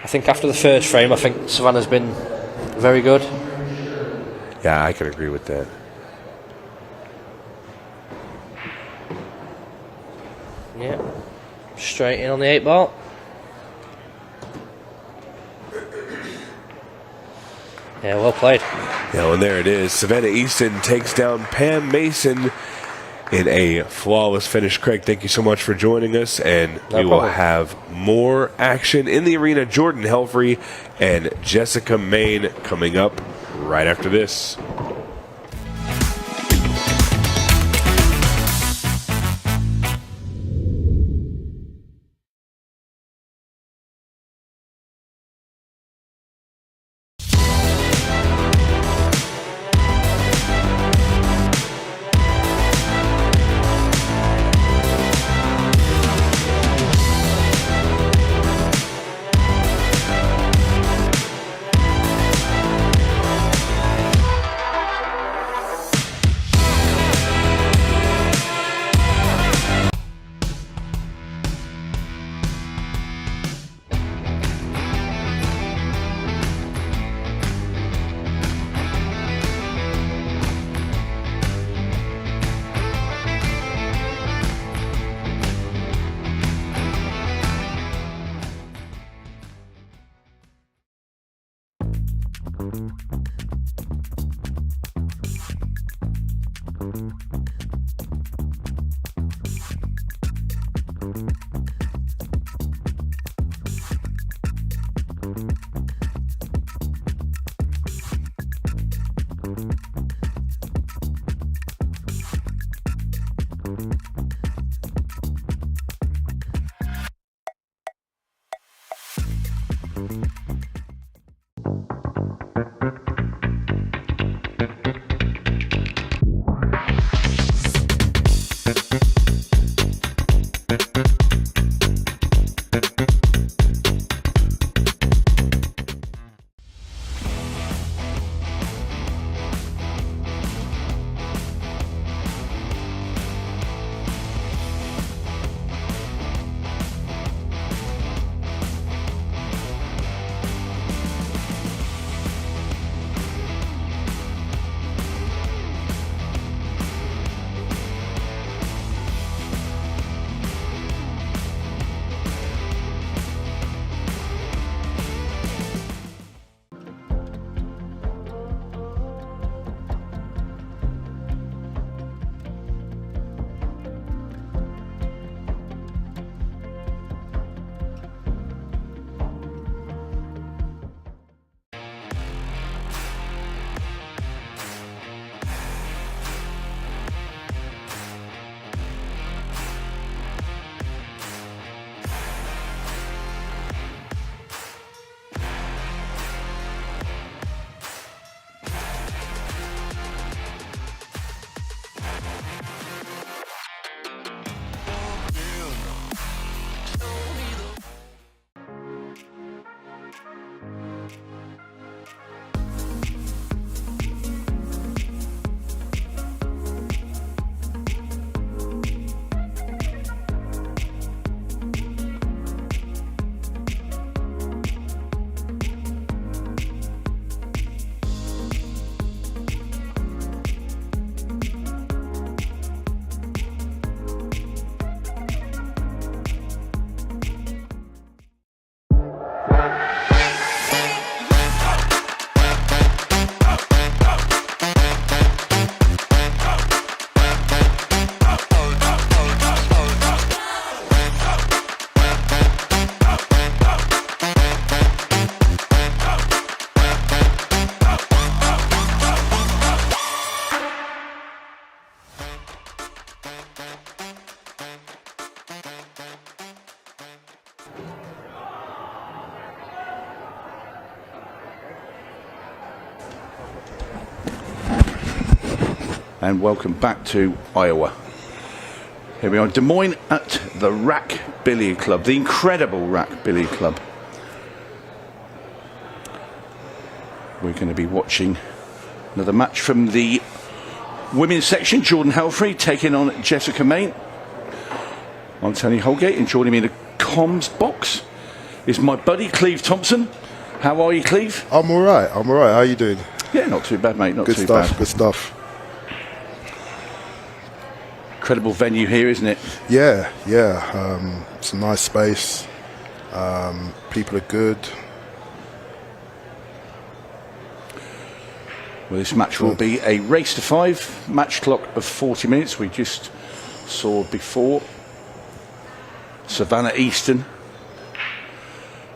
I think after the first frame, I think Savannah's been very good. Yeah, I can agree with that. Yeah. Straight in on the 8 ball. Yeah, well played. Yeah, and there it is. Savannah Easton takes down Pam Mason in a flawless finish. Craig, thank you so much for joining us, and we will have more action in the arena. Jordan Helfery and Jessica Main coming up right after this. and welcome back to Iowa. Here we are in Des Moines at the Rack Billiard Club, the incredible Rack Billiard Club. We're going to be watching another match from the women's section. Jordan Helfery taking on Jessica Main. I'm Tony Holgate, and joining me in the comms box is my buddy Cleve Thompson. How are you, Cleve? I'm all right. How are you doing? Yeah, not too bad, mate. Not Good too stuff. bad. Good stuff. Incredible venue here, isn't it? Yeah. It's a nice space. People are good. Well, this match will be a race to 5, match clock of 40 minutes. We just saw before Savannah Easton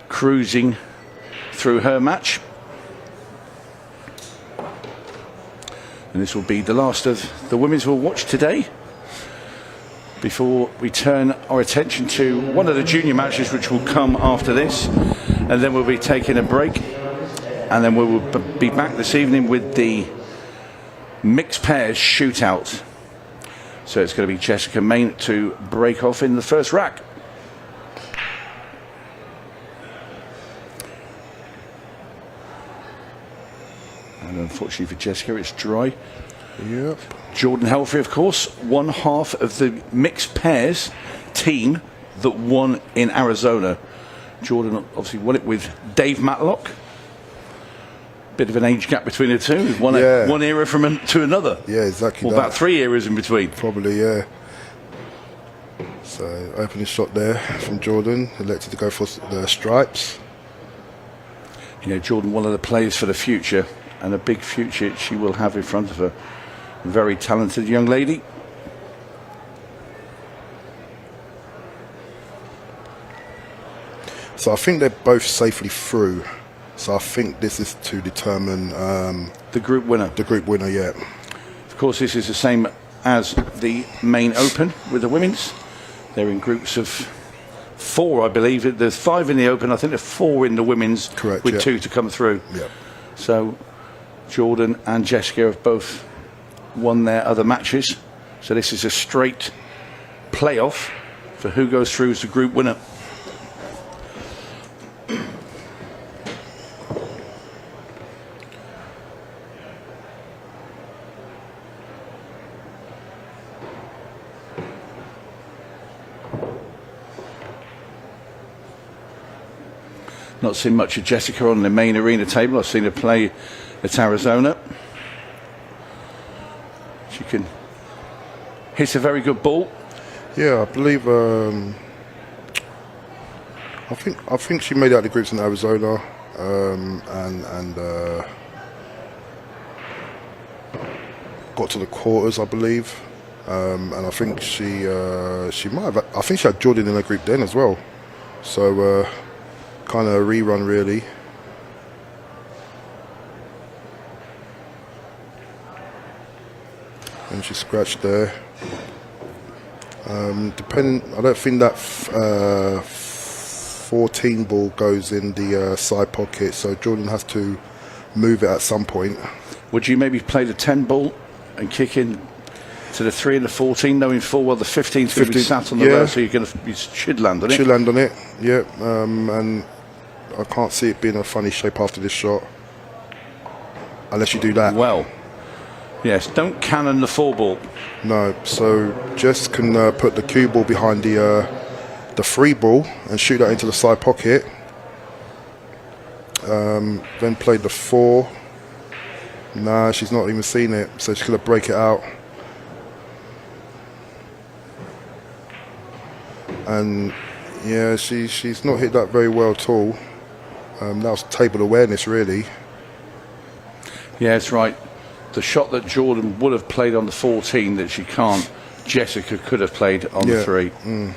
cruising through her match. And this will be the last of the women's we'll watch today, before we turn our attention to one of the junior matches which will come after this. And then we'll be taking a break. And then we will be back this evening with the mixed pairs shootout. So it's going to be Jessica Main to break off in the first rack. And unfortunately for Jessica, it's dry. Yep. Jordan Helfery, of course, one half of the mixed pairs team that won in Arizona. Jordan obviously won it with Dave Matlock. Bit of an age gap between the two. One era to another. Yeah, exactly. Well, about 3 eras in between. Probably, yeah. So, opening shot there from Jordan. Elected to go for the stripes. You know, Jordan, one of the players for the future, and a big future she will have in front of her. Very talented young lady. So I think they're both safely through. So I think this is to determine the group winner. The group winner, yeah. Of course, this is the same as the main open with the women's. They're in groups of 4, I believe. There's 5 in the open. I think there's 4 in the women's. Correct, with yeah. 2 to come through. Yep. So Jordan and Jessica have both won their other matches. So this is a straight playoff for who goes through as the group winner. Not seen much of Jessica on the main arena table. I've seen her play at Arizona. She can hit a very good ball. Yeah, I believe. I think she made out the groups in Arizona, and got to the quarters, I believe. And I think she might have. I think she had Jordan in her group then as well. So. Kind of a rerun, really. And she scratched there. I don't think that 14 ball goes in the side pocket, so Jordan has to move it at some point. Would you maybe play the 10 ball and kick in to the 3 and the 14, knowing full well the 15's going to be sat on the row, so you should land on it? Should land on it, yeah. And I can't see it being a funny shape after this shot, unless you do that. Well, yes, don't cannon the 4 ball. No, so Jess can put the cue ball behind the 3 ball and shoot that into the side pocket. Then play the 4. Nah, she's not even seen it, so she's going to break it out. And yeah, she's not hit that very well at all. That was table awareness, really. Yeah, that's right. The shot that Jordan would have played on the 14 that she can't, Jessica could have played on the 3. Mm.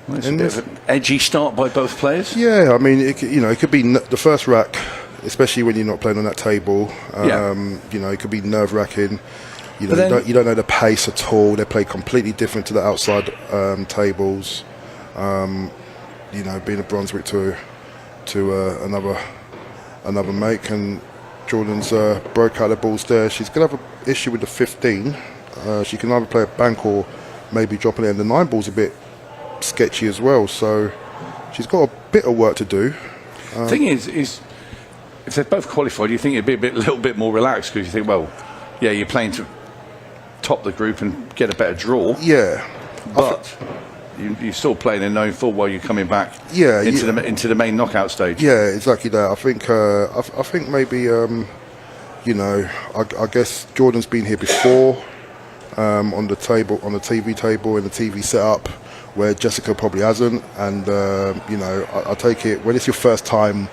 Well, it's a bit of an edgy start by both players. Yeah, I mean, it could be the first rack, especially when you're not playing on that table. It could be nerve-wracking. You don't know the pace at all. They play completely different to the outside tables. You know, being a Brunswick to another make, and Jordan's broke out the balls there. She's going to have an issue with the 15. She can either play a bank or maybe dropping it, and the 9 ball's a bit sketchy as well, so she's got a bit of work to do. Thing is if they're both qualified, you think it'd be a little bit more relaxed, because you think, well, yeah, you're playing to top the group and get a better draw. Yeah, but you're still playing and knowing full well you're coming back. Yeah, into the main knockout stage. Yeah, exactly that. I think maybe you know, I guess Jordan's been here before on the TV table in the TV setup, where Jessica probably hasn't, and you know, I take it when it's your first time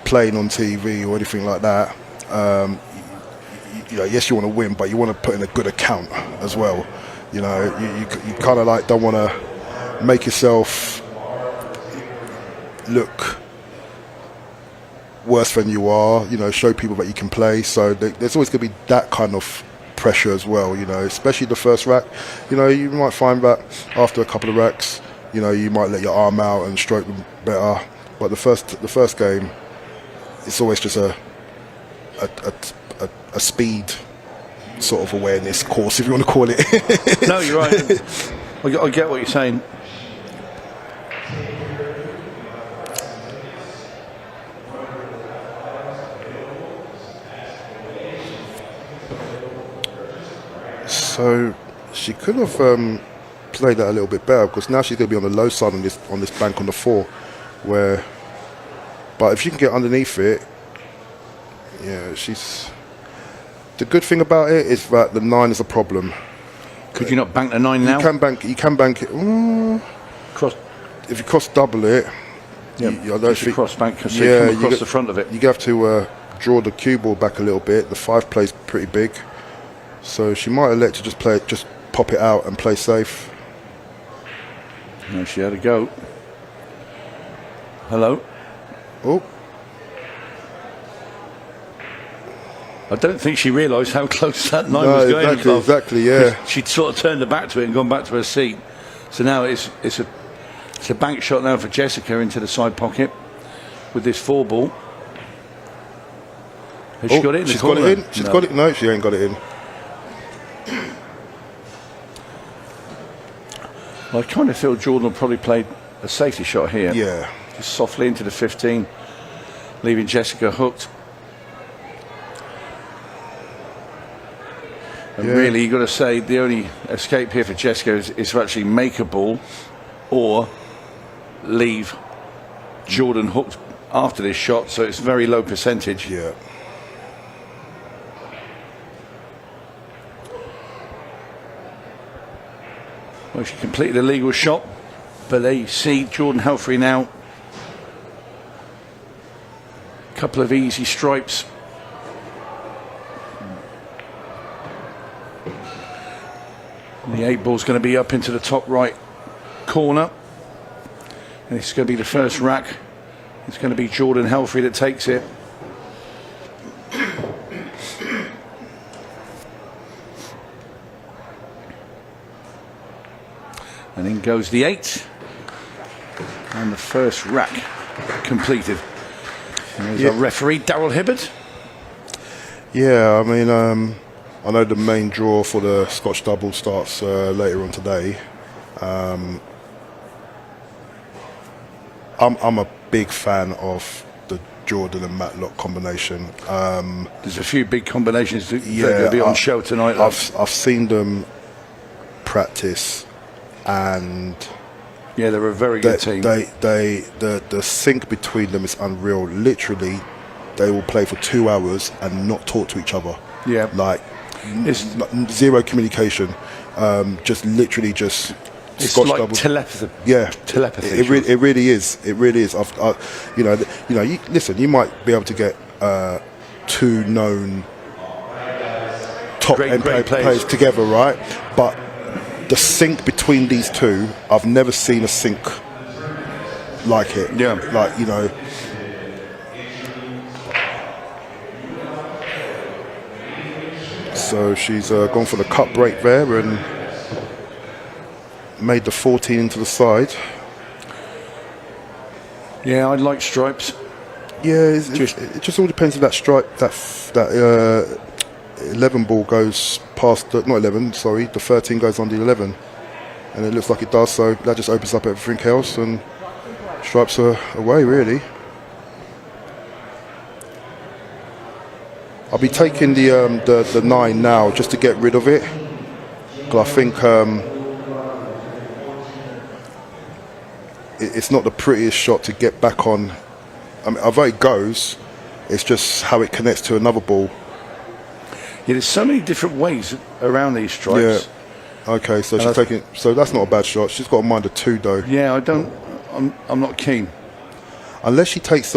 playing on TV or anything like that. You know, yes, you want to win, but you want to put in a good account as well. You know, you kind of like don't want to make yourself look worse than you are. You know, show people that you can play. So there's always going to be that kind of pressure as well. You know, especially the first rack. You know, you might find that after a couple of racks, you know, you might let your arm out and stroke them better. But the first game, it's always just a speed sort of awareness course, if you want to call it. No, you're right. I get what you're saying. So she could have played that a little bit better, because now she's going to be on the low side on this bank on the 4, where. But if she can get underneath it, yeah, she's. The good thing about it is that the 9 is a problem. Could you not bank the 9 now? You can bank it. Cross. If you cross double it, yeah, I don't think cross bank. So yeah, you come across the front of it. You have to draw the cue ball back a little bit. The 5 plays pretty big, so she might elect to just pop it out and play safe. No, she had a go. Hello. Oh. I don't think she realised how close that 9 was going. Exactly, yeah. She'd sort of turned her back to it and gone back to her seat. So now it's a bank shot now for Jessica into the side pocket with this 4 ball. Has she got it in? She's got it in. She's got it. No, she ain't got it in. Well, I kind of feel Jordan will probably play a safety shot here. Yeah. Just softly into the 15, leaving Jessica hooked. And really, you've got to say the only escape here for Jessica is to actually make a ball or leave Jordan hooked after this shot, so it's very low percentage. Yeah. Well, she completed a legal shot, but they see Jordan HELFERY now. A couple of easy stripes. And the 8 ball's going to be up into the top right corner. And it's going to be the first rack. It's going to be Jordan HELFERY that takes it. And in goes the 8. And the first rack completed. And there's our referee, Daryl Hibbard. Yeah, I mean, I know the main draw for the Scotch double starts later on today. I'm a big fan of the Jordan and Matlock combination. There's a few big combinations that are going to be on show tonight. I've seen them practice, and yeah, they're a very good team. The sync between them is unreal. Literally, they will play for 2 hours and not talk to each other. Yeah, like it's zero communication. Just literally just. It's Scotch like double. telepathy. Yeah, telepathy. It really is. It really is. Listen. You might be able to get 2 known top NBA players together, right? But the sync between these 2, I've never seen a sync like it. Yeah, like So she's gone for the cut break there, and made the 14 into the side. Yeah, I'd like stripes. Yeah, it just all depends if that stripe, that 11 ball goes past the, not 11, sorry, the 13 goes on the 11, and it looks like it does. So that just opens up everything else, and stripes are away really. I'll be taking the 9 now just to get rid of it, because I think it's not the prettiest shot to get back on. I mean, although it goes, it's just how it connects to another ball. Yeah, there's so many different ways around these stripes. Yeah. Okay, so she's taking. So that's not a bad shot. She's got to mind a 2 though. Yeah, I'm not keen. Unless she takes.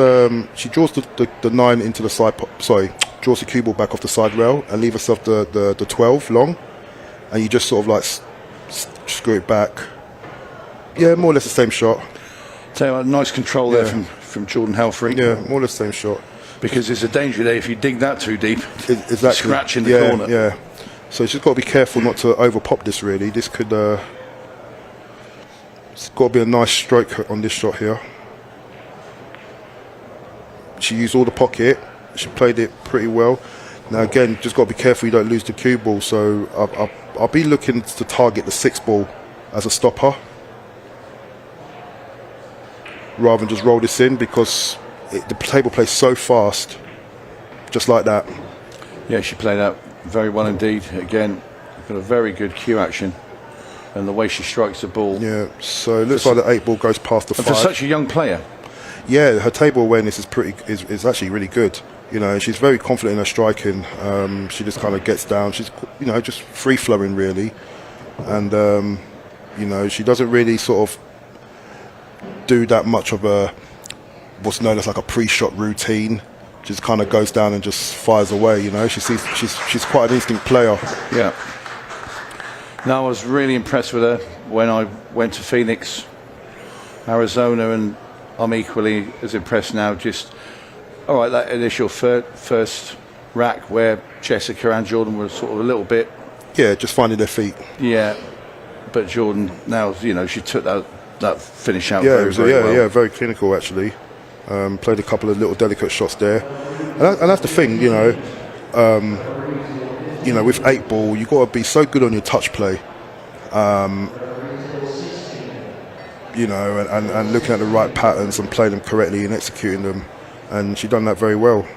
She draws the 9 into the side. Sorry, draws the cue ball back off the side rail and leave herself the 12 long, and you just sort of like screw it back. Yeah, more or less the same shot. So nice control there from Jordan Helfery. Yeah, more or less the same shot. Because there's a danger there if you dig that too deep. Exactly. Scratch in the corner. Yeah. So she's got to be careful not to over pop this really. This could. It's got to be a nice stroke on this shot here. She used all the pocket. She played it pretty well. Now again, just got to be careful you don't lose the cue ball. So I'll be looking to target the 6 ball as a stopper, rather than just roll this in, because the table plays so fast, just like that. Yeah, she played that very well indeed. Again, got a very good cue action, and the way she strikes the ball. Yeah, so it looks like the 8 ball goes past the 5. For such a young player. Yeah, her table awareness is actually really good. You know, she's very confident in her striking. She just kind of gets down. She's, you know, just free flowing really, and you know, she doesn't really sort of do that much of a what's known as like a pre-shot routine. Just kind of goes down and just fires away. You know, she's quite an instinct player. Yeah. No, I was really impressed with her when I went to Phoenix, Arizona, and I'm equally as impressed now. Just all right, that initial first rack where Jessica and Jordan were sort of a little bit. Yeah, just finding their feet. Yeah, but Jordan now, you know, she took that finish out. Yeah, very well. Yeah, very clinical actually. Played a couple of little delicate shots there, and that's the thing, you know. You know, with 8 ball, you got to be so good on your touch play. You know, and looking at the right patterns and playing them correctly and executing them, and she done that very well.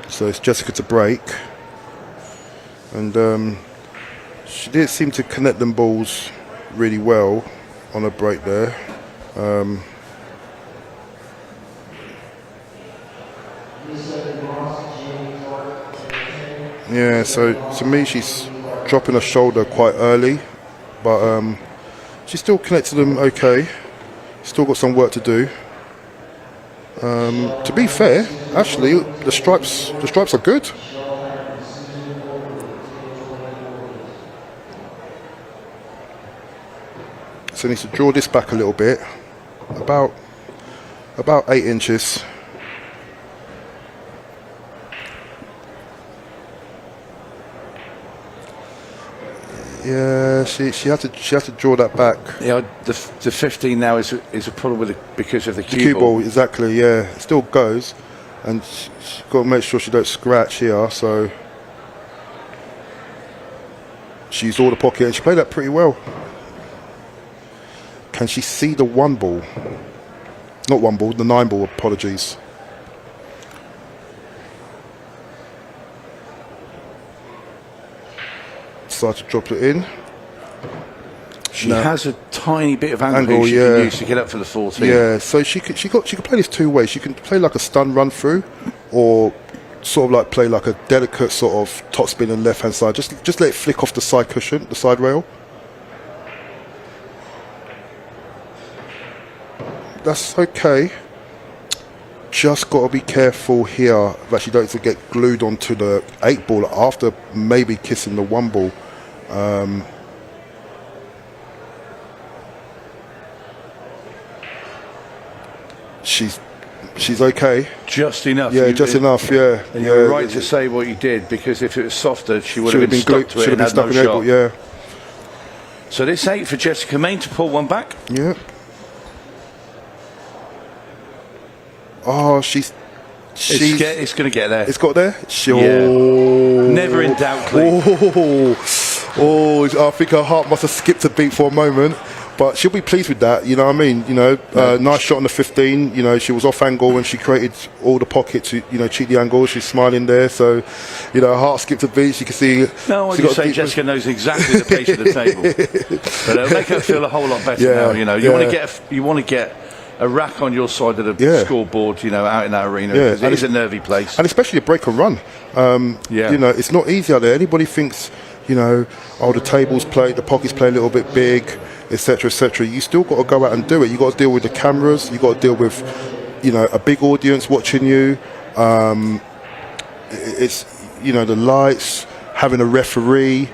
So it's Jessica to break, and she did seem to connect them balls really well on a break there. Yeah, so to me she's dropping her shoulder quite early, but she still connected them okay. Still got some work to do. To be fair, actually, the stripes are good. So needs to draw this back a little bit, about 8 inches. Yeah, she had to draw that back. Yeah, the 15 now is a problem with because of the cue ball. Exactly. Yeah, it still goes, and she's got to make sure she don't scratch here. So she used all the pocket, and she played that pretty well. Can she see the 1 ball? Not 1 ball, the 9 ball. Apologies. Decide to drop it in. She has a tiny bit of angle she can use to get up for the 14. Yeah, so she can play this 2 ways. She can play like a stun run through, or sort of like play like a delicate sort of top spin and left hand side. Just let it flick off the side cushion, the side rail. That's okay. Just got to be careful here that she don't get glued onto the 8 ball after maybe kissing the 1 ball. she's okay. Just enough. Yeah, just enough. Yeah. And you're right to say what you did, because if it was softer, she would have been stuck to it. Should have been stuck in the able. Yeah. So this 8 for Jessica Main to pull one back. Yeah. Oh, she's it's going to get there. It's got there. Never in doubt. I think her heart must have skipped a beat for a moment, but she'll be pleased with that. You know what I mean? You know, nice shot on the 15. You know, she was off angle when she created all the pockets to, you know, cheat the angle. She's smiling there, so you know, her heart skipped a beat. She can see. No, I just say Jessica knows exactly the pace of the table, but it'll make her feel a whole lot better now. You know, you want to get a rack on your side of the scoreboard, you know, out in that arena, because it is a nervy place. And especially a break and run. You know, it's not easy out there. Anybody thinks, you know, oh, the tables play, the pockets play a little bit big, etc., etc. You still got to go out and do it. You got to deal with the cameras. You got to deal with, you know, a big audience watching you. It's, you know, the lights, having a referee.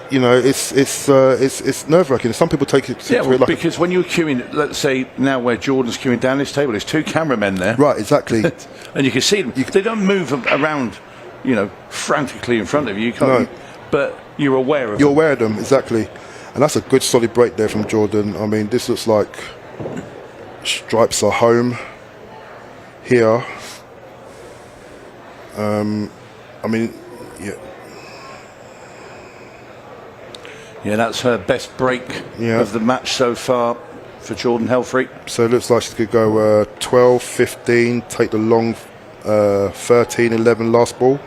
You know, it's nerve-wracking. Some people take it to it like because when you're queuing, let's say now where Jordan's queuing down this table, there's 2 cameramen there. Right, exactly. And you can see them. They don't move around, you know, frantically in front of you. You can't, but you're aware of them. You're aware of them, exactly. And that's a good solid break there from Jordan. I mean, this looks like stripes are home here. I mean, yeah. Yeah, that's her best break of the match so far for Jordan HELFERY. So it looks like she could go 12, 15, take the long 13, 11 last ball.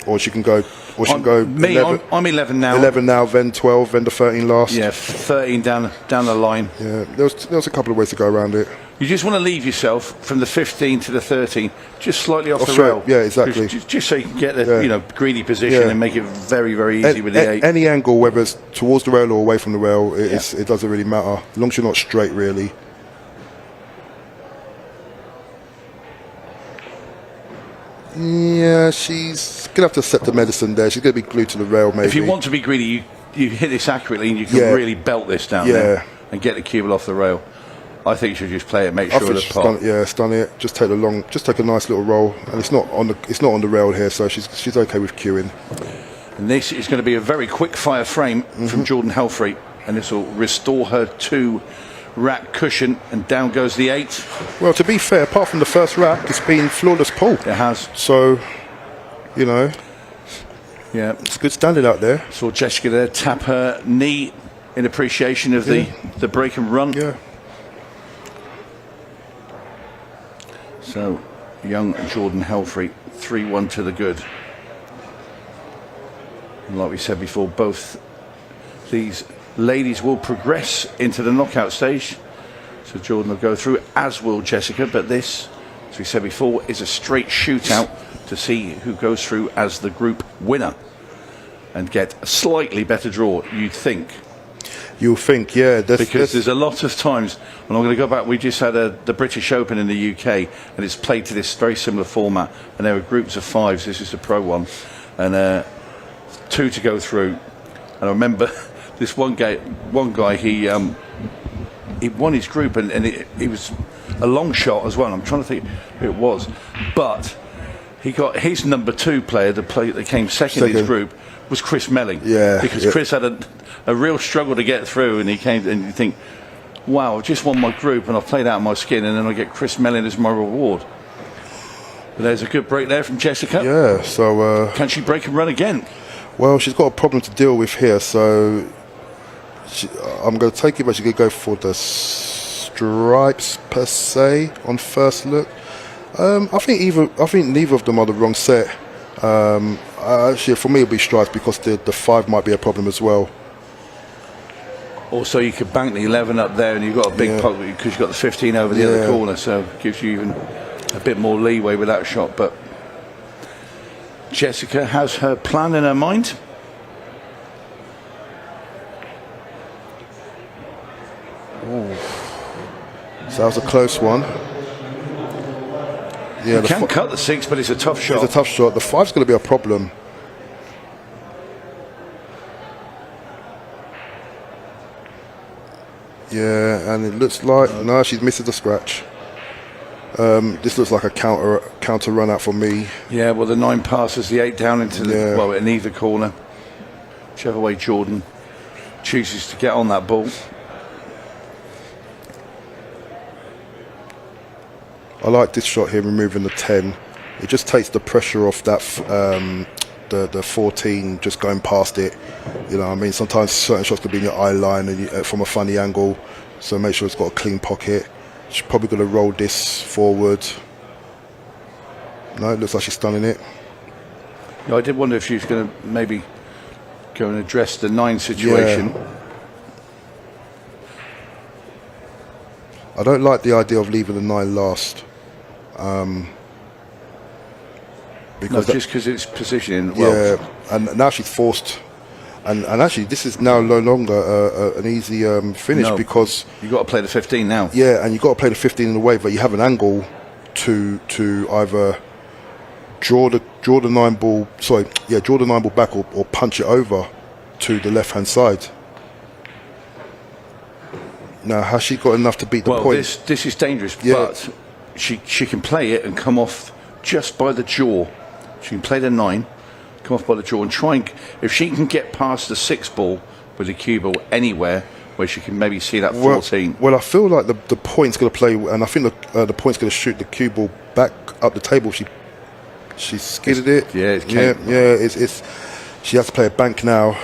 Or she can go... Or she can go... Me, 11, I'm 11 now. 11 now, then 12, then the 13 last. Yeah, 13 down the line. Yeah, there was a couple of ways to go around it. You just want to leave yourself from the 15 to the 13, just slightly off the rail. Yeah, exactly. Just so you can get the you know, greedy position and make it very, very easy with the 8. Any angle, whether it's towards the rail or away from the rail, it doesn't really matter, as long as you're not straight, really. Yeah, she's going to have to accept the medicine there. She's going to be glued to the rail, maybe. If you want to be greedy, you hit this accurately and you can really belt this down there and get the cue off the rail. I think you should just play it, make sure the pot. Stun it. Just take a nice little roll, and it's not on the rail here, so she's okay with queuing. And this is going to be a very quick fire frame from Jordan HELFERY, and this will restore her to rack cushion, and down goes the 8. Well, to be fair, apart from the first rack, it's been flawless pull. It has. So, you know, it's good standing out there. Saw Jessica there tap her knee in appreciation of the break and run. Yeah. So, young Jordan HELFERY, 3-1 to the good. And like we said before, both these ladies will progress into the knockout stage. So Jordan will go through, as will Jessica, but this, as we said before, is a straight shootout to see who goes through as the group winner and get a slightly better draw, you'd think. You'll think, yeah. Because there's a lot of times, and I'm going to go back, we just had the British Open in the UK, and it's played to this very similar format, and there were groups of 5s, this is the pro one, and 2 to go through. And I remember this one guy, he won his group, and it was a long shot as well. I'm trying to think who it was, but he got his number 2 player, the player that came second in his group, was Chris Melling. Yeah, because Chris had a real struggle to get through, and he came, and you think, wow, I've just won my group and I've played out my skin, and then I get Chris Melling as my reward. But there's a good break there from Jessica. Yeah, so can she break and run again? Well, she's got a problem to deal with here, so I'm going to take it, but she could go for the stripes per se on first look. I think neither of them are the wrong set. Actually, for me, it'll be stripes because the 5 might be a problem as well. Also, you could bank the 11 up there, and you've got a big pocket because you've got the 15 over the other corner, so it gives you even a bit more leeway with that shot. But Jessica has her plan in her mind. So that was a close one. Yeah, you can cut the 6, but it's a tough shot. It's a tough shot. The 5's going to be a problem. Yeah, and it looks like no, she's missing the scratch. This looks like a counter run out for me. Yeah, well, the 9 passes the 8 down into the Yeah. well, in either corner. Whichever way Jordan chooses to get on that ball. I like this shot here, removing the 10. It just takes the pressure off that the 14 just going past it. You know what I mean? Sometimes certain shots could be in your eye line and from a funny angle, so make sure it's got a clean pocket. She's probably going to roll this forward. No, it looks like she's stunning it. Yeah, I did wonder if she was going to maybe go and address the 9 situation. Yeah. I don't like the idea of leaving the 9 last. Because just because it's positioning. Well, yeah, and now she's forced. And actually, this is now no longer an easy finish because you've got to play the 15 now. Yeah, and you've got to play the 15 in a way that you have an angle to either draw the 9 ball. Sorry, yeah, draw the 9 ball back or punch it over to the left hand side. Now, has she got enough to beat the point? Well, this is dangerous, but she can play it and come off just by the jaw. She can play the 9, come off by the jaw, and try and, if she can get past the 6 ball with the cue ball anywhere where she can maybe see that 14. Well, I feel like the point's going to play, and I think the point's going to shoot the cue ball back up the table. She skidded it. Yeah, it's she has to play a bank now.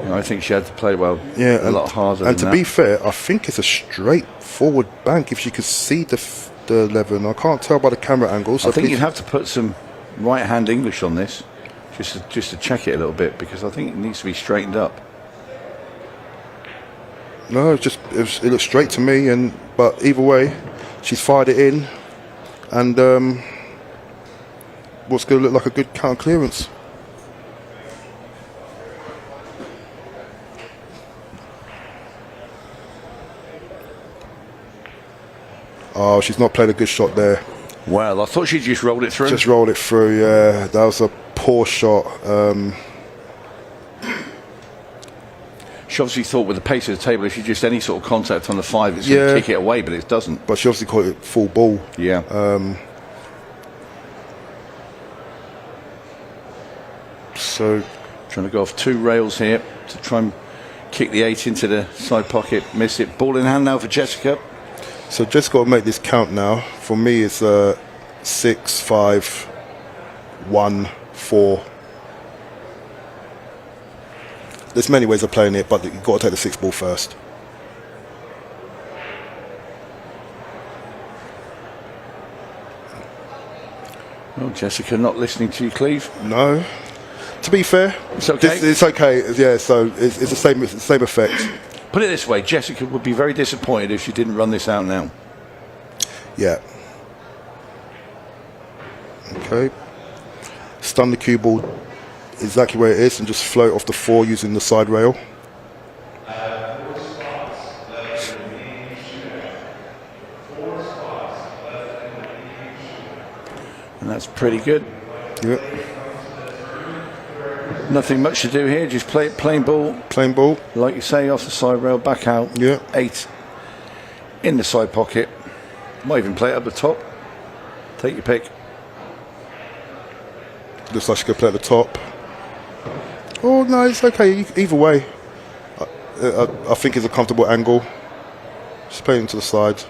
I think she had to play a lot harder. And to be fair, I think it's a straightforward bank if she could see the 11. I can't tell by the camera angle. So I think you'd have to put some right-hand English on this, just to check it a little bit, because I think it needs to be straightened up. No, it looks straight to me, but either way, she's fired it in, and what's going to look like a good counter clearance. Oh, she's not played a good shot there. Well, I thought she just rolled it through. Just rolled it through, yeah. That was a poor shot. She obviously thought with the pace of the table, if she just any sort of contact on the 5, it's going to kick it away, but it doesn't. But she obviously caught it full ball. Yeah. So trying to go off 2 rails here to try and kick the 8 into the side pocket, miss it. Ball in hand now for Jessica. So just got to make this count now. For me, it's 6, 5, 1, 4. There's many ways of playing it, but you've got to take the 6 ball first. Well, Jessica not listening to you, Cleve. No. To be fair, it's okay. It's okay. Yeah. So it's the same effect. Put it this way, Jessica would be very disappointed if she didn't run this out now. Yeah. Okay. Stun the cue ball exactly where it is and just float off the 4 using the side rail. And that's pretty good. Yep. Nothing much to do here, just play plain ball. Plain ball. Like you say, off the side rail, back out. Yeah. 8 in the side pocket. Might even play it up the top. Take your pick. Looks like she could play at the top. Oh, no, it's okay. Either way. I think it's a comfortable angle. She's playing to the side.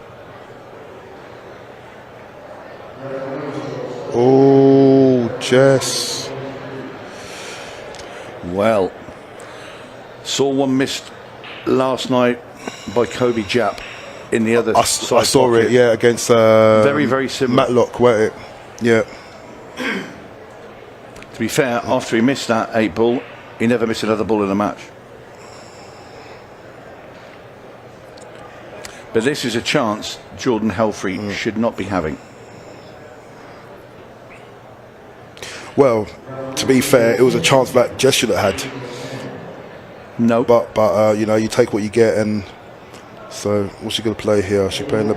Oh, Jess. Well, saw one missed last night by Kobe Japp in the other side. I saw pocket. it, yeah, against very, very similar. Matlock, weren't it? Yeah. To be fair, after he missed that 8 ball, he never missed another ball in a match. But this is a chance Jordan HELFERY should not be having. Well, to be fair, it was a chance that Jess should have had. No. But you know, you take what you get, and so what's she going to play here? She's playing the...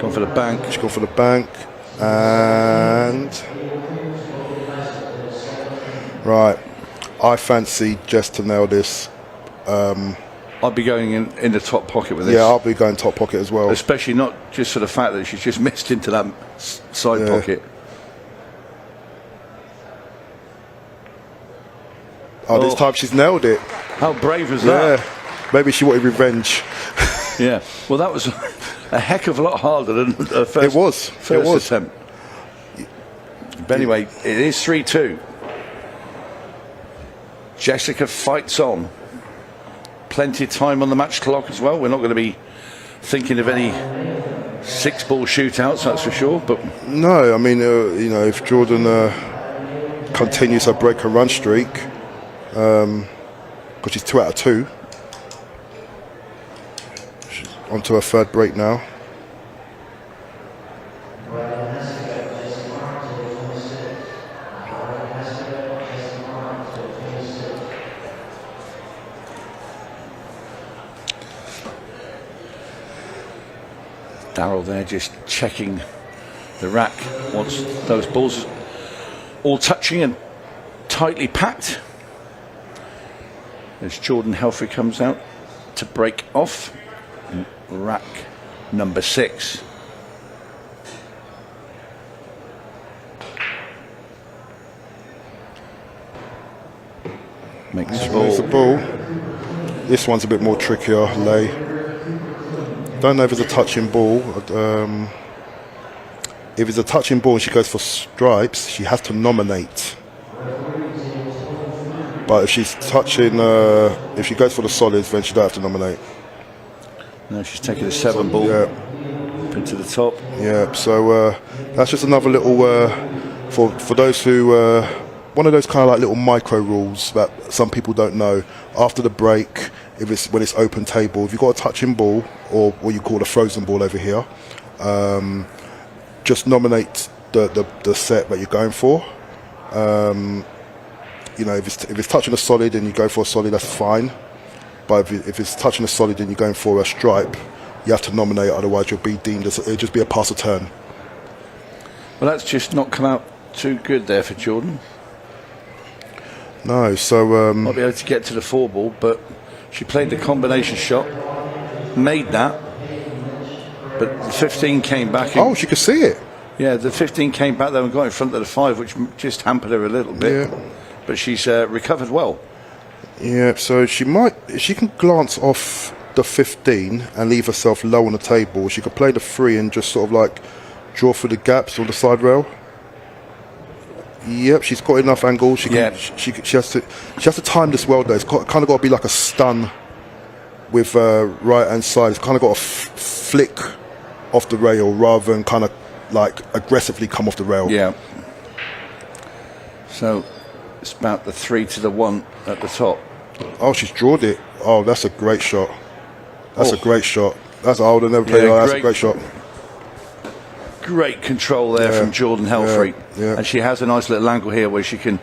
Gone for the bank. She's gone for the bank. And... Right. I fancy Jess to nail this. I'd be going in the top pocket with this. Yeah, I'll be going top pocket as well. Especially not just for the fact that she's just missed into that side pocket. Oh, this time she's nailed it. How brave was that? Maybe she wanted revenge. Yeah. Well, that was a heck of a lot harder than the first attempt. But anyway, it is 3-2. Jessica fights on. Plenty of time on the match clock as well. We're not going to be thinking of any 6-ball shootouts, that's for sure. But no, I mean, you know, if Jordan continues her break her run streak, because she's 2 out of 2, she's onto her third break now. Darryl there just checking the rack once those balls all touching and tightly packed. As Jordan Helfery comes out to break off rack number 6. Makes the ball. This one's a bit more trickier, lay. Don't know if it's a touching ball. If it's a touching ball and she goes for stripes, she has to nominate. But if she's touching, if she goes for the solids, then she don't have to nominate. No, she's taking a 7 ball up into the top. Yeah, so that's just another little, for those who, one of those kind of like little micro rules that some people don't know. After the break, when it's open table, if you've got a touching ball, or what you call a frozen ball over here, just nominate the set that you're going for. You know, if it's touching a solid and you go for a solid, that's fine. But if it's touching a solid and you're going for a stripe, you have to nominate, otherwise you'll be deemed as, it'll just be a pass or turn. Well, that's just not come out too good there for Jordan. No, so might be able to get to the 4 ball, but she played the combination shot, made that, but the 15 came back. Oh, she could see it. Yeah, the 15 came back there and got in front of the 5, which just hampered her a little bit. Yeah. But she's recovered well. Yeah, so she might, if she can glance off the 15 and leave herself low on the table, she could play the 3 and just sort of like draw through the gaps on the side rail. Yep, she's got enough angle. She has to time this well though. It's kind of got to be like a stun with right hand side. It's kind of got to flick off the rail rather than kind of like aggressively come off the rail. Yeah. So it's about the 3 to the 1 at the top. Oh, she's drawed it. Oh, that's a great shot. That's a great shot. That's I would have never played. That's a great shot. Great control there from Jordan Helfery. Yeah. And she has a nice little angle here where she can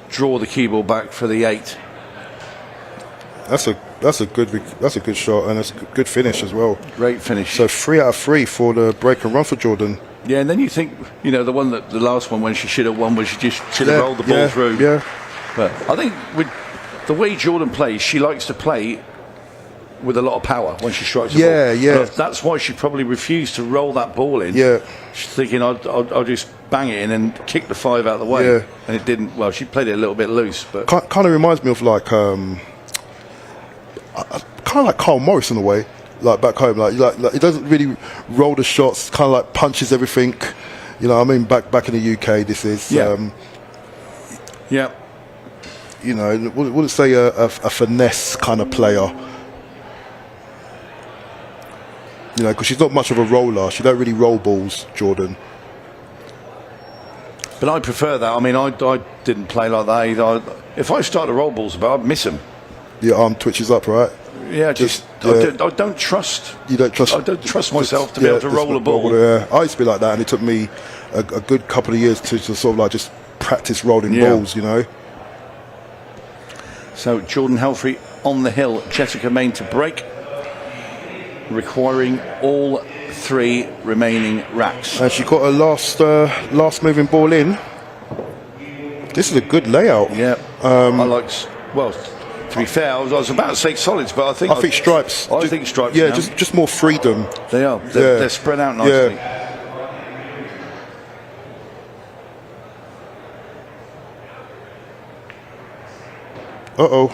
draw the key ball back for the 8. That's a good shot, and it's a good finish as well. Great finish. So 3 out of 3 for the break and run for Jordan. Yeah, and then you think, you know, the last one when she should have won was she should have rolled the ball through. Yeah. But I think with the way Jordan plays, she likes to play with a lot of power when she strikes the ball. Yeah. But that's why she probably refused to roll that ball in. Yeah. She's thinking, I'll just bang it in and kick the 5 out of the way. Yeah. And it didn't. Well, she played it a little bit loose, but Kind of reminds me of like kind of like Carl Morris in a way, like back home. Like he doesn't really roll the shots. Kind of like punches everything. You know, I mean, back in the UK, this is. Yeah. You know, wouldn't say a finesse kind of player. You know, because she's not much of a roller. She don't really roll balls, Jordan. But I prefer that. I mean, I didn't play like that either. If I started to roll balls about, I'd miss them. Your arm twitches up, right? Yeah, I don't trust. You don't trust. I don't trust myself to be able to roll a ball. Yeah, I used to be like that, and it took me a good couple of years to sort of like just practice rolling balls. You know. So Jordan Helfery on the hill, Jessica Main to break, requiring all 3 remaining racks. And she got a last moving ball in. This is a good layout. Yeah, I like. Well, To be fair, I was about to say solids, but I think stripes. I think stripes. Yeah, now. just more freedom. They are. They're spread out nicely. Yeah. Uh-oh.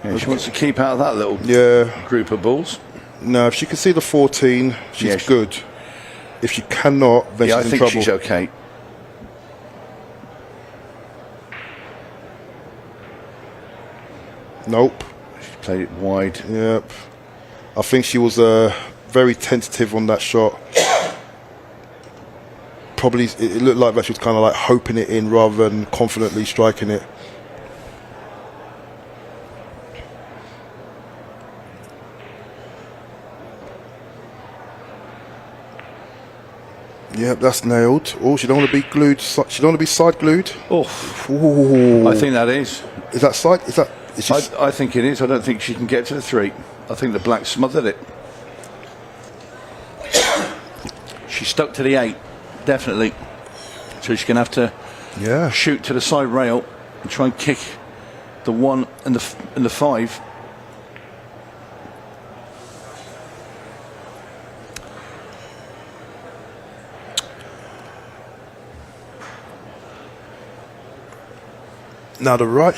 Yeah, she wants to keep out of that little group of balls. No, if she can see the 14, she's good. If she cannot, then she's in trouble. I think she's okay. Nope. She's played it wide. Yep. I think she was very tentative on that shot. Probably, it looked like that she was kind of like hoping it in rather than confidently striking it. Yep, that's nailed. Oh, she don't want to be glued. She don't want to be side glued. Oh, I think that is. Is that side? Is that? I think it is. I don't think she can get to the 3. I think the black smothered it. She stuck to the 8, definitely. So she's going to have to shoot to the side rail and try and kick the 1 and the 5. Now the right,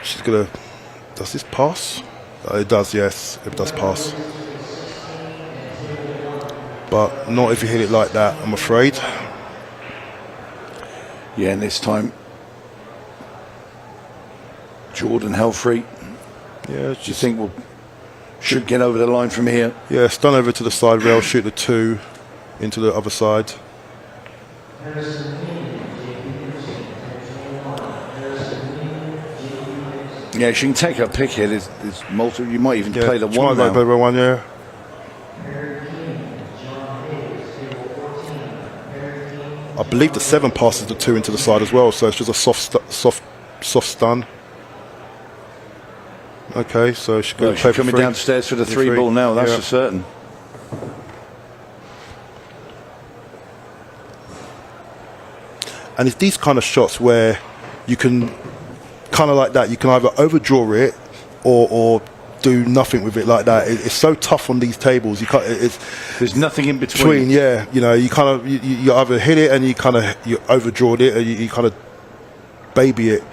she's gonna. Does this pass? It does, yes. It does pass, but not if you hit it like that, I'm afraid. Yeah, and this time, Jordan HELFERY. Yeah, do you think should get over the line from here? Yeah, stun over to the side rail, shoot the 2 into the other side. Yeah, she can take her pick here. There's multiple. You might even play the 1 now. Might play the 1, yeah. I believe the 7 passes the 2 into the side as well, so it's just a soft stun. Okay, so she's going to play coming downstairs for the 3 ball now. That's for certain. And it's these kind of shots where you can, kind of like that, you can either overdraw it or do nothing with it like that. It's so tough on these tables. You can't. There's nothing in between. Yeah, you know, you kind of you either hit it and you overdrawed it, or you kind of baby it.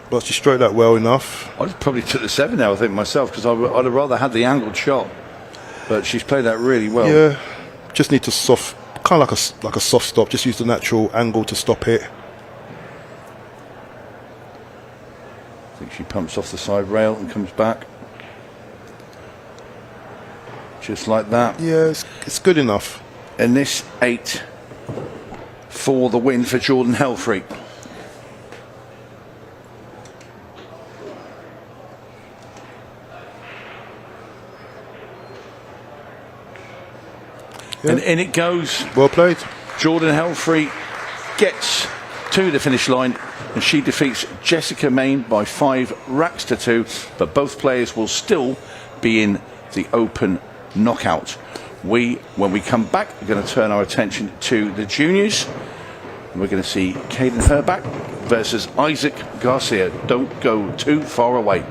But she stroked that well enough. I probably took the 7 now, I think, myself, because I'd have rather had the angled shot. But she's played that really well. Yeah, just need to kind of like a soft stop. Just use the natural angle to stop it. I think she pumps off the side rail and comes back. Just like that. Yeah, it's good enough. And this 8 for the win for Jordan HELFERY. Yeah. And it goes. Well played. Jordan HELFERY gets to the finish line, and she defeats Jessica Main by 5 racks to 2. But both players will still be in the open knockout. When we come back, we're going to turn our attention to the juniors. And we're going to see KADEN HERRBACH versus ISSAC GARCIA. Don't go too far away.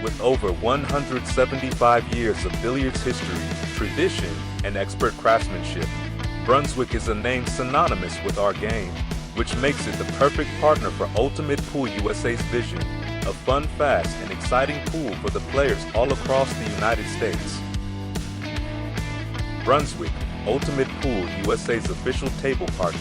With over 175 years of billiards history, tradition, and expert craftsmanship, Brunswick is a name synonymous with our game, which makes it the perfect partner for Ultimate Pool USA's vision of fun, fast, and exciting pool for the players all across the United States. Brunswick, Ultimate Pool USA's official table partner.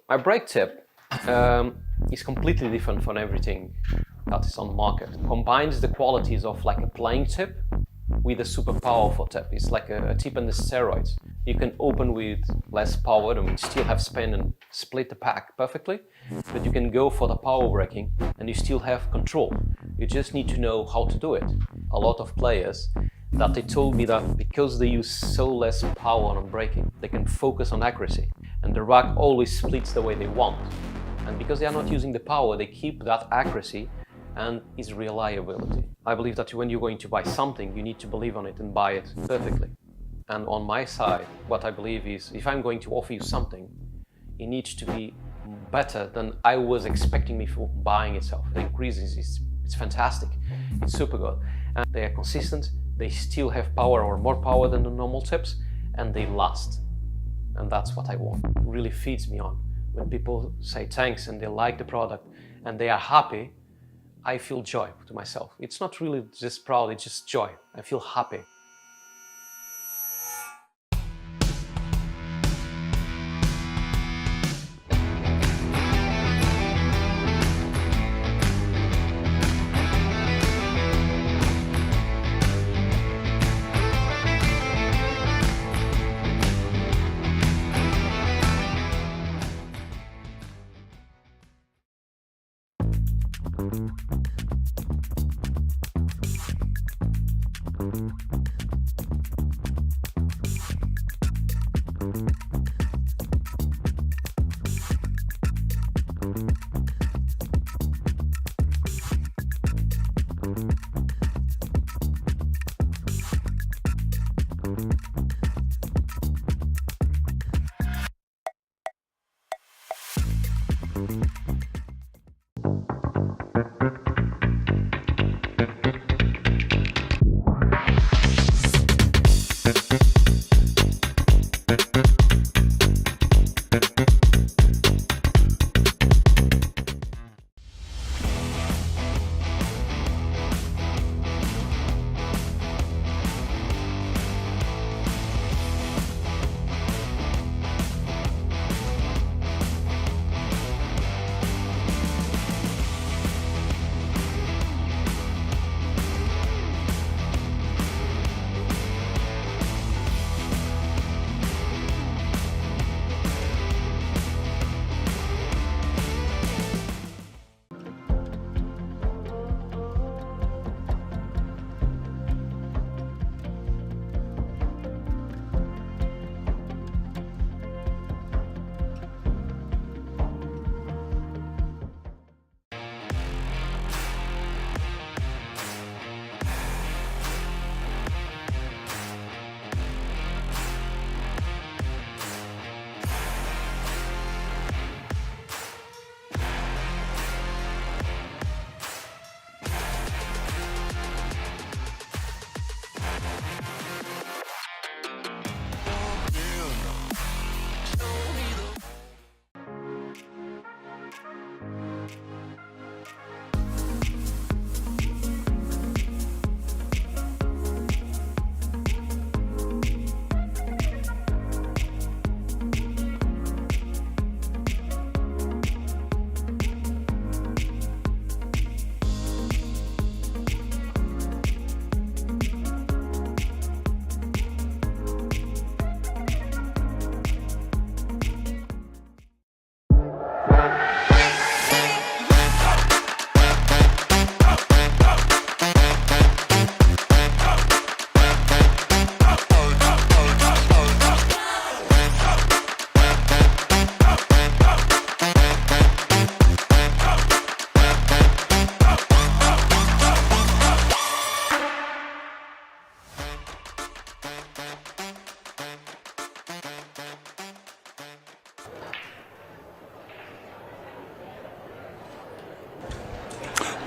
My break tip is completely different from everything that is on the market. Combines the qualities of like a playing tip with a super powerful tip. It's like a tip on the steroids. You can open with less power and still have spin and split the pack perfectly, but you can go for the power breaking and you still have control. You just need to know how to do it. A lot of players that they told me that because they use so less power on breaking, they can focus on accuracy, and the rack always splits the way they want. And because they are not using the power, they keep that accuracy and its reliability. I believe that when you're going to buy something, you need to believe on it and buy it perfectly. And on my side, what I believe is, if I'm going to offer you something, it needs to be better than I was expecting before buying itself. The increases, it's fantastic, it's super good. And they are consistent, they still have power or more power than the normal tips, and they last. And that's what I want. It really feeds me on. When people say thanks and they like the product and they are happy, I feel joy to myself. It's not really just proud, it's just joy. I feel happy.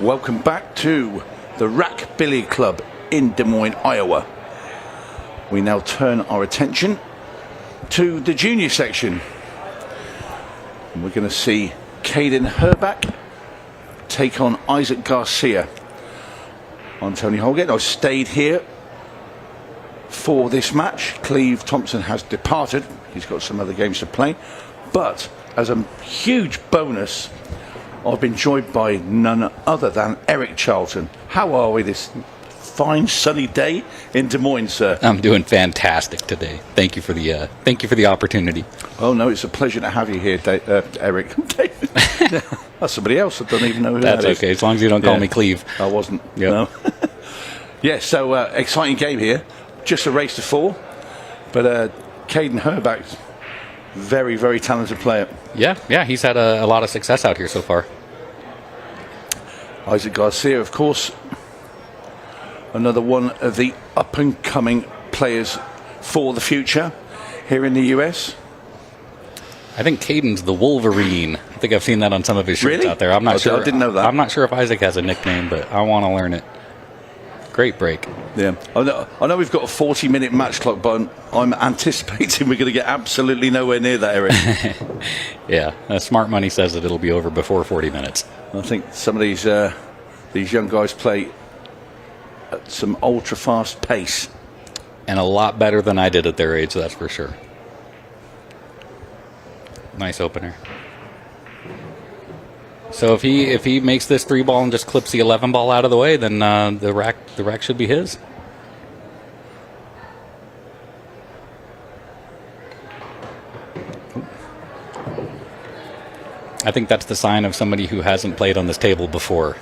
Welcome back to the Rack Billiard Club in Des Moines, Iowa. We now turn our attention to the junior section. And we're going to see KADEN HERRBACH take on Isaac Garcia. I'm Tony Holgate. I stayed here for this match. Cleve Thompson has departed. He's got some other games to play. But as a huge bonus, I've been joined by none other than Eric Charlton. How are we this fine sunny day in Des Moines, sir? I'm doing fantastic today. Thank you for the opportunity. Oh no, it's a pleasure to have you here, Eric. That's somebody else. I don't even know who That's that is. okay, as long as you don't call me Cleve. I wasn't. Yep. No. Yeah. So exciting game here. Just a race to 4, but KADEN HERRBACH, very, very talented player. Yeah, he's had a lot of success out here so far. Isaac Garcia, of course, another one of the up-and-coming players for the future here in the US. I think KADEN's the Wolverine. I think I've seen that on some of his shirts Really? out there. I'm not sure. I didn't know that. I'm not sure if Isaac has a nickname, but I want to learn it. Great break. Yeah, I know we've got a 40-minute match clock, but I'm anticipating we're going to get absolutely nowhere near that, Eric. Yeah, smart money says that it'll be over before 40 minutes. I think some of these young guys play at some ultra-fast pace. And a lot better than I did at their age, that's for sure. Nice opener. So if he makes this 3-ball and just clips the 11-ball out of the way, then the rack should be his. I think that's the sign of somebody who hasn't played on this table before.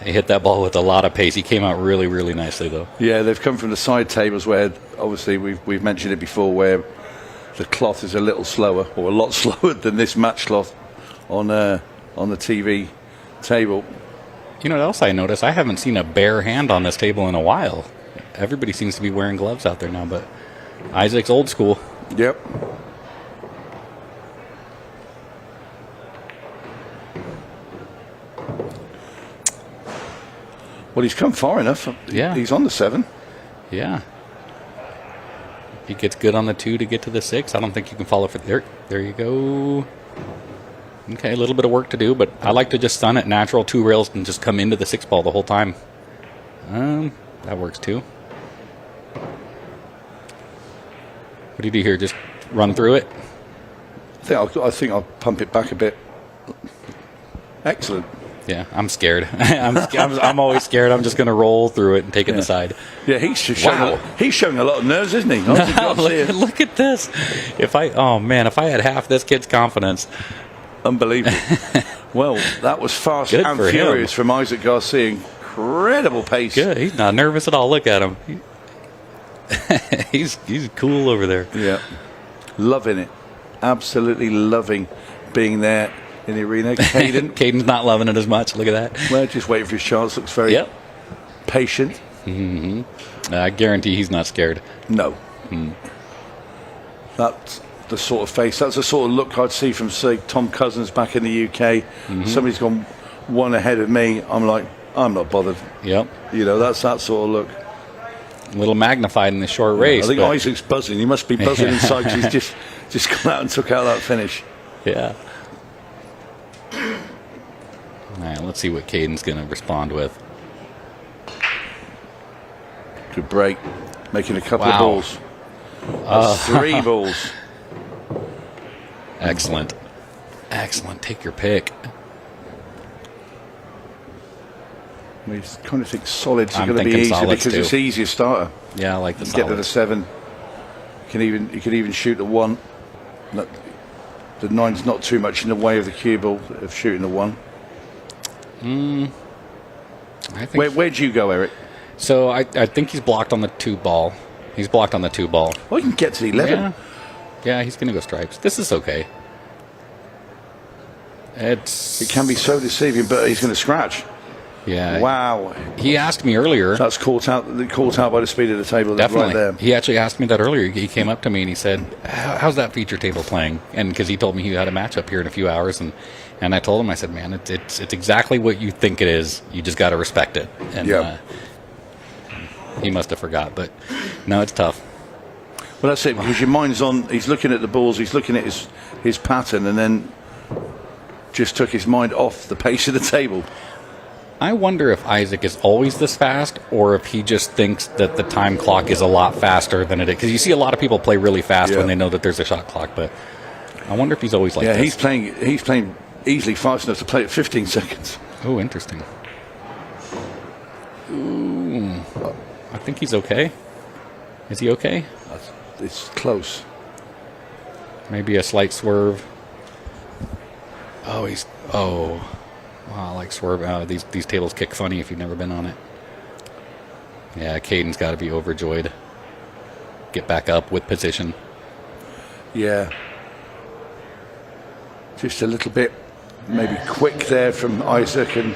He hit that ball with a lot of pace. He came out really, really nicely, though. Yeah, they've come from the side tables where, obviously, we've mentioned it before, where the cloth is a little slower, or a lot slower than this match cloth on the TV table. You know what else I noticed? I haven't seen a bare hand on this table in a while. Everybody seems to be wearing gloves out there now, but Isaac's old school. Yep. Well, he's come far enough. Yeah. He's on the 7. Yeah. He gets good on the 2 to get to the 6. I don't think you can follow for there. There you go. Okay, a little bit of work to do, but I like to just stun it natural 2 rails and just come into the 6-ball the whole time. That works too. What do you do here? Just run through it? I think I'll pump it back a bit. Excellent. Yeah, I'm scared. I'm always scared. I'm just going to roll through it and take it to the side. Yeah, he's showing a lot of nerves, isn't he? Look at this. If I had half this kid's confidence. Unbelievable. Well, that was fast Good and for furious him. from Isaac Garcia. Incredible pace. Good. He's not nervous at all. Look at him. He's cool over there. Yeah. Loving it. Absolutely loving being there in the arena. KADEN's not loving it as much. Look at that. Well, just waiting for his chance. Looks very patient. Mm-hmm. I guarantee he's not scared. No. That's the sort of face. That's the sort of look I'd see from, say, Tom Cousins back in the UK. Somebody's gone one ahead of me. I'm like, I'm not bothered. Yep. You know, that's that sort of look. A little magnified in the short race. I think Isaac's buzzing. He must be buzzing inside because he's just come out and took out that finish. Yeah. All right, let's see what KADEN's going to respond with. Good break. Making a couple of balls. That's 3 balls. Excellent. Excellent. Take your pick. I kind of think solids are going to be easier because it's easier starter. Yeah, I like the solids. Get to the 7. You can even shoot the 1. The 9's not too much in the way of the cue ball of shooting the 1. I think where'd you go, Eric? So I think he's blocked on the 2-ball. He's blocked on the 2-ball. Well, you can get to the 11. Yeah, he's going to go stripes. This is okay. It can be so deceiving, but he's going to scratch. Yeah. Wow. He asked me earlier. That's caught out by the speed of the table. Definitely. Right there. He actually asked me that earlier. He came up to me and he said, how's that feature table playing? And because he told me he had a matchup here in a few hours. And I told him, I said, man, it's exactly what you think it is. You just got to respect it. And he must have forgot. But no, it's tough. Well, that's it, because your mind's on. He's looking at the balls, he's looking at his pattern, and then just took his mind off the pace of the table. I wonder if Isaac is always this fast, or if he just thinks that the time clock is a lot faster than it is. Because you see a lot of people play really fast when they know that there's a shot clock, but I wonder if he's always like this. Yeah, he's playing easily fast enough to play at 15 seconds. Oh, interesting. Ooh, I think he's okay. Is he okay? It's close. Maybe a slight swerve. Oh, wow, I like swerve. These tables kick funny if you've never been on it. Yeah, Kaden's got to be overjoyed. Get back up with position. Yeah. Just a little bit, maybe quick there from Isaac. And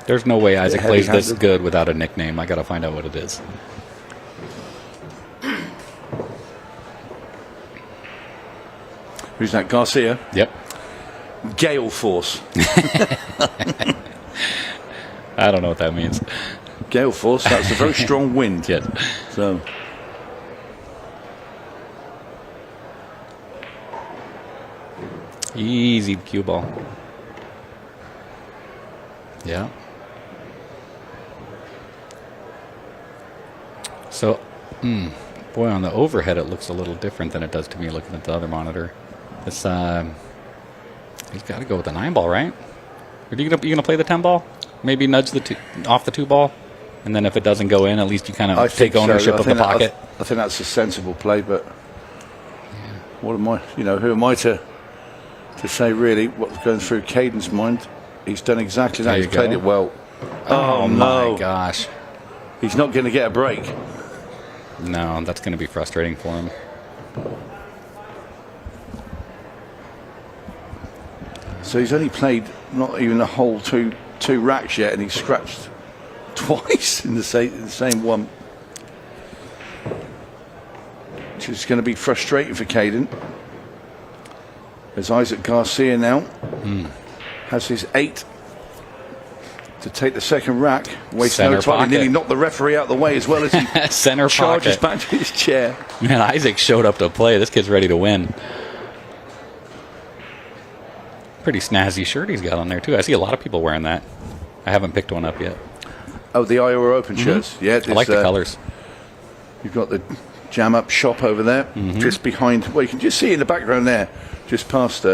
there's no way Isaac plays this good without a nickname. I got to find out what it is. Who's that? Garcia? Yep. Gale force. I don't know what that means. Gale force, that's a very strong wind. Yes. So. Easy cue ball. Yeah. So, boy, on the overhead it looks a little different than it does to me looking at the other monitor. It's he's got to go with the 9 ball, right? Are you gonna play the 10 ball? Maybe nudge off the 2 ball, and then if it doesn't go in, at least you kind of take ownership of the pocket. I think that's a sensible play, but what am I? Who am I to say really what's going through Kaden's mind? He's done exactly that. He's played it well. Oh my gosh! He's not going to get a break. No, that's going to be frustrating for him. So he's only played not even the whole two racks yet, and he's scratched twice in the same one, which is going to be frustrating for Kaden. As Isaac Garcia now has his 8 to take the second rack. Wastes no time. He nearly knocked the referee out of the way as well as he charges back to his chair. Man, Isaac showed up to play. This kid's ready to win. Pretty snazzy shirt he's got on there too. I see a lot of people wearing that. I haven't picked one up yet. Oh, the Iowa Open shirts. Yeah, I like the colors. You've got the Jam Up shop over there, just behind. Well, you can just see in the background there, just past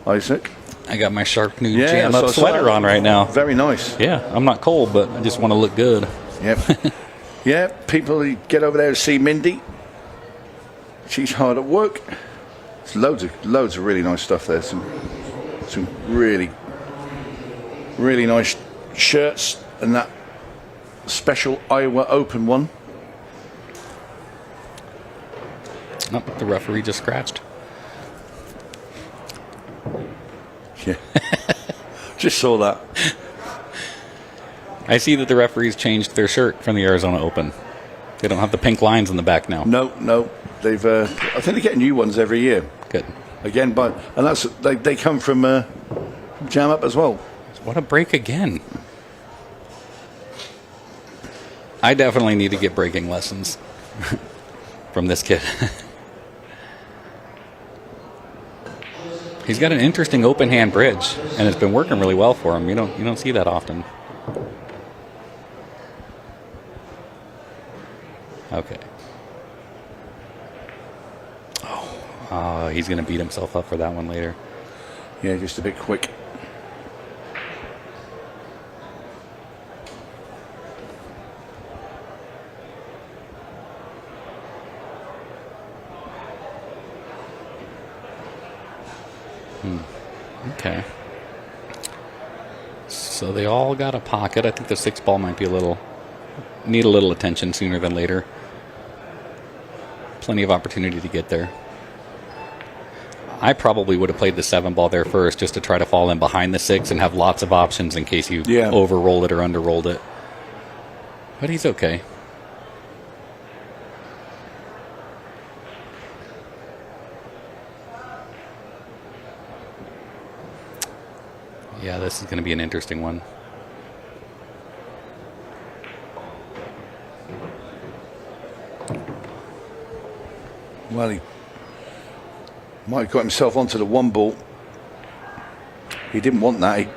Isaac. I got my sharp new Jam Up sweater on right now. Very nice. Yeah, I'm not cold, but I just want to look good. Yep. Yeah, people get over there to see Mindy. She's hard at work. There's loads of really nice stuff there. Some really nice shirts, and that special Iowa Open one. Oh, the referee just scratched. Yeah. Just saw that. I see that the referees changed their shirt from the Arizona Open. They don't have the pink lines in the back now. No. They've. I think they get new ones every year. Good. Again, and that's they come from Jam Up as well. What a break again. I definitely need to get breaking lessons from this kid. He's got an interesting open hand bridge, and it's been working really well for him. You don't see that often. Okay. Oh, he's going to beat himself up for that one later. Yeah, just a bit quick. Okay. So they all got a pocket. I think the 6 ball might be need a little attention sooner than later. Plenty of opportunity to get there. I probably would have played the 7 ball there first just to try to fall in behind the 6 and have lots of options in case you over-roll it or under-rolled it. But he's okay. Yeah, this is going to be an interesting one. Well, he might have got himself onto the 1 ball. He didn't want that.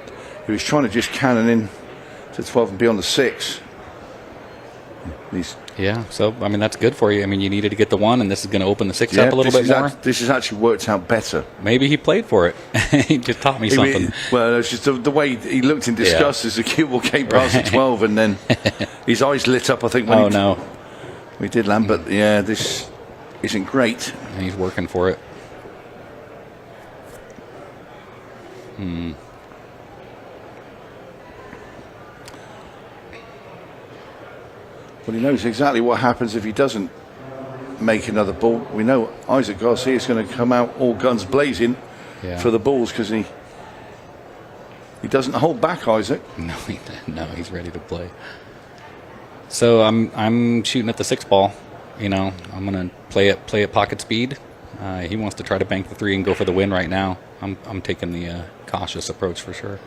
He was trying to just cannon in to 12 and be on the 6. Yeah, so, I mean, that's good for you. I mean, you needed to get the 1, and this is going to open the 6 up a little bit more. This has actually worked out better. Maybe he played for it. He just taught me something. Well, it's just the way he looked in disgust as the cue ball came past the 12, and then his eyes lit up, I think, when we did land. But, yeah, this isn't great. And he's working for it. Well, he knows exactly what happens if he doesn't make another ball. We know Isaac Garcia is going to come out all guns blazing for the balls because he doesn't hold back, Isaac. No, he's ready to play. So I'm shooting at the 6 ball. You know, I'm going to play at pocket speed. He wants to try to bank the 3 and go for the win right now. I'm taking the cautious approach for sure.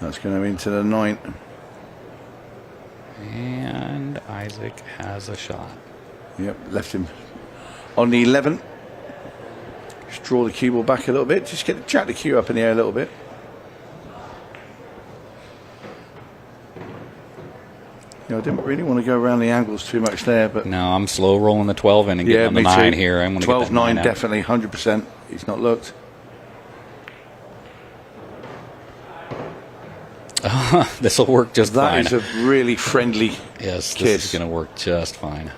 That's going to be into the 9. And Isaac has a shot. Yep, left him on the 11. Just draw the cue ball back a little bit. Just jack the cue up in the air a little bit. I didn't really want to go around the angles too much there, but no, I'm slow rolling the 12 in and getting on the 9 here. I'm 12, 9, definitely 100%. He's not looked. This will work just fine. That is a really friendly yes, kiss. This is going to work just fine.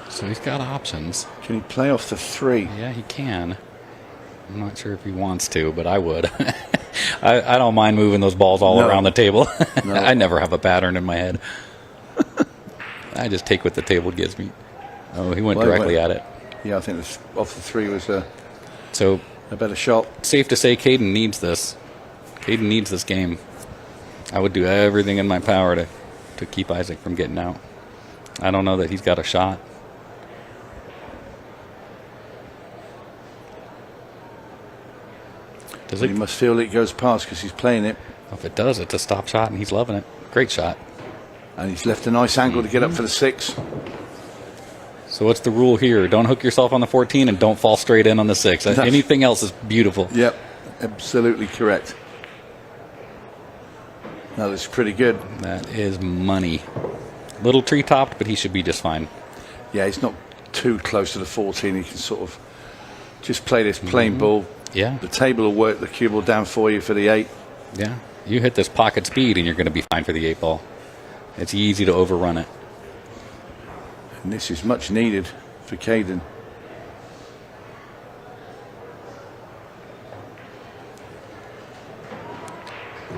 So he's got options. Can he play off the 3? Yeah, he can. I'm not sure if he wants to, but I would. I don't mind moving those balls all around the table. I never have a pattern in my head. I just take what the table gives me. Oh, he went directly at it. Yeah, I think off the 3 was a better shot. Safe to say Kaden needs this. Kaden needs this game. I would do everything in my power to keep Isaac from getting out. I don't know that he's got a shot. He must feel it goes past because he's playing it. If it does, it's a stop shot, and he's loving it. Great shot. And he's left a nice angle to get up for the 6. So what's the rule here? Don't hook yourself on the 14 and don't fall straight in on the 6. Anything else is beautiful. Yep, absolutely correct. That looks pretty good. That is money. Little tree-topped, but he should be just fine. Yeah, he's not too close to the 14. He can sort of just play this plain ball. Yeah. The table will work the cue ball down for you for the 8. Yeah. You hit this pocket speed and you're going to be fine for the 8 ball. It's easy to overrun it. And this is much needed for Kaden.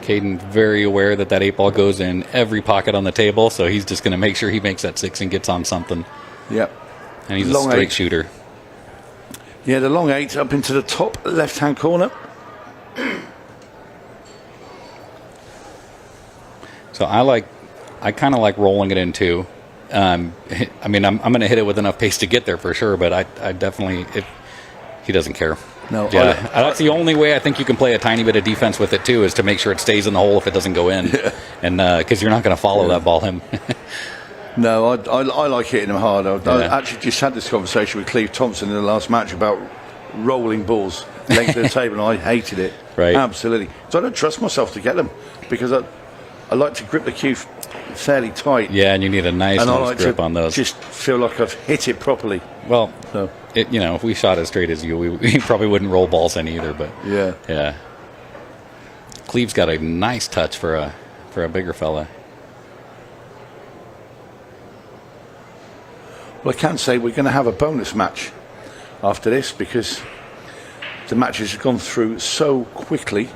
Kaden very aware that 8 ball goes in every pocket on the table, so he's just going to make sure he makes that 6 and gets on something. Yep. And he's a straight shooter. Yeah, the long 8 up into the top left-hand corner. So I kind of like rolling it in too. I mean, I'm going to hit it with enough pace to get there for sure, but I definitely, he doesn't care. No, yeah, that's the only way I think you can play a tiny bit of defense with it too, is to make sure it stays in the hole if it doesn't go in, and because you're not going to follow that ball him. No, I like hitting them hard. I actually just had this conversation with Cleve Thompson in the last match about rolling balls length of the table, and I hated it. Right. Absolutely. So I don't trust myself to get them because I like to grip the cue fairly tight. Yeah, and you need a nice grip on those. Just feel like I've hit it properly. Well, if we shot as straight as you, we probably wouldn't roll balls in either. But yeah. Cleve's got a nice touch for a bigger fella. Well, I can say we're going to have a bonus match after this because the matches have gone through so quickly.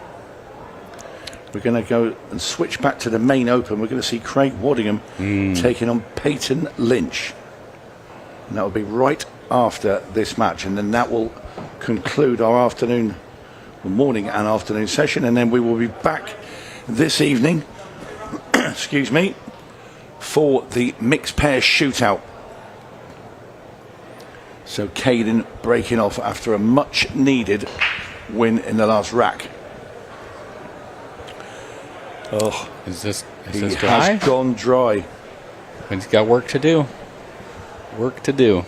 We're going to go and switch back to the main open. We're going to see Craig Waddingham taking on Peyton Lynch. And that will be right after this match. And then that will conclude our morning and afternoon session. And then we will be back this evening, excuse me, for the mixed pair shootout. So KADEN breaking off after a much needed win in the last rack. Oh, is this he dry? has gone dry. He's got work to do. Work to do.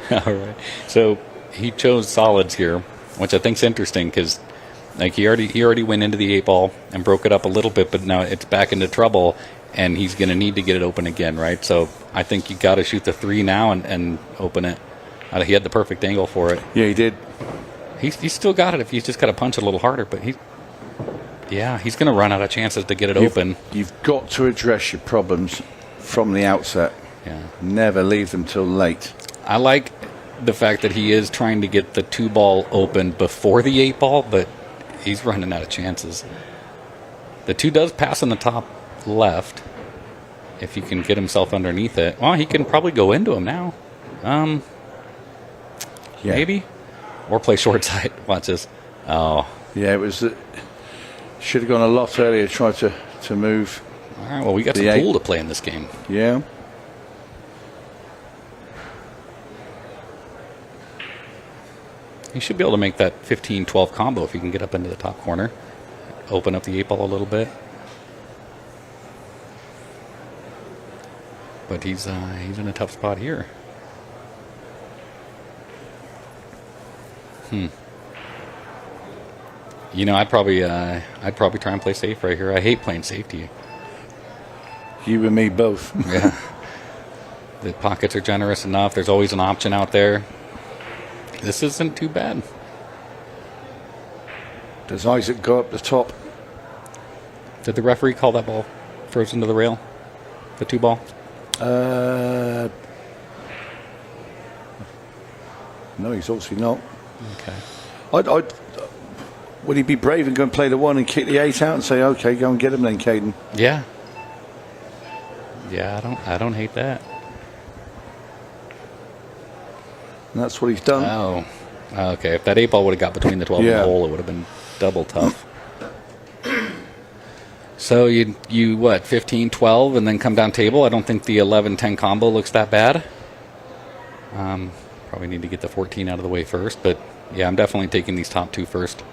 All right. So he chose solids here, which I think is interesting because, like, he already went into the 8-ball and broke it up a little bit, but now it's back into trouble, and he's going to need to get it open again, right? So I think you got to shoot the 3 now and open it. He had the perfect angle for it. Yeah, he did. He's still got it if he's just got to punch a little harder, but he's going to run out of chances to get it open. You've got to address your problems from the outset. Yeah. Never leave them till late. I like the fact that he is trying to get the 2-ball open before the 8-ball, but he's running out of chances. The 2 does pass on the top left if he can get himself underneath it. Well, he can probably go into him now. Yeah. Maybe. Or play short side. Watch this. Oh. Yeah, it was. Should have gone a lot earlier, tried to move. All right, well, we got some pool to play in this game. Yeah. He should be able to make that 15-12 combo if he can get up into the top corner. Open up the 8-ball a little bit. But he's in a tough spot here. You know, I'd probably try and play safe right here. I hate playing safety. You and me both. Yeah. The pockets are generous enough. There's always an option out there. This isn't too bad. Does Isaac go up the top? Did the referee call that ball frozen to the rail? The 2-ball? No, he's obviously not. Okay. Would he be brave and go and play the 1 and kick the 8 out and say, okay, go and get him then, KADEN? Yeah. Yeah, I don't hate that. And that's what he's done. Oh, okay. If that 8-ball would have got between the 12 and the hole, it would have been double tough. So you what, 15-12 and then come down table? I don't think the 11-10 combo looks that bad. Probably need to get the 14 out of the way first, but yeah, I'm definitely taking these top 2 first.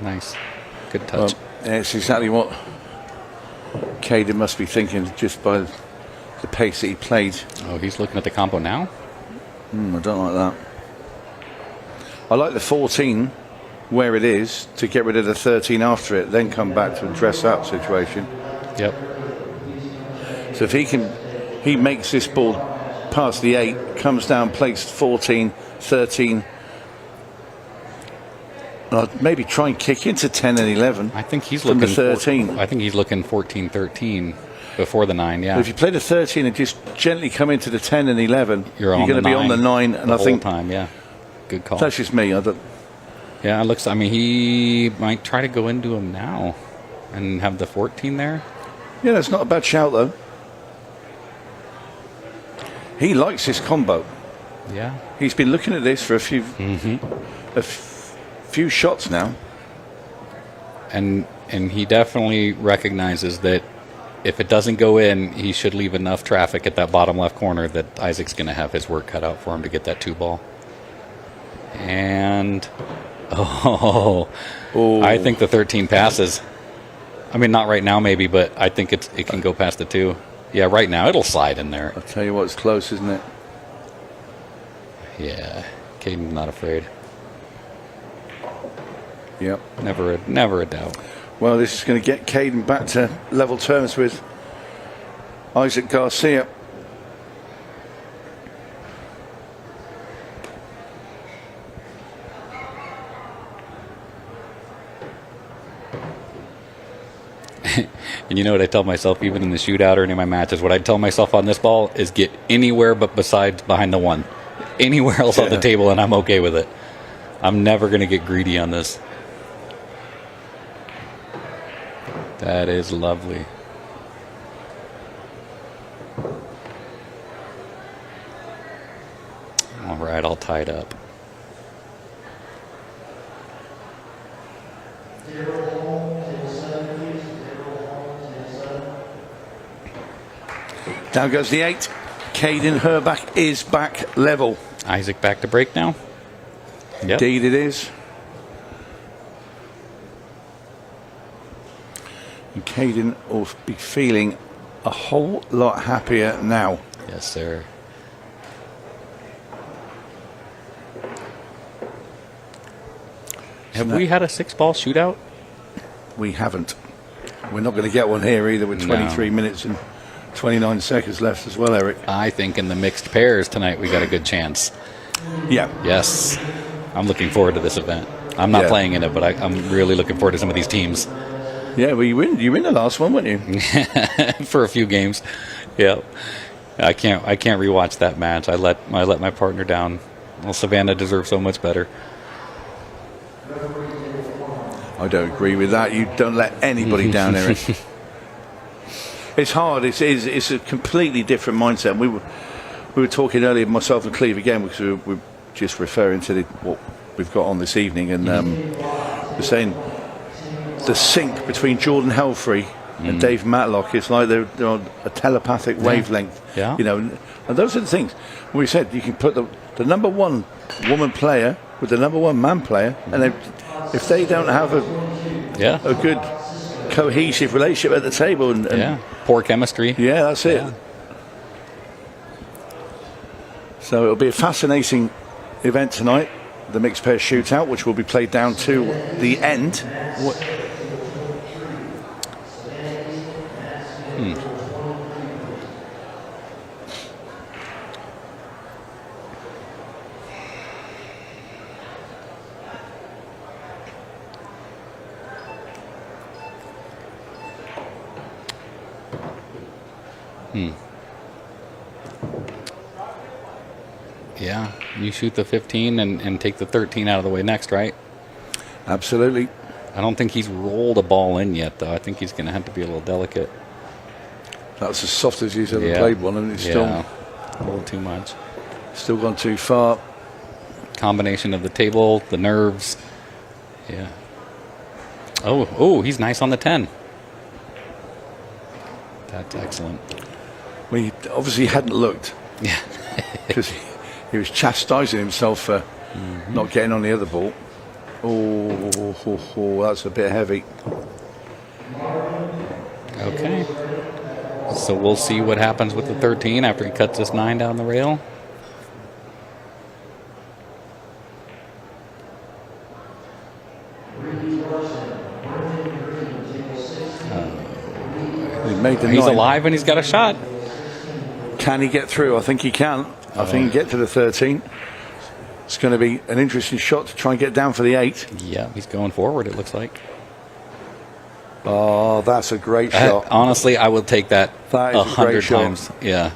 Nice. Good touch. Well, it's exactly what KADEN must be thinking just by the pace that he played. Oh, he's looking at the combo now? I don't like that. I like the 14 where it is to get rid of the 13 after it, then come back to address that situation. Yep. So if he makes this ball past the 8, comes down, plays 14, 13. Maybe try and kick into 10 and 11. I think he's from looking the 13. I think he's looking 14-13 before the 9. Yeah. But if you play the 13 and just gently come into the 10 and 11, you're going to be on the 9. And the I think whole time, yeah, good call. That's just me. Yeah, it looks. I mean, he might try to go into him now and have the 14 there. Yeah, that's not a bad shout though. He likes this combo. Yeah. He's been looking at this for a few few shots now. And he definitely recognizes that if it doesn't go in, he should leave enough traffic at that bottom left corner that Isaac's going to have his work cut out for him to get that 2-ball. And, I think the 13 passes. I mean, not right now maybe, but I think it can go past the 2. Yeah, right now it'll slide in there. I'll tell you what, it's close, isn't it? Yeah, Kaden's not afraid. Yep. Never a doubt. Well, this is going to get Kaden back to level terms with Isaac Garcia. And you know what I tell myself, even in the shootout or any of my matches, what I tell myself on this ball is get anywhere but besides behind the 1. Anywhere else on the table, and I'm okay with it. I'm never going to get greedy on this. That is lovely. All right, all tied up. Down goes the 8. Kaden HERRBACH is back level. Isaac back to break now. Yep. Indeed it is. And Kaden will be feeling a whole lot happier now. Yes, sir. Have we had a 6-ball shootout? We haven't. We're not going to get one here either with 23 minutes and 29 seconds left as well, Eric. I think in the mixed pairs tonight we got a good chance. Yeah. Yes. I'm looking forward to this event. I'm not playing in it, but I'm really looking forward to some of these teams. Yeah, well, you win the last one, weren't you? For a few games. Yeah. I can't rewatch that match. I let my partner down. Well, Savannah deserves so much better. I don't agree with that. You don't let anybody down, Eric. It's hard. It's a completely different mindset. We were talking earlier, myself and Cleve again, because we were just referring to what we've got on this evening, and we're saying the sync between Jordan HELFERY and Dave Matlock is like they're on a telepathic wavelength. Yeah. You know, and those are the things. We said you can put the number 1 woman player with the number 1 man player, and if they don't have a good cohesive relationship at the table, and poor chemistry. Yeah, that's it. So it'll be a fascinating event tonight, the mixed pair shootout, which will be played down to the end. Yeah, you shoot the 15 and take the 13 out of the way next, right? Absolutely. I don't think he's rolled a ball in yet, though. I think he's going to have to be a little delicate. That's as soft as he's ever played one, and it's still a little too much. Still gone too far. Combination of the table, the nerves. Yeah. Oh, he's nice on the 10. That's excellent. Well, he obviously hadn't looked. Yeah. Because he was chastising himself for not getting on the other ball. Oh, that's a bit heavy. Okay. So we'll see what happens with the 13 after he cuts this 9 down the rail. He made the He's 9. alive and he's got a shot. Can he get through? I think he can. I think he can get to the 13. It's going to be an interesting shot to try and get down for the 8. Yeah, he's going forward, it looks like. Oh, that's a great shot. Honestly, I will take that 100 times. Yeah.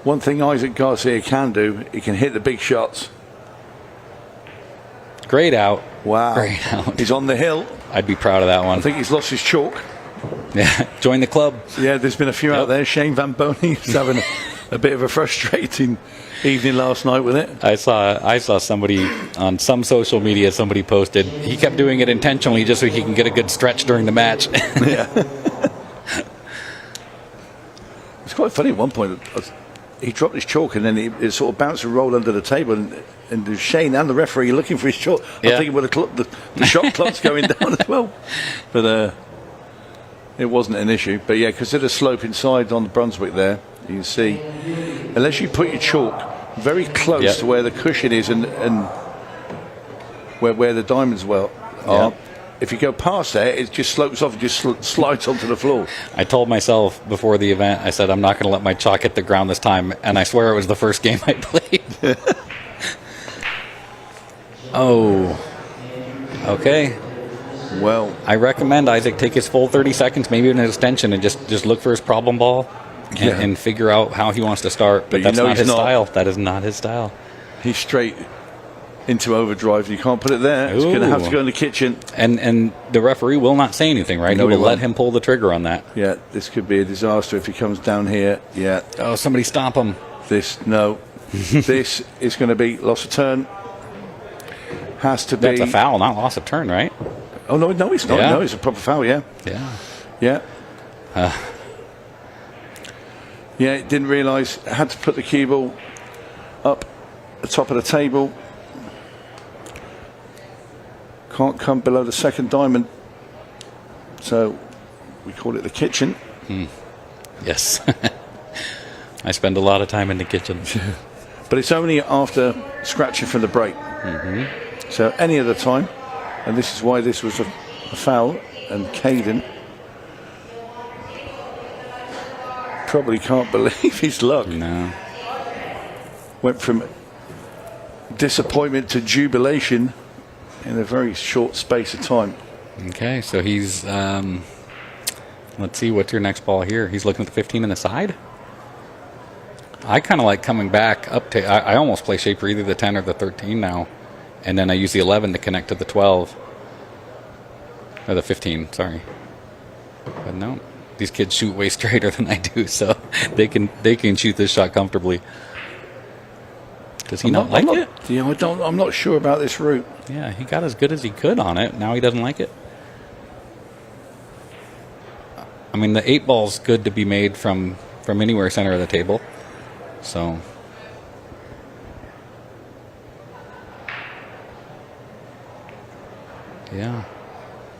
One thing Isaac Garcia can do, he can hit the big shots. Great out. Wow. Great out. He's on the hill. I'd be proud of that one. I think he's lost his chalk. Yeah, join the club. Yeah, there's been a few out there. Shane Van Boney was having a bit of a frustrating evening last night with it. I saw somebody on some social media, somebody posted, he kept doing it intentionally just so he can get a good stretch during the match. Yeah. It's quite funny at one point. He dropped his chalk and then it sort of bounced and rolled under the table. And Shane and the referee are looking for his chalk. I'm thinking, well, the shot clock's going down as well. But it wasn't an issue. But yeah, because there's a slope inside on the Brunswick there. You can see, unless you put your chalk very close to where the cushion is and where the diamonds are, if you go past there, it just slopes off and just slides onto the floor. I told myself before the event, I said, I'm not going to let my chalk hit the ground this time. And I swear it was the first game I played. Oh. Okay. Well, I recommend Isaac take his full 30 seconds, maybe an extension, and just look for his problem ball and figure out how he wants to start. But that's not his style. That is not his style. He's straight into overdrive. You can't put it there. It's going to have to go in the kitchen. And the referee will not say anything, right? No, he will let him pull the trigger on that. Yeah, this could be a disaster if he comes down here. Yeah. Oh, somebody stop him. This is going to be loss of turn. Has to be. That's a foul, not loss of turn, right? Oh, no, it's not. Yeah. No, it's a proper foul, yeah. Yeah. Yeah, didn't realise. Had to put the cue ball up the top of the table. Can't come below the second diamond. So we call it the kitchen. Yes. I spend a lot of time in the kitchen. But it's only after scratching from the break. So any other time, and this is why this was a foul, and KADEN probably can't believe his luck. No. Went from disappointment to jubilation in a very short space of time. Okay, so he's, let's see, what's your next ball here? He's looking at the 15 in the side? I kind of like coming back up to, I almost play shape for either the 10 or the 13 now. And then I use the 11 to connect to the 12. Or the 15, sorry. But no, these kids shoot way straighter than I do, so they can shoot this shot comfortably. Does he not like it? Yeah, I'm not sure about this route. Yeah, he got as good as he could on it. Now he doesn't like it. I mean, the 8 ball's good to be made from anywhere center of the table. So yeah.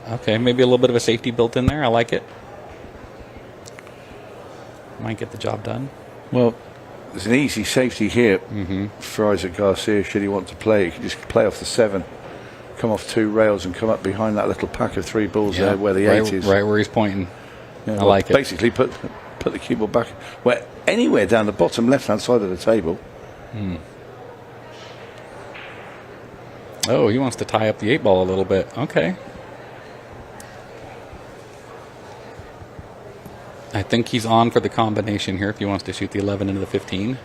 Okay, maybe a little bit of a safety built in there. I like it. Might get the job done. Well, there's an easy safety here for Isaac Garcia should he want to play. He can just play off the 7, come off 2 rails and come up behind that little pack of 3 balls there where the 8 is. Right where he's pointing. Yeah, I like it. Basically put the cue ball back anywhere down the bottom left-hand side of the table. Oh, he wants to tie up the 8 ball a little bit. Okay. I think he's on for the combination here if he wants to shoot the 11 into the 15.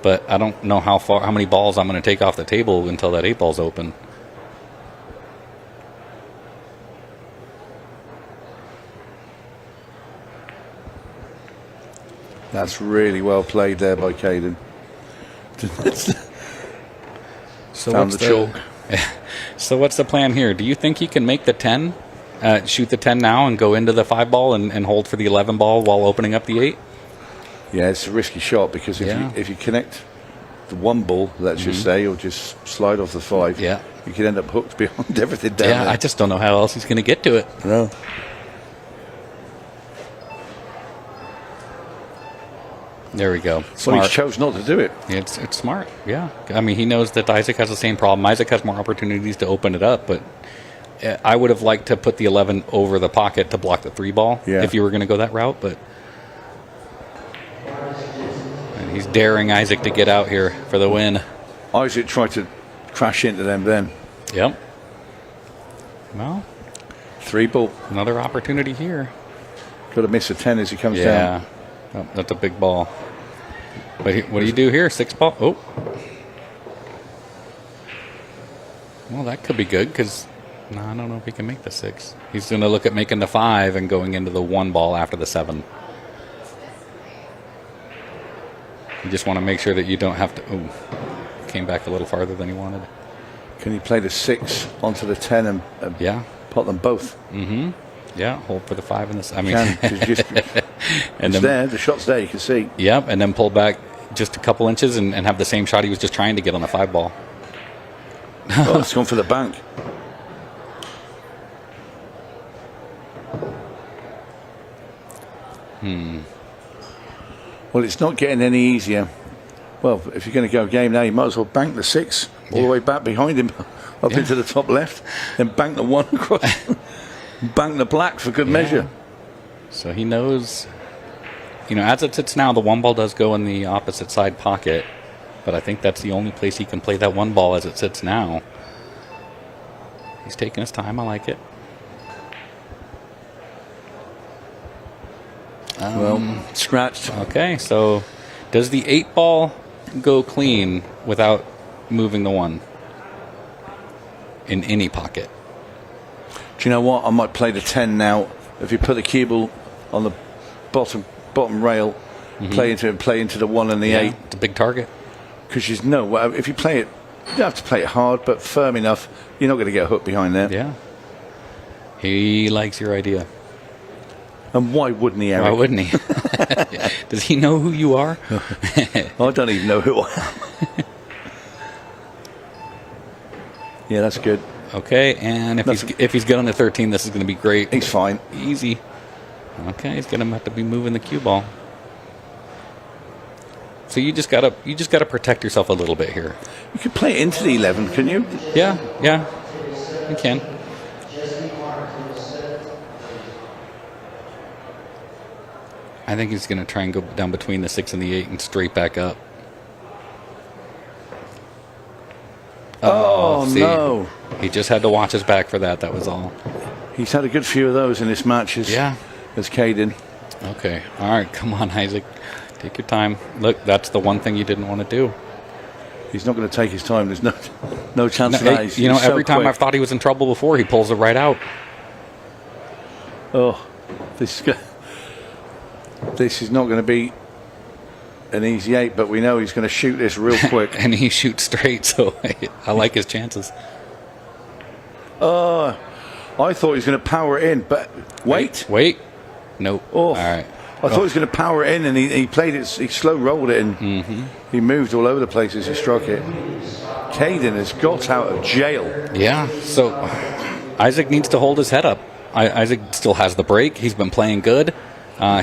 But I don't know how many balls I'm going to take off the table until that 8 ball's open. That's really well played there by KADEN. Found the chalk. So what's the plan here? Do you think he can make the 10? Shoot the 10 now and go into the 5 ball and hold for the 11 ball while opening up the 8? Yeah, it's a risky shot because if you connect the 1 ball, let's just say, or just slide off the 5, you could end up hooked behind everything down there. I just don't know how else he's going to get to it. No. There we go. Well, he chose not to do it. It's smart, yeah. I mean, he knows that Isaac has the same problem. Isaac has more opportunities to open it up, but I would have liked to put the 11 over the pocket to block the 3 ball if you were going to go that route, but and he's daring Isaac to get out here for the win. Isaac tried to crash into them then. Yep. Well, 3 ball. Another opportunity here. Got to miss a 10 as he comes down. Yeah. Oh, that's a big ball. But what do you do here? 6 ball? Oh. Well, that could be good because I don't know if he can make the 6. He's going to look at making the 5 and going into the 1 ball after the 7. You just want to make sure that you don't have to. Oh, came back a little farther than he wanted. Can he play the 6 onto the 10 and pot them both? Yeah, hold for the 5 and the. I mean, And then, the shot's there, you can see. Yep, and then pull back just a couple inches and have the same shot he was just trying to get on the 5-ball. Oh, it's gone for the bank. Well, it's not getting any easier. Well, if you're going to go game now, you might as well bank the 6 all the way back behind him, up into the top left, then bank the 1 across, bank the black for good measure. So he knows, you know, as it sits now, the 1 ball does go in the opposite side pocket, but I think that's the only place he can play that 1 ball as it sits now. He's taking his time. I like it. Well, scratched. Okay, so does the 8 ball go clean without moving the 1 in any pocket? Do you know what? I might play the 10 now. If you put the cue ball on the bottom rail, play into the 1 and the 8. It's a big target. Because if you play it, you don't have to play it hard, but firm enough. You're not going to get hooked behind there. Yeah. He likes your idea. And why wouldn't he, Eric? Why wouldn't he? Does he know who you are? I don't even know who I am. Yeah, that's good. Okay, and if he's good on the 13, this is going to be great. He's fine. Easy. Okay, he's going to have to be moving the cue ball. So you just gotta protect yourself a little bit here. You could play it into the 11, can you? Yeah, you can. I think he's going to try and go down between the 6 and the 8 and straight back up. Oh, see, no. He just had to watch his back for that. That was all. He's had a good few of those in this match as KADEN. Okay. All right. Come on, Isaac. Take your time. Look, that's the one thing you didn't want to do. He's not going to take his time. There's no chance of that. You know, every time I've thought he was in trouble before, he pulls it right out. Oh, this is not going to be an easy 8, but we know he's going to shoot this real quick. And he shoots straight, so I like his chances. I thought he was going to power it in, but wait. Nope. Oh, all right. I thought he was going to power it in, and he played it, he slow rolled it, and he moved all over the place as he struck it. KADEN has got out of jail. Yeah, so Isaac needs to hold his head up. Isaac still has the break. He's been playing good.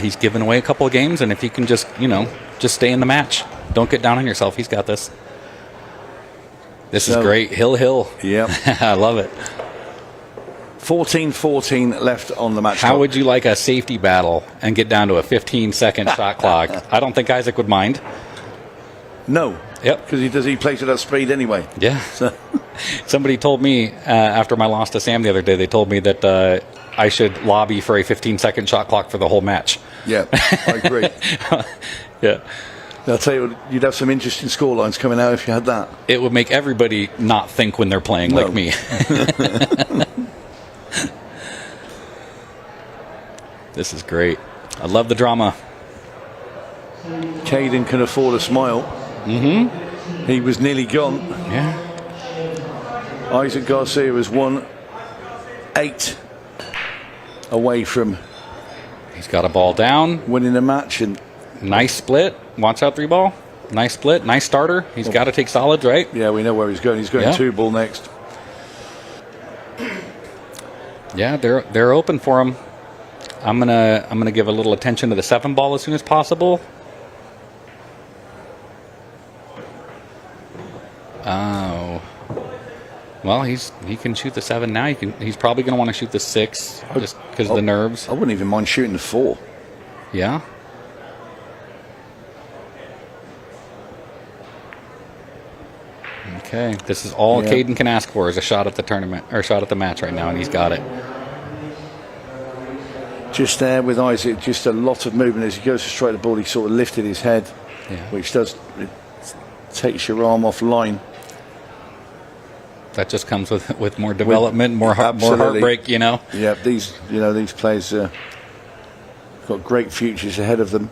He's given away a couple of games, and if he can just stay in the match, don't get down on yourself. He's got this. This is great. Hill. Yeah. I love it. 14-14 left on the match. How would you like a safety battle and get down to a 15-second shot clock? I don't think Isaac would mind. No. Yep. Because he plays at that speed anyway. Yeah. So. Somebody told me after my loss to Sam the other day, they told me that I should lobby for a 15-second shot clock for the whole match. Yeah, I agree. Yeah. I'll tell you, you'd have some interesting scorelines coming out if you had that. It would make everybody not think when they're playing like me. This is great. I love the drama. KADEN can afford a smile. He was nearly gone. Yeah. Isaac Garcia was 1-8 away from. He's got a ball down. Winning the match. And nice split. Watch out, 3 ball. Nice split. Nice starter. He's got to take solids, right? Yeah, we know where he's going. He's going 2 ball next. Yeah, they're open for him. I'm gonna give a little attention to the 7 ball as soon as possible. Oh, well, he can shoot the 7 now. He's probably gonna want to shoot the 6 just because of the nerves. I wouldn't even mind shooting the 4. Yeah. Okay, this is all KADEN can ask for is a shot at the tournament or a shot at the match right now, and he's got it. Just there with Isaac, just a lot of movement as he goes to strike the ball. He sort of lifted his head, which takes your arm off line. That just comes with more development, more heartbreak, you know. Yeah, these players got great futures ahead of them.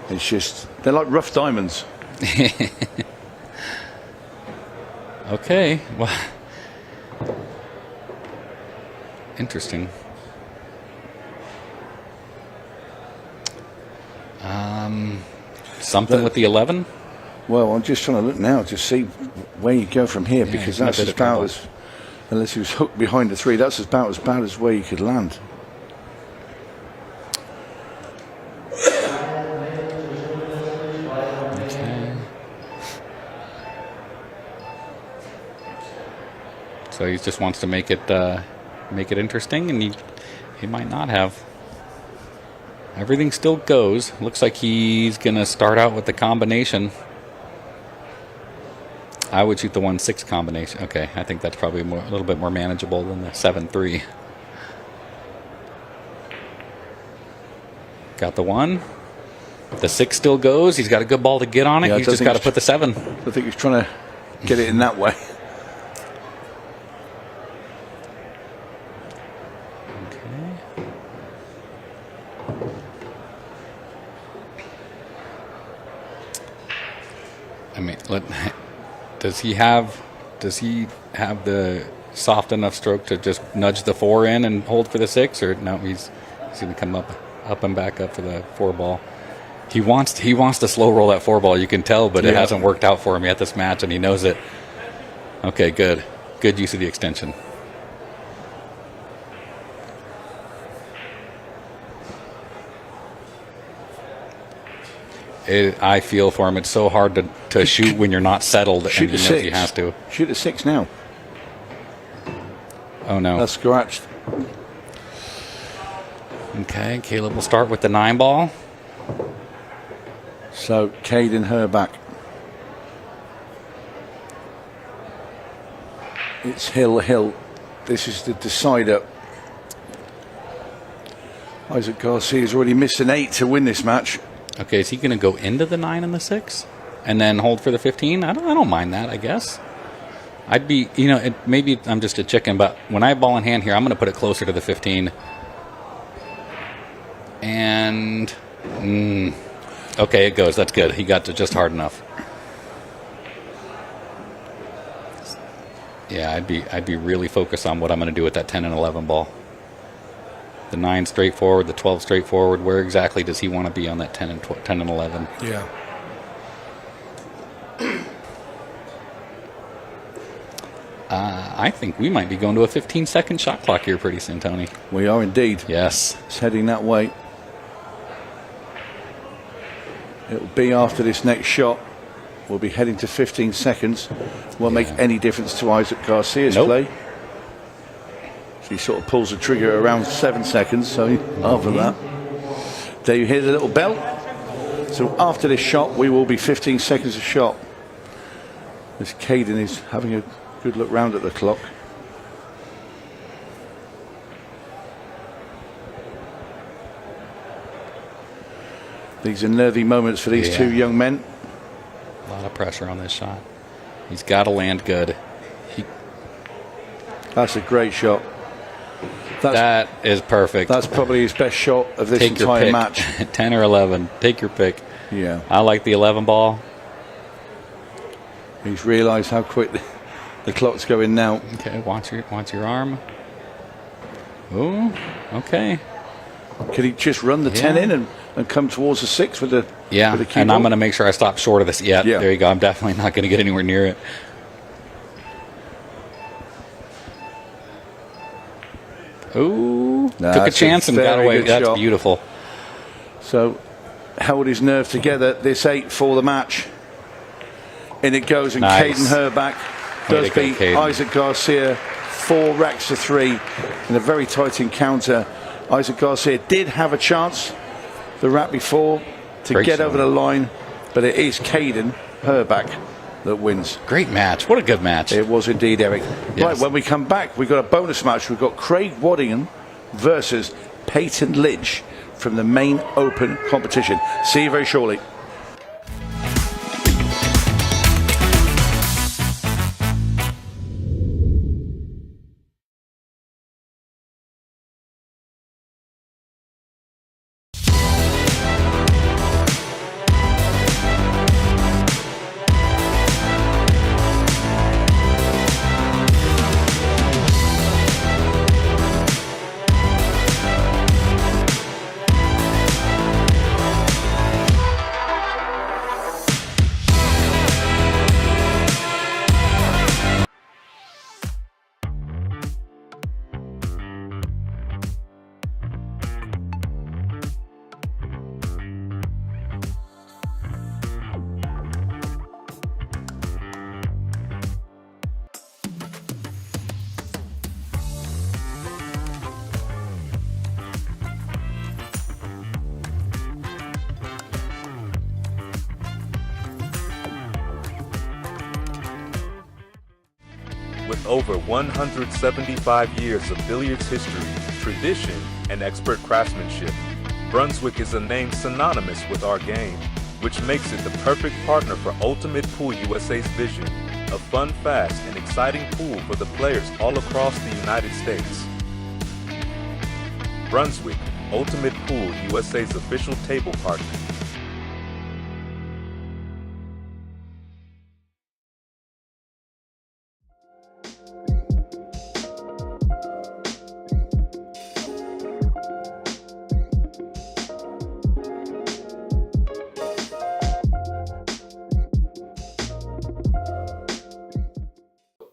It's just they're like rough diamonds. Okay, well, interesting. Something with the 11. Well, I'm just trying to look now to see where you go from here, because he's in a that's bit as of trouble. about as, unless he was hooked behind the 3, that's about as bad as where you could land. Okay. So he just wants to make it interesting, and he might not have. Everything still goes. Looks like he's gonna start out with the combination. I would shoot the 1-6 combination. Okay, I think that's probably a little bit more manageable than the 7-3. Got the 1. The 6 still goes. He's got a good ball to get on it. Yeah, He's just got to put the 7. I think he's trying to get it in that way. Okay. I mean, does he have the soft enough stroke to just nudge the 4 in and hold for the 6, or no? He's going to come up and back up for the 4 ball. He wants to slow roll that 4 ball. You can tell, but it hasn't worked out for him yet this match, and he knows it. Okay, good use of the extension. I feel for him. It's so hard to shoot when you're not settled, Shoot and he knows he has to. Shoot a 6 now. Oh no. That's scratched. Okay, Caleb will start with the 9 ball. So KADEN HERRBACH. It's hill. This is the decider. Isaac Garcia's already missed an 8 to win this match. Okay, is he going to go into the 9 and the 6 and then hold for the 15? I don't mind that, I guess. I'd be, maybe I'm just a chicken, but when I have ball in hand here, I'm going to put it closer to the 15. And okay, it goes. That's good. He got to just hard enough. Yeah, I'd be really focused on what I'm going to do with that 10 and 11 ball. The 9 straightforward, the 12 straightforward. Where exactly does he want to be on that 10 and 11? Yeah. I think we might be going to a 15-second shot clock here pretty soon, Tony. We are indeed. Yes. It's heading that way. It'll be after this next shot. We'll be heading to 15 seconds. Won't make any difference to Isaac Garcia's play. He sort of pulls the trigger around 7 seconds, so after that. There you hear the little bell. So after this shot, we will be 15 seconds a shot. As KADEN is having a good look round at the clock. These are nervy moments for these two young men. A lot of pressure on this shot. He's got to land good. That's a great shot. That is perfect. That's probably his best shot of this Take your entire pick. match. 10 or 11. Take your pick. Yeah. I like the 11 ball. He's realised how quick the clock's going now. Okay, watch your arm. Oh, okay. Could he just run the 10 in and come towards the 6 with the with the cue and ball? I'm going to make sure I stop short of this. Yeah, there you go. I'm definitely not going to get anywhere near it. Ooh, took a chance and got away. That's beautiful. So held his nerve together, this 8 for the match. In it goes, and Nice. KADEN HERRBACH does beat Isaac Garcia 4 racks to 3 in a very tight encounter. Isaac Garcia did have a chance the rack before to get over the line, but it is KADEN HERRBACH that wins. Great match. What a good match. It was indeed, Eric. Yes. Right, when we come back, we've got a bonus match. We've got Craig Waddingham versus Peyton Lynch from the main open competition. See you very shortly. With over 175 years of billiards history, tradition, and expert craftsmanship, Brunswick is a name synonymous with our game, which makes it the perfect partner for Ultimate Pool USA's vision, a fun, fast, and exciting pool for the players all across the United States. Brunswick, Ultimate Pool USA's official table partner.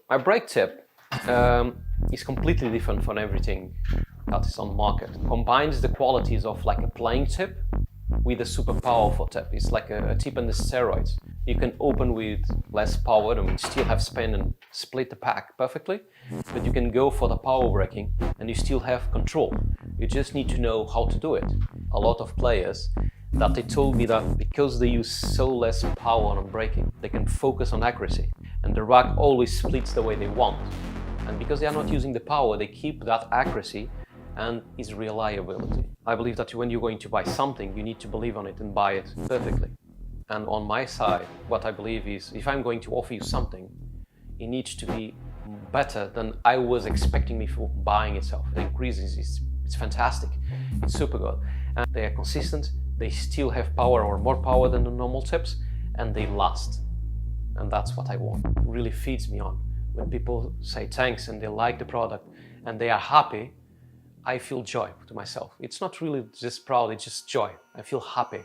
My break tip is completely different from everything that is on the market. Combines the qualities of like a playing tip with a super powerful tip. It's like a tip on the steroids. You can open with less power and still have spin and split the pack perfectly, but you can go for the power breaking and you still have control. You just need to know how to do it. A lot of players that they told me that because they use so less power on breaking, they can focus on accuracy, and the rack always splits the way they want. And because they are not using the power, they keep that accuracy and its reliability. I believe that when you're going to buy something, you need to believe on it and buy it perfectly. And on my side, what I believe is, if I'm going to offer you something, it needs to be better than I was expecting me for buying itself. The increases, it's fantastic, it's super good. And they are consistent, they still have power or more power than the normal tips, and they last. And that's what I want. It really feeds me on. When people say thanks and they like the product and they are happy, I feel joy to myself. It's not really just proud, it's just joy. I feel happy.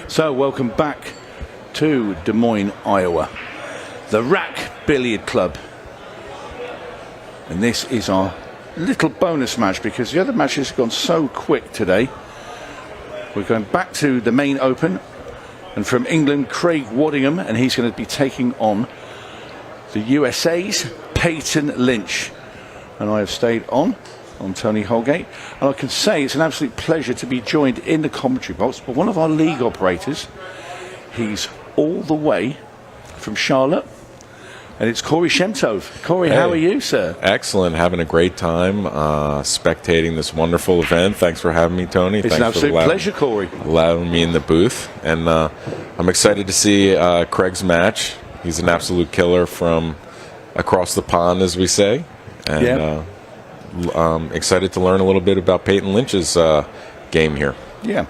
So, welcome back to Des Moines, Iowa, the Rack Billiard Club. And this is our little bonus match because the other matches have gone so quick today. We're going back to the main open, and from England, Craig Waddingham, and he's going to be taking on the USA's Peyton Lynch. And I have stayed on Tony Holgate, and I can say it's an absolute pleasure to be joined in the commentary box by one of our league operators. He's all the way from Charlotte, and it's Corey Shemtov. Corey, how are you, sir? Excellent. Having a great time spectating this wonderful event. Thanks for having me, Tony. It's an absolute pleasure, Corey. Allowing me in the booth. And I'm excited to see Craig's match. He's an absolute killer from across the pond, as we say. And excited to learn a little bit about Peyton Lynch's game here. Yeah.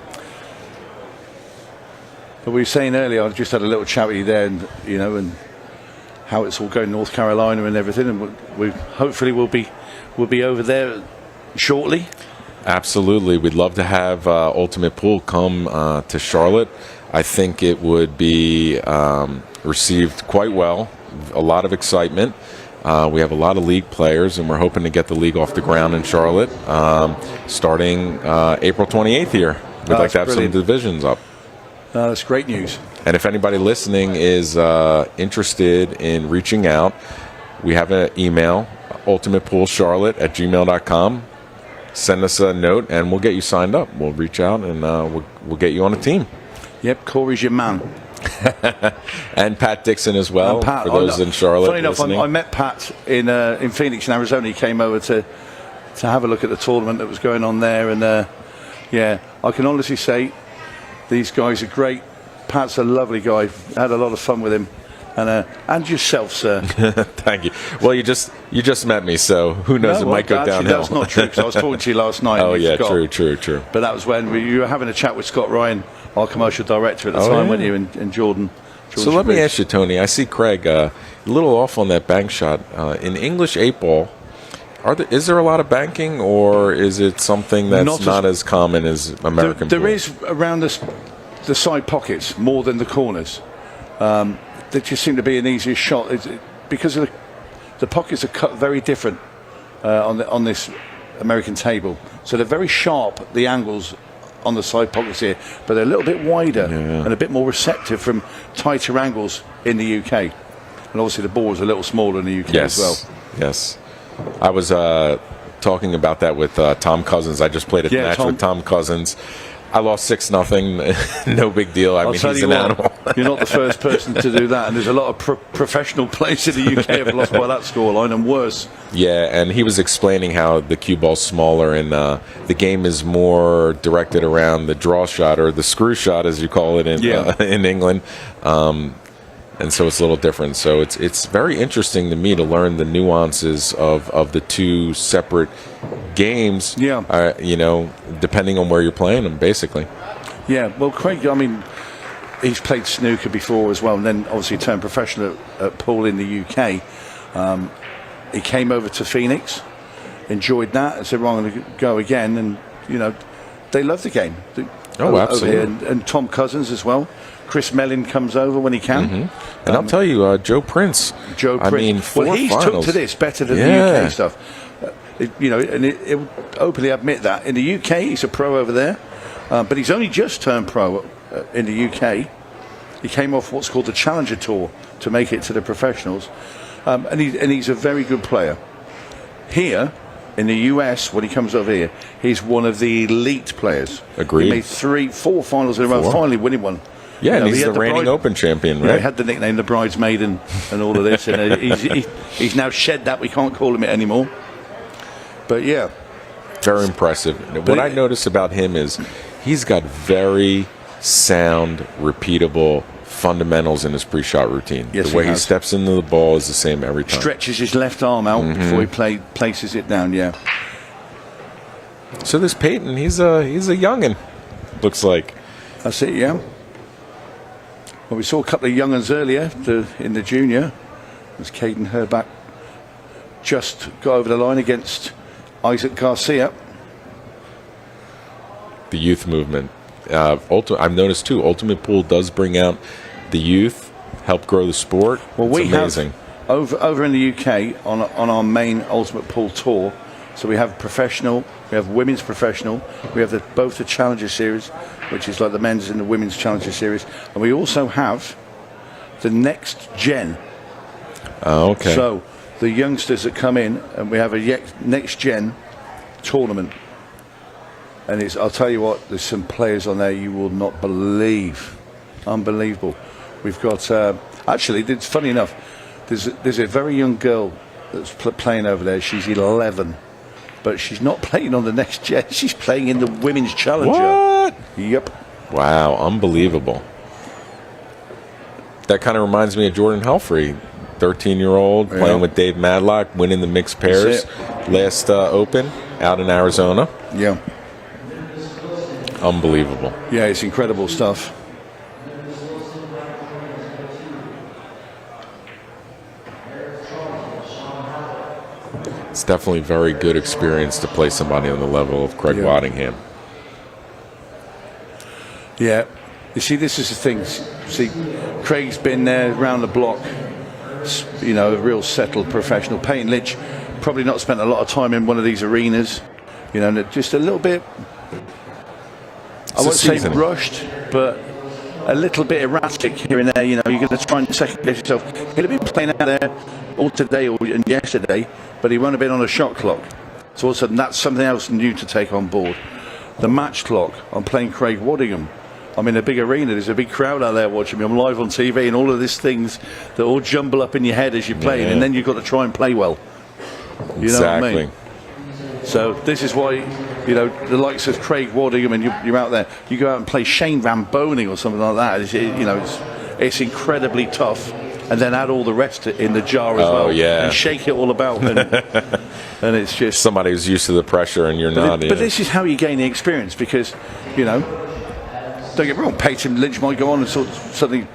But we were saying earlier, I just had a little chat with you there, and and how it's all going North Carolina and everything, and we hopefully we'll be over there shortly. Absolutely, we'd love to have Ultimate Pool come to Charlotte. I think it would be received quite well. A lot of excitement. We have a lot of league players, and we're hoping to get the league off the ground in Charlotte starting April 28th here. We'd like to have some divisions up. That's great news. And if anybody listening is interested in reaching out, we have an email, ultimatepoolcharlotte@gmail.com. Send us a note, and we'll get you signed up. We'll reach out, and we'll get you on a team. Yep, Corey's your man. And Pat Dixon as well, Pat, for those in Charlotte. Funny enough, I met Pat in Phoenix, in Arizona. He came over to have a look at the tournament that was going on there, and yeah, I can honestly say these guys are great. Pat's a lovely guy. Had a lot of fun with him, and yourself, sir. Thank you. Well, you just met me, so who knows? It might go downhill. That's not true, because I was talking to you last night. Oh yeah, true. But that was when you were having a chat with Scott Ryan, our commercial director at the time, weren't you, and Jordan. So let me ask you, Tony. I see Craig a little off on that bank shot. In English 8-ball, is there a lot of banking, or is it something that's not as common as American There pool? is around the side pockets more than the corners. They just seem to be an easier shot because of the pockets are cut very different on this American table. So they're very sharp, the angles on the side pockets here, but they're a little bit wider and a bit more receptive from tighter angles in the UK. And obviously the ball is a little smaller in the UK as well. Yes. I was talking about that with Tom Cousins. I just played a match with Tom Cousins. I lost 6-0. No big deal. I mean, he's an animal. You're not the first person to do that, and there's a lot of professional players in the UK have lost by that scoreline and worse. Yeah, and he was explaining how the cue ball's smaller, and the game is more directed around the draw shot, or the screw shot, as you call it in England. And so it's a little different. So it's very interesting to me to learn the nuances of the two separate games. Yeah. Depending on where you're playing them, basically. Yeah. Well, Craig, I mean, he's played snooker before as well, and then obviously turned professional at pool in the UK. He came over to Phoenix, enjoyed that, and said, "Well, I'm going to go again." And they love the game. Absolutely. Over here. And Tom Cousins as well. Chris Mellin comes over when he can. And I'll tell you, Joe Prince. I mean, he's took to this better than the UK stuff. And it would openly admit that. In the UK, he's a pro over there, but he's only just turned pro in the UK. He came off what's called the Challenger Tour to make it to the professionals, and he's a very good player. Here, in the US, when he comes over here, he's one of the elite players. Agreed. He made 3-4 finals in a row, finally winning one. Yeah, and he's the reigning Open champion, right? Yeah, he had the nickname the Bridesmaid and all of this, and he's now shed that. We can't call him it anymore. But yeah, very impressive. What I notice about him is he's got very sound, repeatable fundamentals in his pre-shot routine. Yes, the way he steps into the ball is the same every time. Stretches his left arm out before he places it down. Yeah. So this Peyton, he's a youngin'. Looks like. That's it. Yeah. Well, we saw a couple of young'uns earlier in the junior. As KADEN HERRBACH just got over the line against ISSAC GARCIA. The youth movement. I've noticed too, Ultimate Pool does bring out the youth, help grow the sport. Well, it's we amazing. have over in the UK on our main Ultimate Pool tour. So we have professional, we have women's professional, we have both the Challenger Series, which is like the men's and the women's Challenger Series, and we also have the next gen. Oh, okay. So the youngsters that come in, and we have a next gen tournament. And I'll tell you what, there's some players on there you will not believe. Unbelievable. We've got, actually, it's funny enough, there's a very young girl that's playing over there. She's 11. But she's not playing on the next gen. She's playing in the Women's Challenger. What? Yep. Wow, unbelievable. That kind of reminds me of Jordan Helfrey, 13-year-old, playing with Dave Madlock, winning the mixed pairs last Open out in Arizona. Yeah. Unbelievable. Yeah, it's incredible stuff. It's definitely a very good experience to play somebody on the level of Craig Waddingham. Yeah. You see, this is the thing. See, Craig's been there around the block, you know, a real settled professional. Peyton Lynch probably not spent a lot of time in one of these arenas, you know, just a little bit, I won't say rushed, but a little bit erratic here and there. You know, you're going to try and second guess yourself. He'll have been playing out there all today and yesterday, but he won't have been on a shot clock. So all of a sudden, that's something else new to take on board. The match clock. I'm playing Craig Waddingham. I'm in a big arena. There's a big crowd out there watching me. I'm live on TV, and all of these things that all jumble up in your head as you're playing, and then you've got to try and play well. You know what I mean? So this is why, you know, the likes of Craig Waddingham, and you're out there. You go out and play Shane Van Boening or something like that. It's incredibly tough, and then add all the rest in the jar as well. And shake it all about, and it's just somebody who's used to the pressure, and you're not. But this is how you gain the experience, because, you know, don't get me wrong, Peyton Lynch might go on and suddenly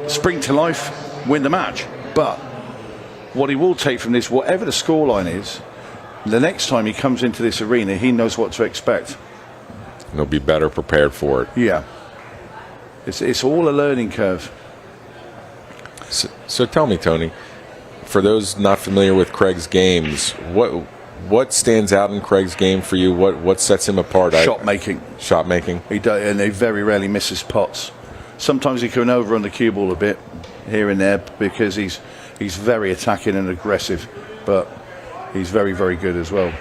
spring to life, win the match. But what he will take from this, whatever the scoreline is, the next time he comes into this arena, he knows what to expect. He'll be better prepared for it. Yeah. It's all a learning curve. So tell me, Tony, for those not familiar with Craig's games, what stands out in Craig's game for you? What sets him apart? Shot making. Shot making. He very rarely misses pots. Sometimes he can over on the cue ball a bit here and there because he's very attacking and aggressive, but he's very, very good as well.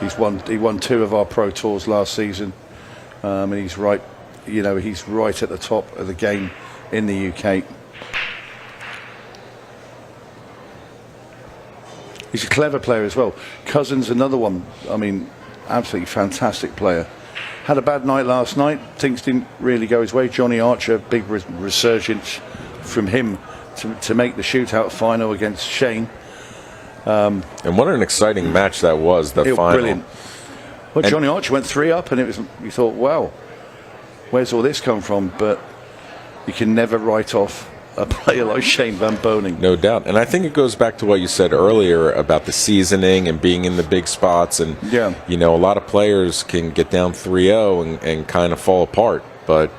He won 2 of our Pro Tours last season, and he's right at the top of the game in the UK. He's a clever player as well. Cousins, another one. I mean, absolutely fantastic player. Had a bad night last night. Things didn't really go his way. Johnny Archer, big resurgence from him to make the shootout final against Shane. And what an exciting match that was, the final. Brilliant. Well, Johnny Archer went 3 up, and you thought, wow, where's all this come from? But you can never write off a player like Shane Van Boening. No doubt. And I think it goes back to what you said earlier about the seasoning and being in the big spots. And, you know, a lot of players can get down 3-0 and kind of fall apart. But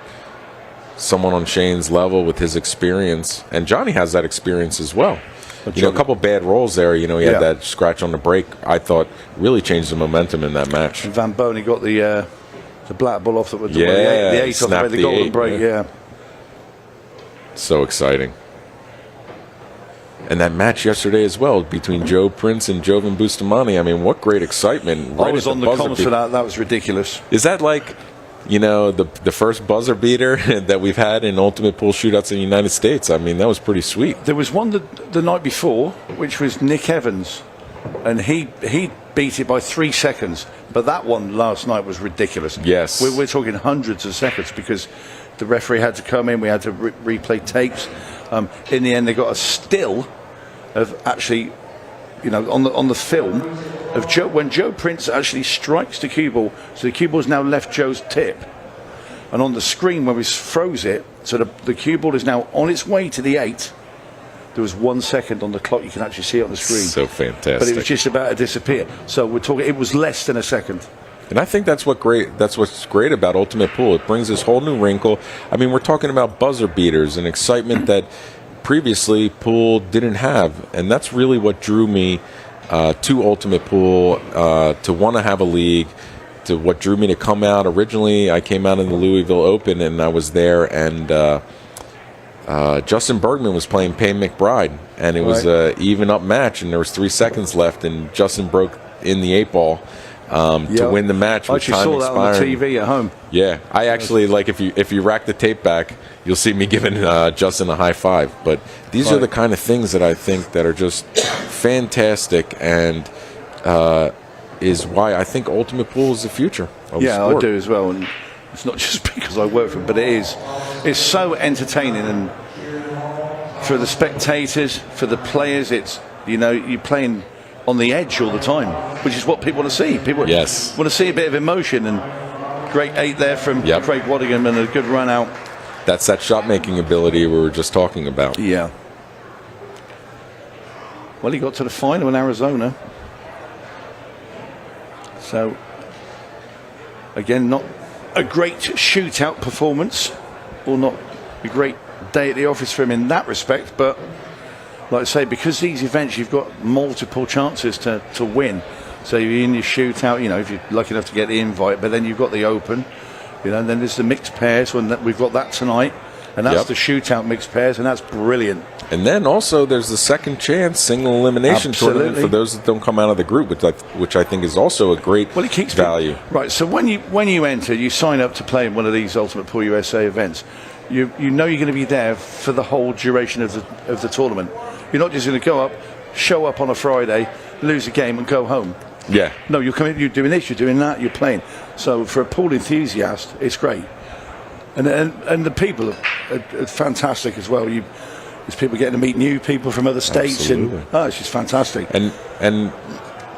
someone on Shane's level with his experience, and Johnny has that experience as well. You know, a couple bad rolls there. You know, he had that scratch on the break, I thought, really changed the momentum in that match. And Van Boening got the black ball off the 8 off the golden break, So exciting. And that match yesterday as well between Joe Prince and Jovan Bustamante. I mean, what great excitement. I was on the comms for that. That was ridiculous. Is that like, you know, the first buzzer beater that we've had in Ultimate Pool shootouts in the United States? I mean, that was pretty sweet. There was one the night before, which was Nick Evans, and he beat it by 3 seconds. But that one last night was ridiculous. Yes. We're talking hundreds of seconds because the referee had to come in. We had to replay tapes. In the end, they got a still of actually, you know, on the film of Joe, when Joe Prince actually strikes the cue ball. So the cue ball's now left Joe's tip, and on the screen when we froze it, so the cue ball is now on its way to the 8. There was 1 second on the clock. You can actually see it on the screen. So fantastic. But it was just about to disappear. So we're talking. It was less than a second. And I think that's what's great about Ultimate Pool. It brings this whole new wrinkle. I mean, we're talking about buzzer beaters and excitement that previously pool didn't have, and that's really what drew me to Ultimate Pool, to want to have a league, to what drew me to come out. Originally, I came out in the Louisville Open, and I was there, and Justin Bergman was playing Payne McBride, and it was an even up match, and there was 3 seconds left, and Justin broke in the 8-ball to win the match. I with actually time saw expiring. that on the TV at home. Yeah, I actually, like, if you rack the tape back, you'll see me giving Justin a high five. But these are the kind of things that I think that are just fantastic, and is why I think Ultimate Pool is the future of the sport. I do as well, and it's not just because I work for it, but it's so entertaining, and for the spectators, for the players, it's, you're playing on the edge all the time, which is what people want to see. People want to see a bit of emotion, and great 8 there from Craig Waddingham, and a good run out. That's that shot making ability we were just talking about. Yeah. Well, he got to the final in Arizona. So, again, not a great shootout performance, or not a great day at the office for him in that respect, but like I say, because these events, you've got multiple chances to win. So you're in your shootout, if you're lucky enough to get the invite, but then you've got the Open, and then there's the mixed pairs, we've got that tonight, and that's the shootout mixed pairs, and that's brilliant. And then also there's the second chance single elimination tournament for those that don't come out of the group, which I think is also a great value. Right, so when you enter, you sign up to play in one of these Ultimate Pool USA events. You know you're going to be there for the whole duration of the tournament. You're not just going to go up, show up on a Friday, lose a game, and go home. Yeah. No, you're coming. You're doing this. You're doing that. You're playing. So for a pool enthusiast, it's great. And the people are fantastic as well. There's people getting to meet new people from other states, Absolutely. and it's just fantastic. And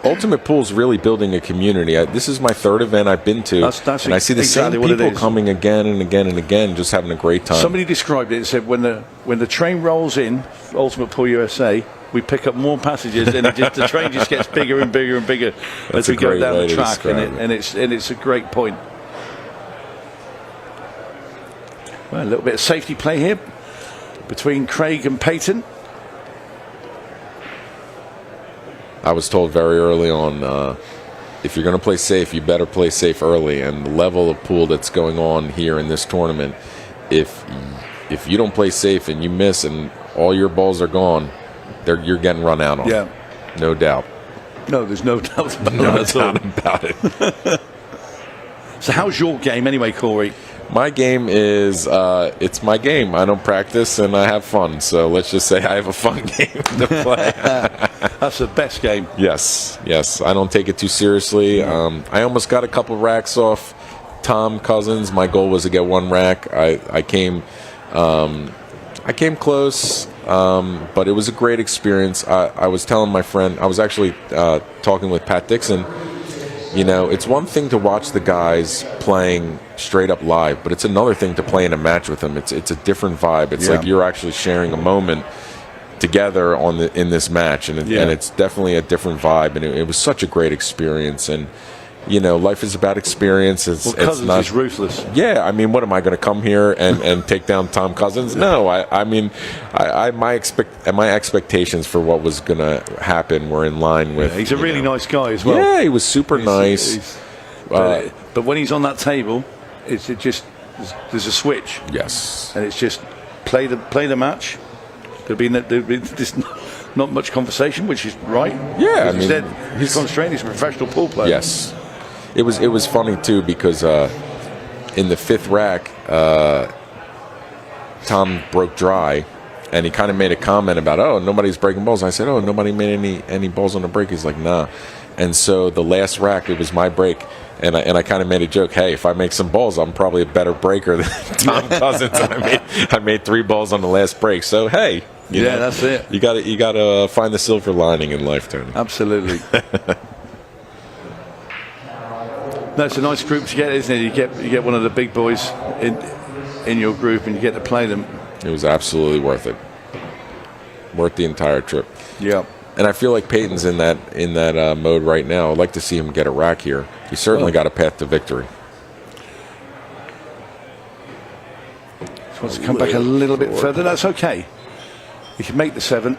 Ultimate Pool's really building a community. This is my 3rd event I've been to, and I see the same people coming again and again and again, just having a great time. Somebody described it and said, when the train rolls in, Ultimate Pool USA, we pick up more passengers, and the train just gets bigger and bigger and bigger as we go down the track, and it's a great point. Well, a little bit of safety play here between Craig and Peyton. I was told very early on, if you're going to play safe, you better play safe early. And the level of pool that's going on here in this tournament, if you don't play safe and you miss and all your balls are gone, you're getting run out on. Yeah, no doubt. No, there's no doubt about it. So how's your game anyway, Corey? My game is, it's my game. I don't practice and I have fun. So let's just say I have a fun game to play. That's the best game. Yes. I don't take it too seriously. I almost got a couple racks off Tom Cousins. My goal was to get 1 rack. I came close, but it was a great experience. I was telling my friend, I was actually talking with Pat Dixon. It's one thing to watch the guys playing straight up live, but it's another thing to play in a match with them. It's a different vibe. It's like you're actually sharing a moment together in this match, and it's definitely a different vibe. And it was such a great experience. And life is about experience. Cousins is ruthless. Yeah, I mean, what am I going to come here and take down Tom Cousins? No, my expectations for what was going to happen were in line with. He's a really nice guy as well. Yeah, he was super nice. But when he's on that table, there's a switch. Yes, and it's just play the match. There'll be not much conversation, which is right. Yeah, he's constrained. He's a professional pool player. Yes. It was funny too because in the 5th rack, Tom broke dry, and he kind of made a comment about, nobody's breaking balls. And I said, nobody made any balls on the break. He's like, nah. And so the last rack, it was my break, and I kind of made a joke. Hey, if I make some balls, I'm probably a better breaker than Tom Cousins. And I made 3 balls on the last break. So hey, you know, that's it. You got to find the silver lining in life, Tony. Absolutely. No, it's a nice group to get, isn't it? You get one of the big boys in your group, and you get to play them. It was absolutely worth it. Worth the entire trip. Yeah. And I feel like Peyton's in that mode right now. I'd like to see him get a rack here. He's certainly got a path to victory. Just wants to come back a little bit further. That's okay. He can make the 7.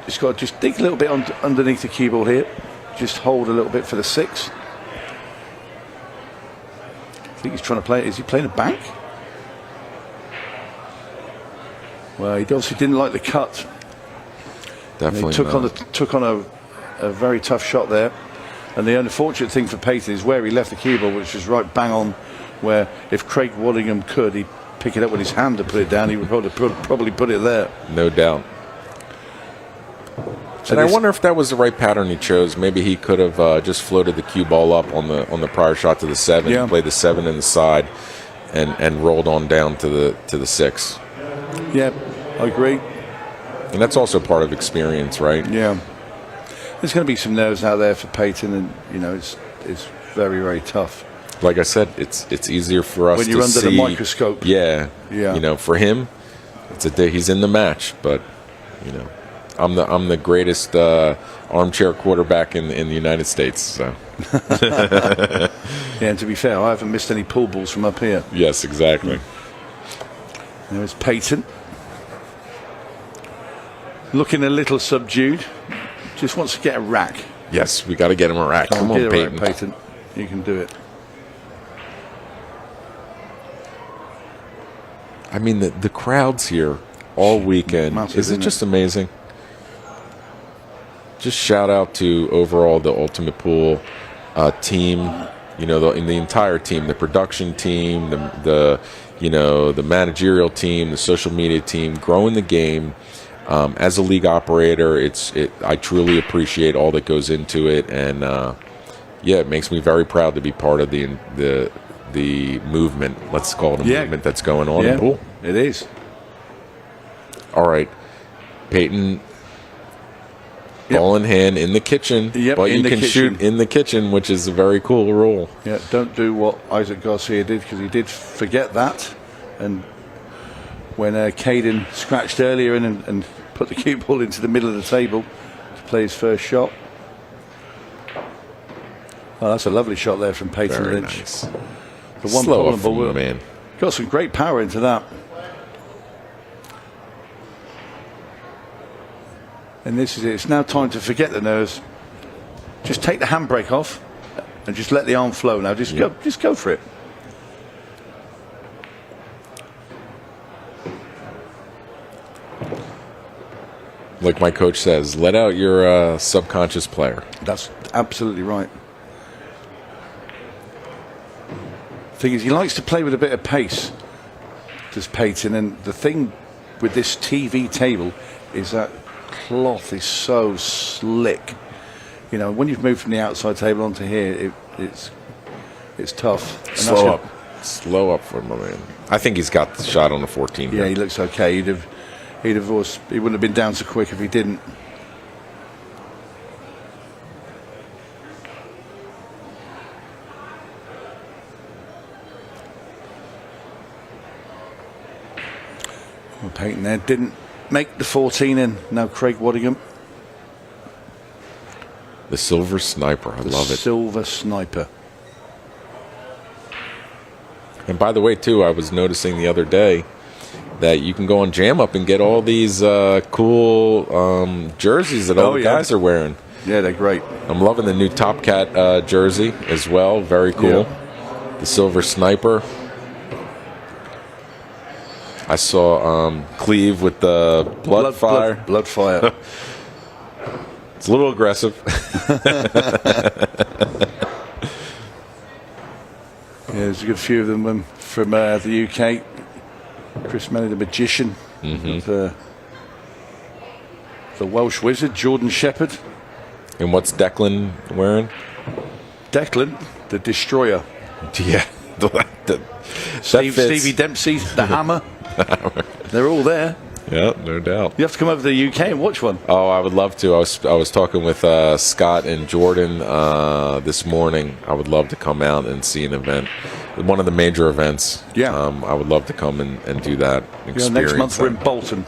Just got to just dig a little bit underneath the cue ball here. Just hold a little bit for the 6. I think he's trying to play. Is he playing a bank? Well, he obviously didn't like the cut. Definitely he took on a very tough shot there. And the unfortunate thing for Peyton is where he left the cue ball, which was right bang on where if Craig Waddingham could, he'd pick it up with his hand to put it down. He would probably put it there. No doubt. So and I wonder if that was the right pattern he chose. Maybe he could have just floated the cue ball up on the prior shot to the 7, played the 7 in the side, and rolled on down to the 6. Yeah, I agree. And that's also part of experience, right? Yeah. There's going to be some nerves out there for Peyton, and it's very, very tough. Like I said, it's easier for us when you're under the microscope. Yeah. Yeah. For him, he's in the match, but I'm the greatest armchair quarterback in the United States. So. Yeah, and to be fair, I haven't missed any pool balls from up here. Yes, exactly. There's Peyton. Looking a little subdued. Just wants to get a rack. Yes, we got to get him a rack. Come on, Peyton. Rack, Peyton. You can do it. I mean, the crowds here all weekend. Massive, is it just amazing? Just shout out to overall the Ultimate Pool team. The entire team, the production team, the managerial team, the social media team, growing the game. As a league operator, I truly appreciate all that goes into it, and it makes me very proud to be part of the movement. Let's call it a movement that's going on in pool. It is. All right, Peyton. Ball in hand in the kitchen, but you can shoot in the kitchen, which is a very cool rule. Yeah, don't do what Isaac Garcia did, because he did forget that. And when KADEN scratched earlier and put the cue ball into the middle of the table to play his first shot. Oh, that's a lovely shot there from Peyton Very Lynch. nice. The one Slow ball ball, man. Got some great power into that. And this is it. It's now time to forget the nerves. Just take the handbrake off and just let the arm flow. Now just go for it. Like my coach says, let out your subconscious player. That's absolutely right. Thing is, he likes to play with a bit of pace, does Peyton. And the thing with this TV table is that cloth is so slick. When you've moved from the outside table onto here, it's tough. And Slow up for my man. I think he's got the shot on the 14. Yeah, he looks okay. He wouldn't have been down so quick if he didn't. Well, Peyton there didn't make the 14 in. Now Craig Waddingham. The Silver Sniper. I love it. Silver Sniper. And by the way, too, I was noticing the other day that you can go on Jam Up and get all these cool jerseys that all the guys are wearing. Yeah, they're great. I'm loving the new Top Cat jersey as well. Very cool. Yeah. The Silver Sniper. I saw Cleve with the blood fire. Blood fire. It's a little aggressive. There's a good few of them from the UK. Chris Manny, the Magician. The Welsh Wizard, Jordan Shepherd. And what's Declan wearing? Declan, the Destroyer. Yeah. Stevie Dempsey, the Hammer. They're all there. Yeah, no doubt. You have to come over to the UK and watch one. Oh, I would love to. I was talking with Scott and Jordan this morning. I would love to come out and see an event, one of the major events. Yeah. I would love to come and do that. Next month we're in Bolton.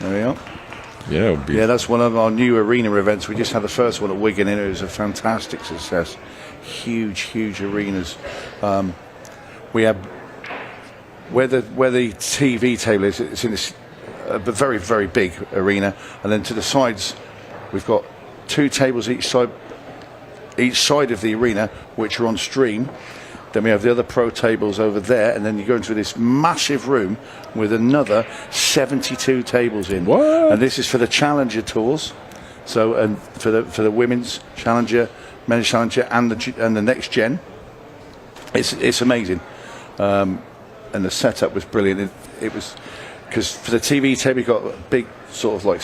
There we are. Yeah, it would be. Yeah, that's one of our new arena events. We just had the first one at Wigan, and it was a fantastic success. Huge arenas. We have where the TV table is. It's in this very, very big arena, and then to the sides, we've got 2 tables each side of the arena, which are on stream. Then we have the other pro tables over there, and then you go into this massive room with another 72 tables in. What? And this is for the Challenger tours. So, and for the women's Challenger, men's Challenger, and the next gen. It's amazing, and the setup was brilliant. It was because for the TV table you got a big sort of like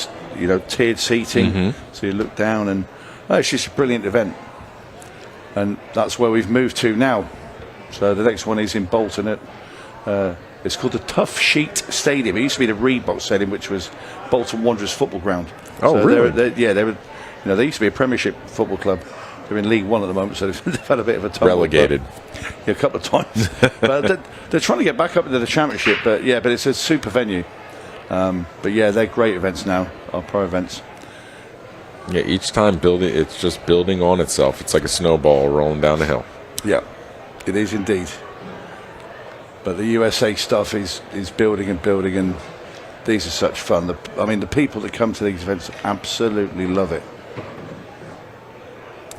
tiered seating, so you look down, and it's just a brilliant event. And that's where we've moved to now. So the next one is in Bolton it's called the Tough Sheet Stadium. It used to be the Reebok Stadium, which was Bolton Wanderers football ground. Oh, so really? They were, they used to be a Premiership football club. They're in League One at the moment, so they've had a bit of a tumble. Relegated. A couple of times. But they're trying to get back up into the Championship. But it's a super venue. But yeah, they're great events now, our pro events. Yeah, each time it's just building on itself. It's like a snowball rolling down the hill. Yeah, it is indeed. But the USA stuff is building and building, and these are such fun. The people that come to these events absolutely love it.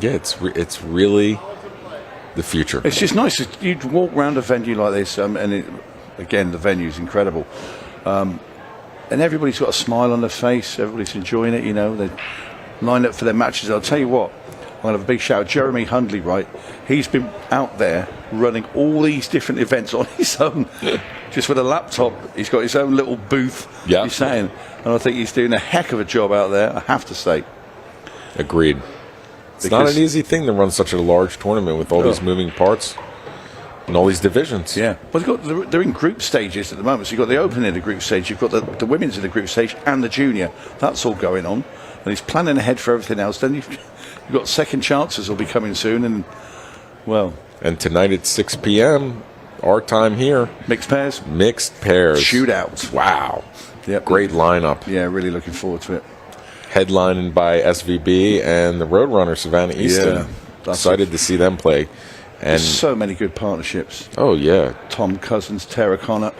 Yeah, it's really the future. It's just nice. You'd walk around a venue like this, again, the venue's incredible. And everybody's got a smile on their face. Everybody's enjoying it, They line up for their matches. I'll tell you what, I'm going to have a big shout out. Jeremy Hundley, right? He's been out there running all these different events on his own, just with a laptop. He's got his own little booth, Yeah. he's saying. And I think he's doing a heck of a job out there, I have to say. Agreed. It's not an easy thing to run such a large tournament with all these moving parts and all these divisions. Yeah, well, they're in group stages at the moment. So you've got the open in the group stage, you've got the women's in the group stage, and the junior. That's all going on. And he's planning ahead for everything else. Then you've got second chances will be coming soon. And, well... And tonight at 6 p.m., our time here. Mixed pairs? Mixed pairs. Shootout. Wow. Yep. Great lineup. Yeah, really looking forward to it. Headlined by SVB and the Roadrunner, Savannah Easton. Yeah, excited to see them play. And there's so many good partnerships. Oh, yeah. Tom Cousins, Tara Connor.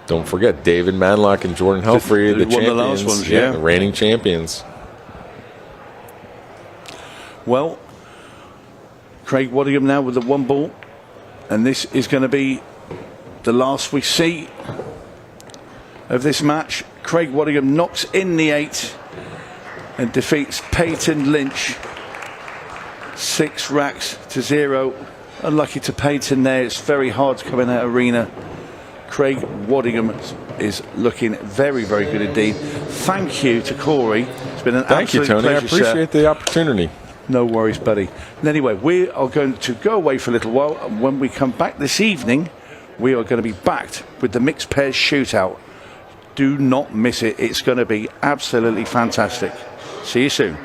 Don't forget David Manlock and Jordan Helfery, the champions. The last ones, yeah. The reigning champions. Well, Craig Waddingham now with the 1 ball. And this is going to be the last we see of this match. Craig Waddingham knocks in the 8 and defeats Peyton Lynch 6 racks to 0. Unlucky to Peyton there. It's very hard to come in that arena. Craig Waddingham is looking very, very good indeed. Thank you to Corey. It's been an absolute pleasure. Thank you, Tony. I appreciate the opportunity. No worries, buddy. And anyway, we are going to go away for a little while, and when we come back this evening, we are going to be backed with the mixed pairs shootout. Do not miss it. It's going to be absolutely fantastic. See you soon.